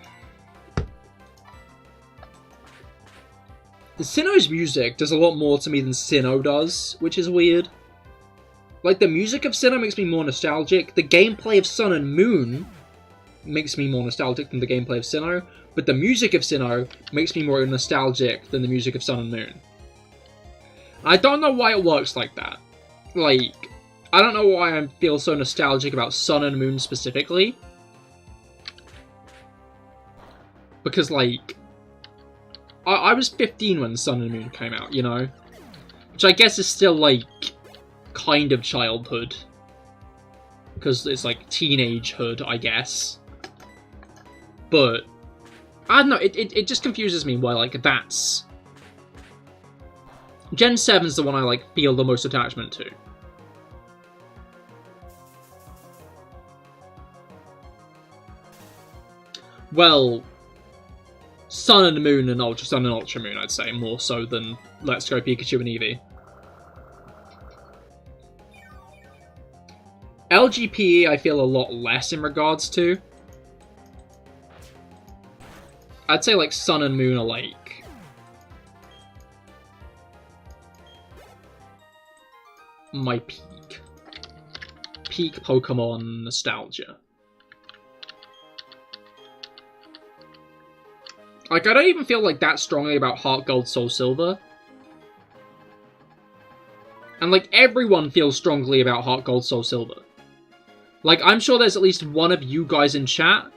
Sinnoh's music does a lot more to me than Sinnoh does, which is weird. Like, the music of Sinnoh makes me more nostalgic. The gameplay of Sun and Moon makes me more nostalgic than the gameplay of Sinnoh. But the music of Sinnoh makes me more nostalgic than the music of Sun and Moon. I don't know why it works like that. Like, I don't know why I feel so nostalgic about Sun and Moon specifically. Because, like, I was 15 when Sun and Moon came out, you know? Which I guess is still, like, kind of childhood. Because it's, like, teenagehood, I guess. But, I don't know, it just confuses me why, like, that's... Gen 7's the one I, like, feel the most attachment to. Well... Sun and Moon and Ultra Sun and Ultra Moon, I'd say, more so than Let's Go Pikachu and Eevee. LGPE I feel a lot less in regards to. I'd say, like, Sun and Moon are, like... my peak. Peak Pokemon nostalgia. Like, I don't even feel like that strongly about Heart Gold, Soul Silver. And, like, everyone feels strongly about Heart Gold, Soul Silver. Like, I'm sure there's at least one of you guys in chat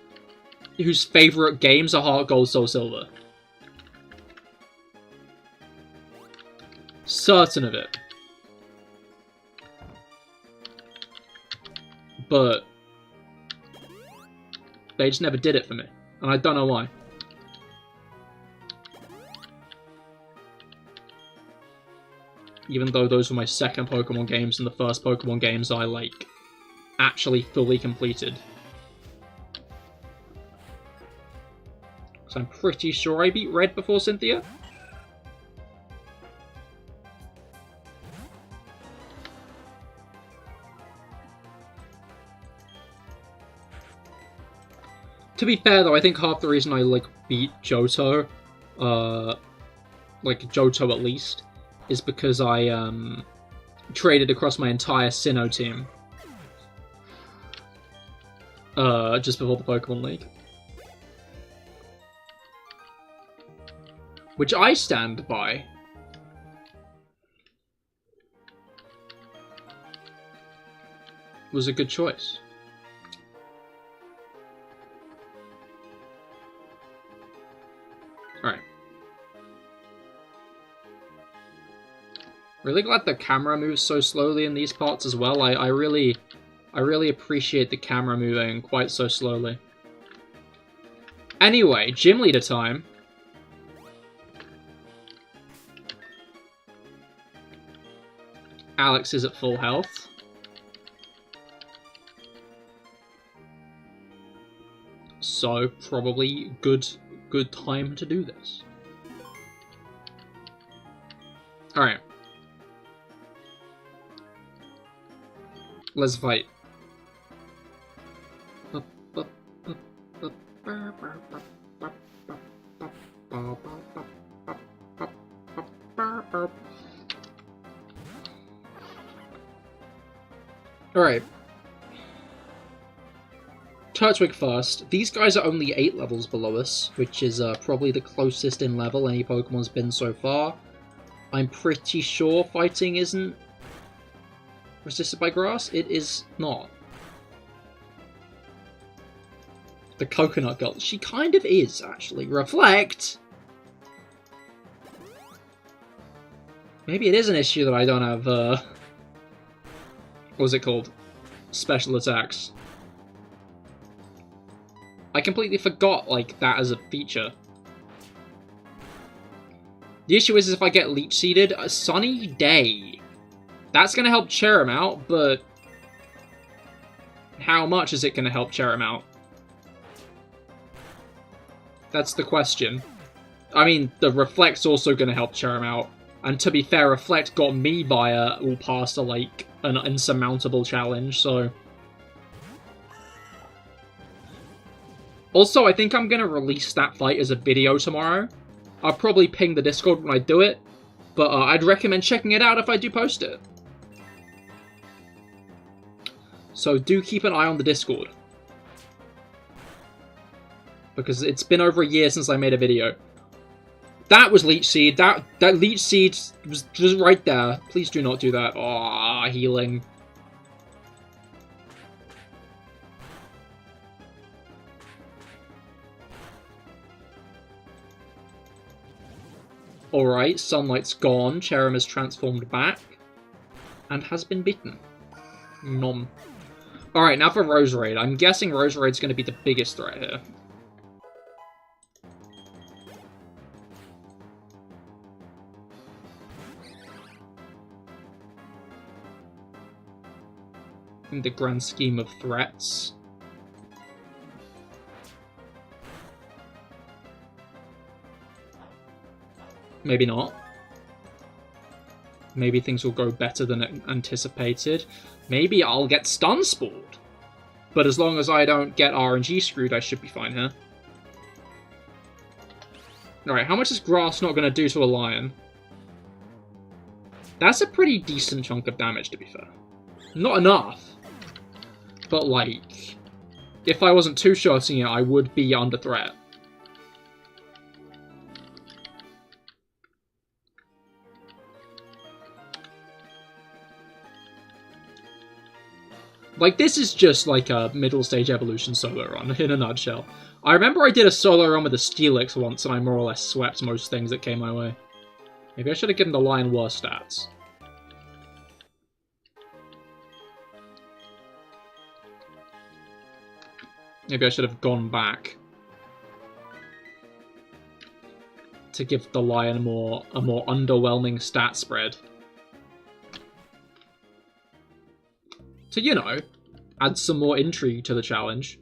whose favorite games are Heart Gold, Soul Silver. Certain of it. But they just never did it for me. And I don't know why. Even though those were my second Pokemon games and the first Pokemon games I, like, actually fully completed. So I'm pretty sure I beat Red before Cynthia. To be fair, though, I think half the reason I, like, beat Johto, like, Johto at least, is because I, traded across my entire Sinnoh team. Just before the Pokemon League. Which I stand by. Was a good choice. Alright. Really glad the camera moves so slowly in these parts as well. I really appreciate the camera moving quite so slowly. Anyway, gym leader time. Alex is at full health. So, probably good time to do this. Alright. Let's fight. Alright. Turtwig first. These guys are only 8 levels below us, which is probably the closest in level any Pokemon's been so far. I'm pretty sure fighting isn't resisted by grass. It is not. The coconut girl. She kind of is, actually. Reflect! Maybe it is an issue that I don't have, what was it called? Special attacks. I completely forgot, like, that as a feature. The issue is if I get Leech Seeded, a Sunny Day. That's going to help cheer him out, but how much is it going to help cheer him out? That's the question. I mean, the Reflect's also going to help cheer him out. And to be fair, Reflect got me via all past, like, an insurmountable challenge, so... Also, I think I'm going to release that fight as a video tomorrow. I'll probably ping the Discord when I do it, but I'd recommend checking it out if I do post it. So do keep an eye on the Discord. Because it's been over a year since I made a video. That was Leech Seed. That Leech Seed was just right there. Please do not do that. Aww, healing. Alright, Sunlight's gone, Cherrim has transformed back, and has been beaten. Nom. Alright, now for Roserade. I'm guessing Roserade's going to be the biggest threat here. In the grand scheme of threats. Maybe not. Maybe things will go better than anticipated. Maybe I'll get stun spooled. But as long as I don't get RNG screwed, I should be fine here. Alright, how much is Grass not going to do to a Lion? That's a pretty decent chunk of damage, to be fair. Not enough. But, like, if I wasn't two-shotting it, I would be under threat. Like, this is just like a middle stage evolution solo run, in a nutshell. I remember I did a solo run with a Steelix once, and I more or less swept most things that came my way. Maybe I should have given the Lion worse stats. Maybe I should have gone back to give the Lion a more underwhelming stat spread. To, you know, add some more intrigue to the challenge.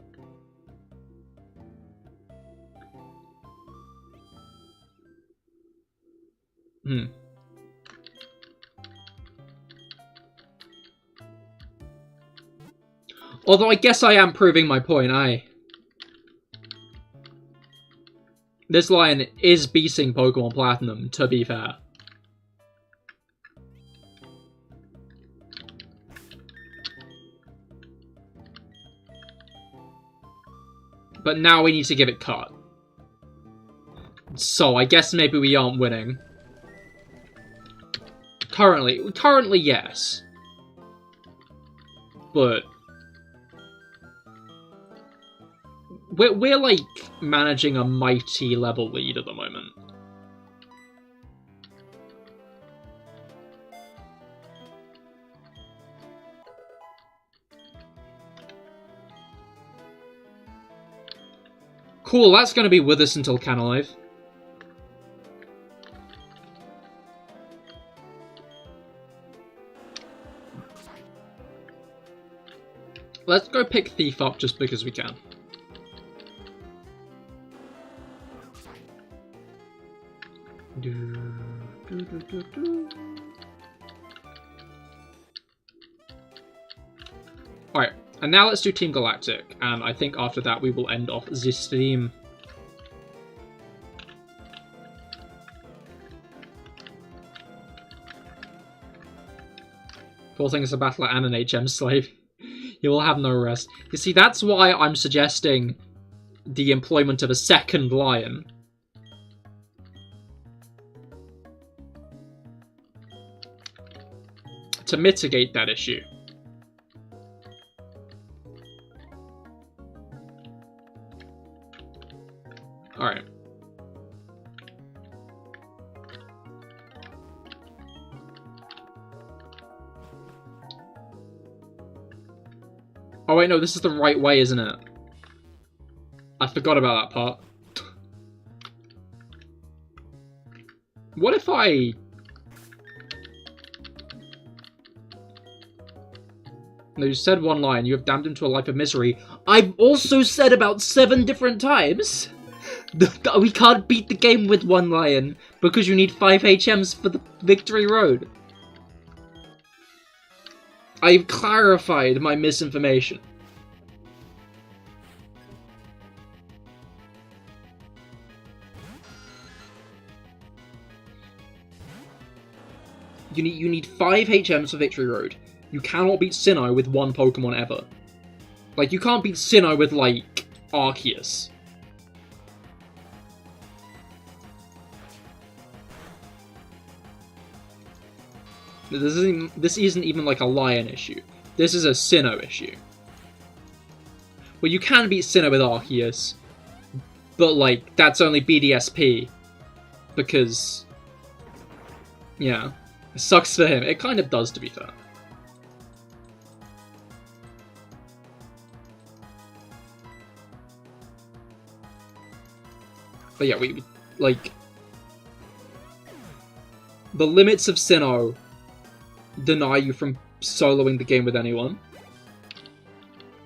Although I guess I am proving my point, This Lion is beating Pokemon Platinum, to be fair. But now we need to give it cut. So I guess maybe we aren't winning. Currently yes. But we're like managing a mighty level lead at the moment. Cool, that's going to be with us until CahirLIVE. Let's go pick Thief up just because we can. Alright, and now let's do Team Galactic, and I think after that we will end off this stream. Poor thing is a battler and an HM slave. You will have no rest. You see, that's why I'm suggesting the employment of a second Lion. To mitigate that issue. Alright. Oh wait, no, this is the right way, isn't it? I forgot about that part. What if I... No, you said one line. You have damned him to a life of misery. I've also said about 7 different times we can't beat the game with one Lion because you need 5 HMs for the victory road. I've clarified my misinformation. You need 5 HMs for victory road. You cannot beat Sinnoh with one Pokemon ever. Like, you can't beat Sinnoh with, like, Arceus. This isn't even, like, a Lion issue. This is a Sinnoh issue. Well, you can beat Sinnoh with Arceus, but, like, that's only BDSP. Because... yeah. It sucks for him. It kind of does, to be fair. But yeah, we like... the limits of Sinnoh deny you from soloing the game with anyone.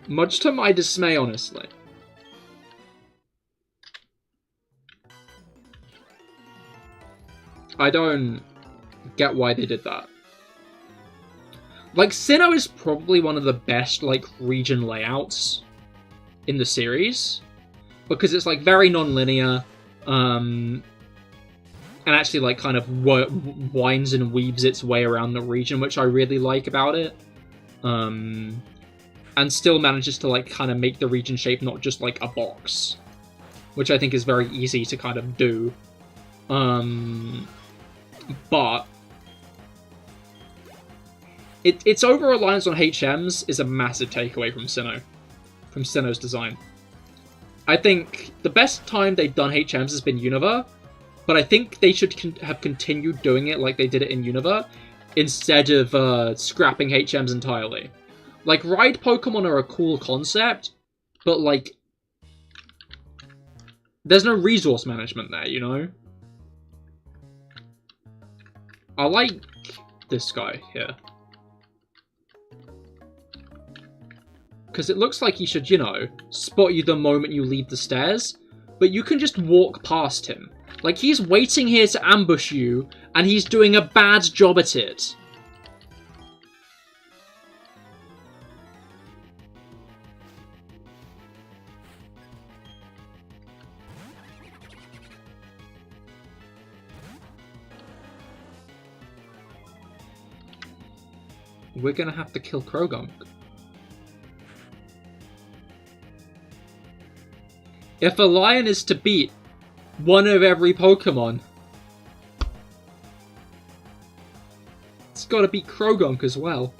Much to my dismay, honestly. I don't get why they did that. Like, Sinnoh is probably one of the best, like, region layouts in the series. Because it's, like, very non-linear. And actually, like, kind of winds and weaves its way around the region, which I really like about it. And still manages to, like, kind of make the region shape not just, like, a box. Which I think is very easy to kind of do. But its over-reliance on HMs is a massive takeaway from Sinnoh. From Sinnoh's design. I think the best time they've done HMs has been Unova, but I think they should have continued doing it like they did it in Unova, instead of scrapping HMs entirely. Like, ride Pokemon are a cool concept, but, like, there's no resource management there, you know? I like this guy here. Because it looks like he should, you know, spot you the moment you leave the stairs, but you can just walk past him. Like, he's waiting here to ambush you, and he's doing a bad job at it. We're gonna have to kill Krogunk. If a lion is to beat one of every Pokemon, it's gotta beat Krogunk as well.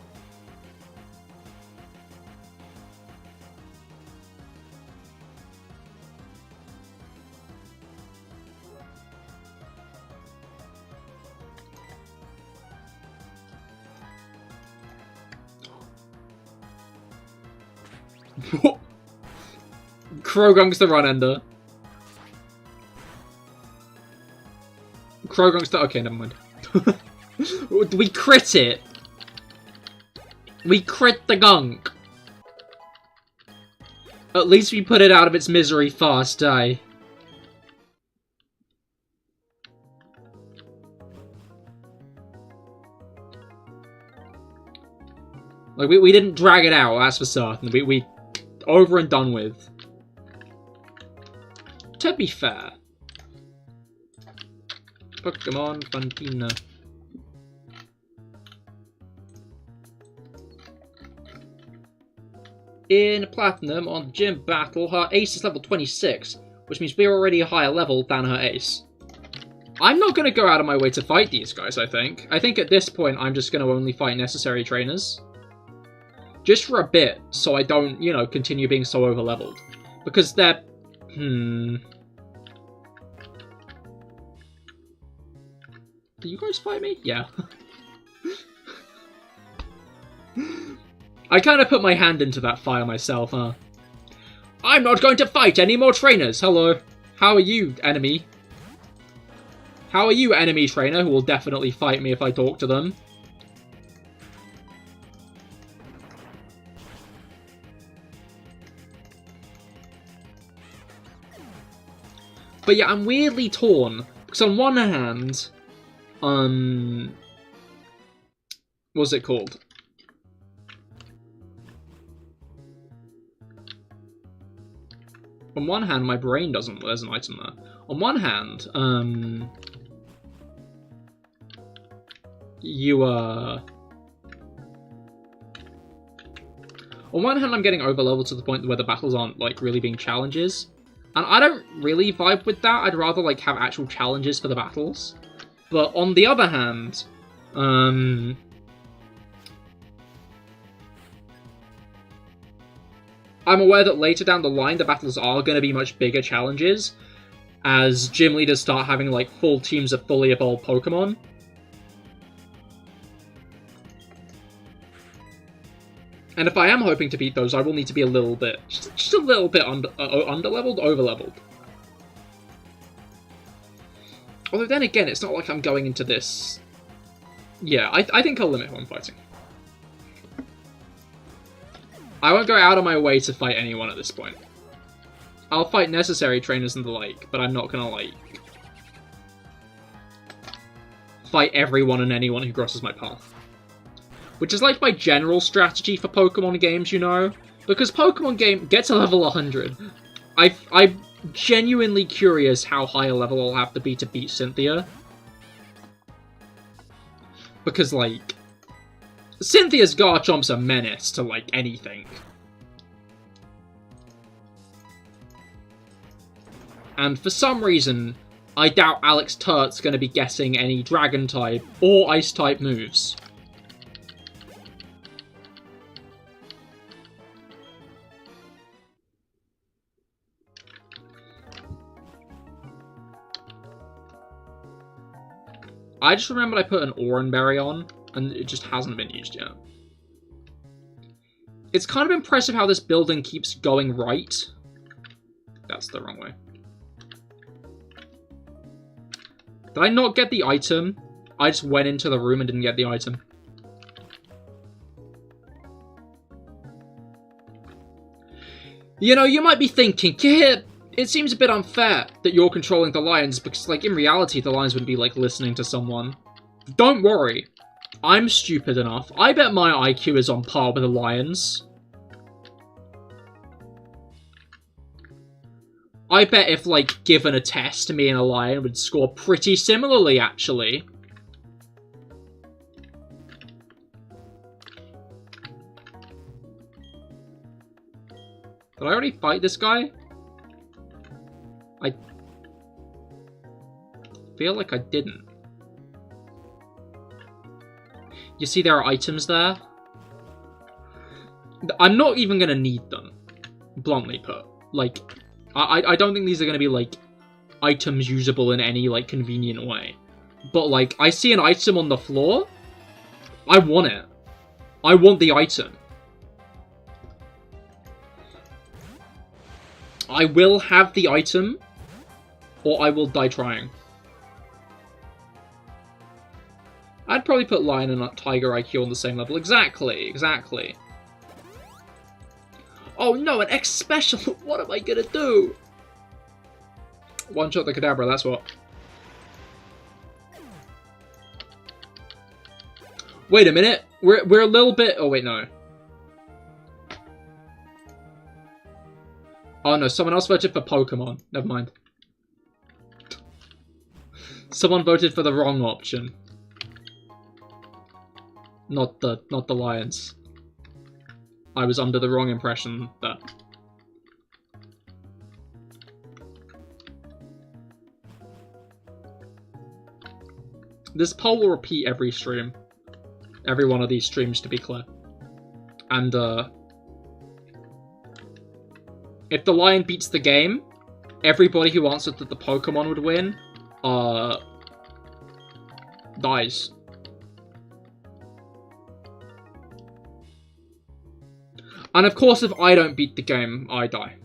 Krogunk's the run-ender. Krogunk's the... Okay, never mind. We crit it! We crit the gunk! At least we put it out of its misery fast, eh? Like, we didn't drag it out, that's for certain. We over and done with. To be fair. Pokemon Fantina. In Platinum, on the gym battle, her ace is level 26, which means we're already a higher level than her ace. I'm not going to go out of my way to fight these guys, I think. I think at this point, I'm just going to only fight necessary trainers. Just for a bit, so I don't, you know, continue being so over-leveled. Because they're... Do you guys fight me? Yeah. I kind of put my hand into that fire myself, huh? I'm not going to fight any more trainers! Hello. How are you, enemy? How are you, enemy trainer, who will definitely fight me if I talk to them? But yeah, I'm weirdly torn. Because on one hand... what's it called? On one hand, my brain doesn't... There's an item there. On one hand, on one hand, I'm getting over-leveled to the point where the battles aren't, like, really being challenges. And I don't really vibe with that. I'd rather, like, have actual challenges for the battles. But on the other hand, I'm aware that later down the line, the battles are going to be much bigger challenges, as gym leaders start having, like, full teams of fully evolved Pokemon. And if I am hoping to beat those, I will need to be a little bit, just a little bit under-leveled, over-leveled. Although then again, it's not like I'm going into this... Yeah, I think I'll limit who I'm fighting. I won't go out of my way to fight anyone at this point. I'll fight necessary trainers and the like, but I'm not gonna, like... fight everyone and anyone who crosses my path. Which is like my general strategy for Pokemon games, you know? Because Pokemon game gets to level 100. I'm genuinely curious how high a level I'll have to be to beat Cynthia. Because, like... Cynthia's Garchomp's a menace to, like, anything. And for some reason, I doubt Alex Turt's going to be getting any Dragon-type or Ice-type moves. I just remembered I put an oranberry on, and it just hasn't been used yet. It's kind of impressive how this building keeps going right. That's the wrong way. Did I not get the item? I just went into the room and didn't get the item. You know, you might be thinking, Cahir, it seems a bit unfair that you're controlling the lions, because, like, in reality, the lions would be, like, listening to someone. Don't worry. I'm stupid enough. I bet my IQ is on par with the lions. I bet if, like, given a test, me and a lion would score pretty similarly, actually. Did I already fight this guy? I feel like I didn't. You see there are items there? I'm not even going to need them, bluntly put. Like, I don't think these are going to be, like, items usable in any, like, convenient way. But, like, I see an item on the floor. I want it. I want the item. I will have the item, or I will die trying. I'd probably put Lion and Tiger IQ on the same level. Exactly, exactly. Oh no, an X special! What am I gonna do? One-shot the Kadabra, that's what. Wait a minute, we're a little bit... Oh wait, no. Oh no, someone else voted for Pokemon. Never mind. Someone voted for the wrong option. Not the lions. I was under the wrong impression there. This poll will repeat every stream. Every one of these streams, to be clear. And, if the lion beats the game, everybody who answered that the Pokemon would win, dies. And of course, if I don't beat the game, I die.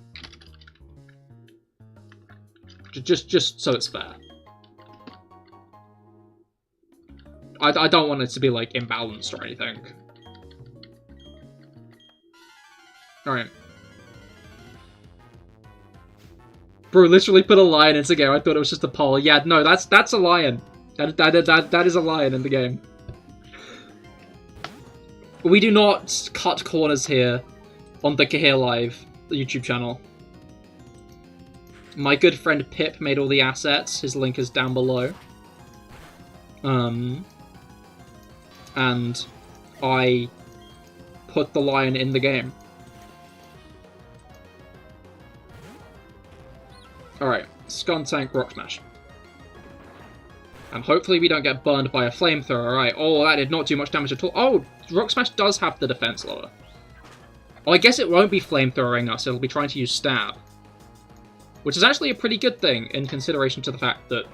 Just so it's fair. I don't want it to be, like, imbalanced or anything. Alright. Bro, literally put a lion into the game. I thought it was just a poll. Yeah, no, that's a lion. That is a lion in the game. We do not cut corners here on the CahirLIVE YouTube channel. My good friend Pip made all the assets. His link is down below. And I put the lion in the game. Alright, Skuntank Rock Smash. And hopefully we don't get burned by a flamethrower. Alright, oh, that did not do much damage at all. Oh, Rock Smash does have the defense lower. Oh, I guess it won't be flamethrowing us, it'll be trying to use Stab. Which is actually a pretty good thing, in consideration to the fact that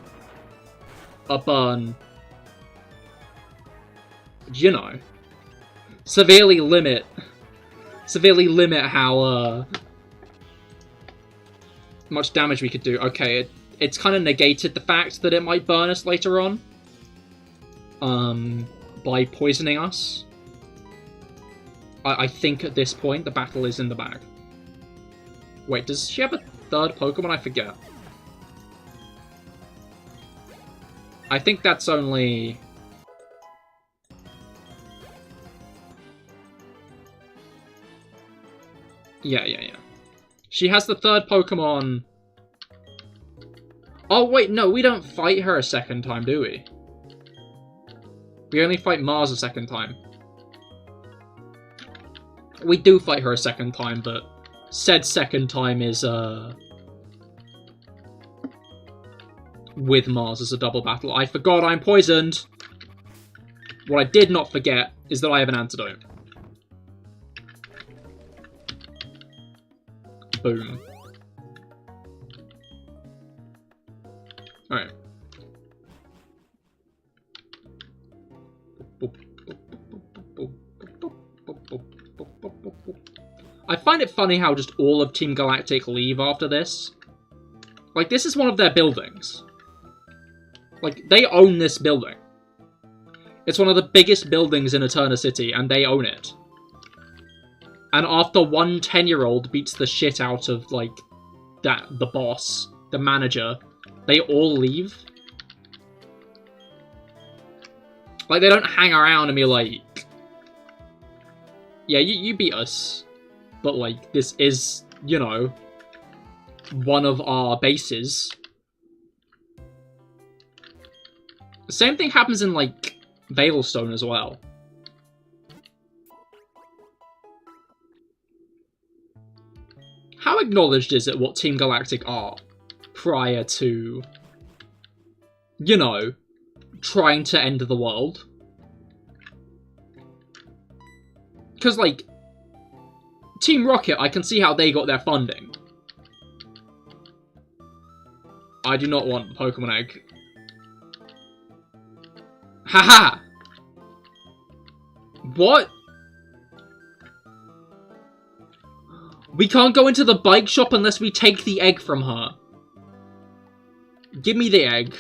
a burn, you know, severely limit how, much damage we could do. Okay, it's kind of negated the fact that it might burn us later on. By poisoning us. I think at this point the battle is in the bag. Wait, does she have a third Pokemon? I forget. I think that's only... Yeah. She has the third Pokemon... Oh, wait, no, we don't fight her a second time, do we? We only fight Mars a second time. We do fight her a second time, but said second time is, with Mars as a double battle. I forgot I'm poisoned! What I did not forget is that I have an antidote. Boom. Alright. I find it funny how just all of Team Galactic leave after this. Like, this is one of their buildings. Like, they own this building. It's one of the biggest buildings in Eterna City, and they own it. And after one 10-year-old beats the shit out of, like, the boss, the manager, they all leave. Like, they don't hang around and be like, yeah, you beat us. But, like, this is, you know, one of our bases. The same thing happens in, like, Veilstone as well. How acknowledged is it what Team Galactic are prior to, you know, trying to end the world? Because, like, Team Rocket, I can see how they got their funding. I do not want Pokemon Egg. Haha! What? We can't go into the bike shop unless we take the egg from her. Give me the egg.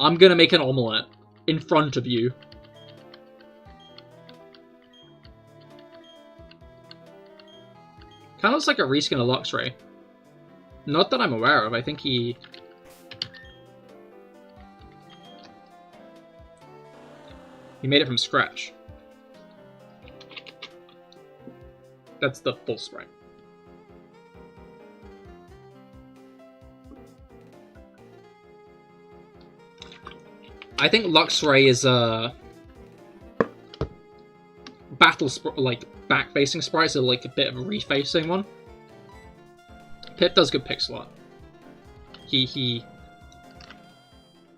I'm gonna make an omelette in front of you. Kinda looks like a reskin of Luxray. Not that I'm aware of, I think he made it from scratch. That's the full sprite. I think Luxray is a back-facing sprite, so like a bit of a refacing one. Pip does good pixel art. He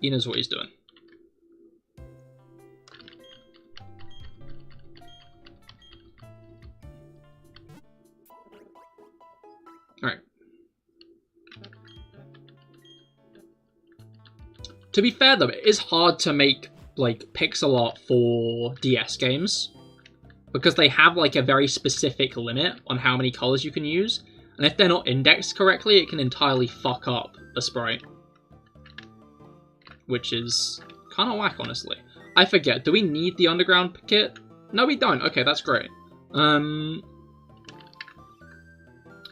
knows what he's doing. Alright. To be fair though, it is hard to make like pixel art for DS games, because they have like a very specific limit on how many colors you can use, and if they're not indexed correctly, it can entirely fuck up a sprite. Which is kind of whack, honestly. I forget, do we need the underground kit? No, we don't. Okay, that's great.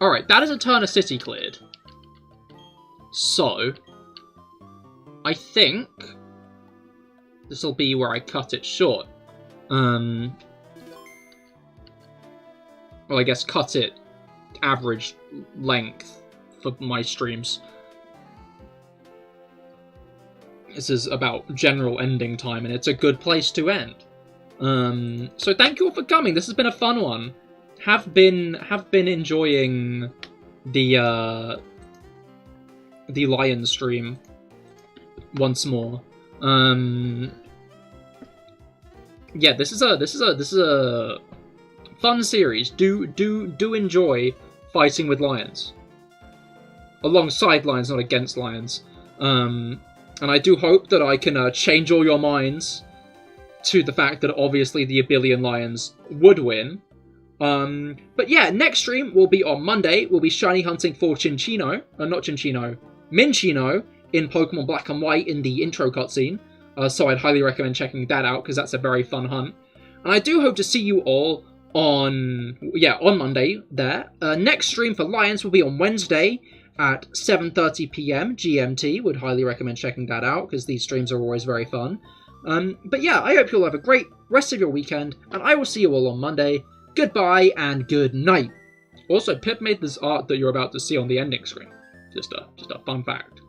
Alright, that is Eterna City cleared. So, I think this will be where I cut it short. Well, I guess cut it average length for my streams. This is about general ending time, and it's a good place to end. So thank you all for coming. This has been a fun one. Have been enjoying the Lion stream once more. Yeah, this is a fun series. Do enjoy fighting with lions. Alongside lions, not against lions. And I do hope that I can change all your minds to the fact that obviously the Abelian lions would win. But yeah, next stream will be on Monday. We'll be shiny hunting for Minccino in Pokemon Black and White in the intro cutscene. So I'd highly recommend checking that out, because that's a very fun hunt. And I do hope to see you all on Monday there. Next stream for Lions will be on Wednesday at 7:30 PM GMT. Would highly recommend checking that out, because these streams are always very fun. But yeah, I hope you'll have a great rest of your weekend, and I will see you all on Monday. Goodbye and good night. Also, Pip made this art that you're about to see on the ending screen. Just a fun fact.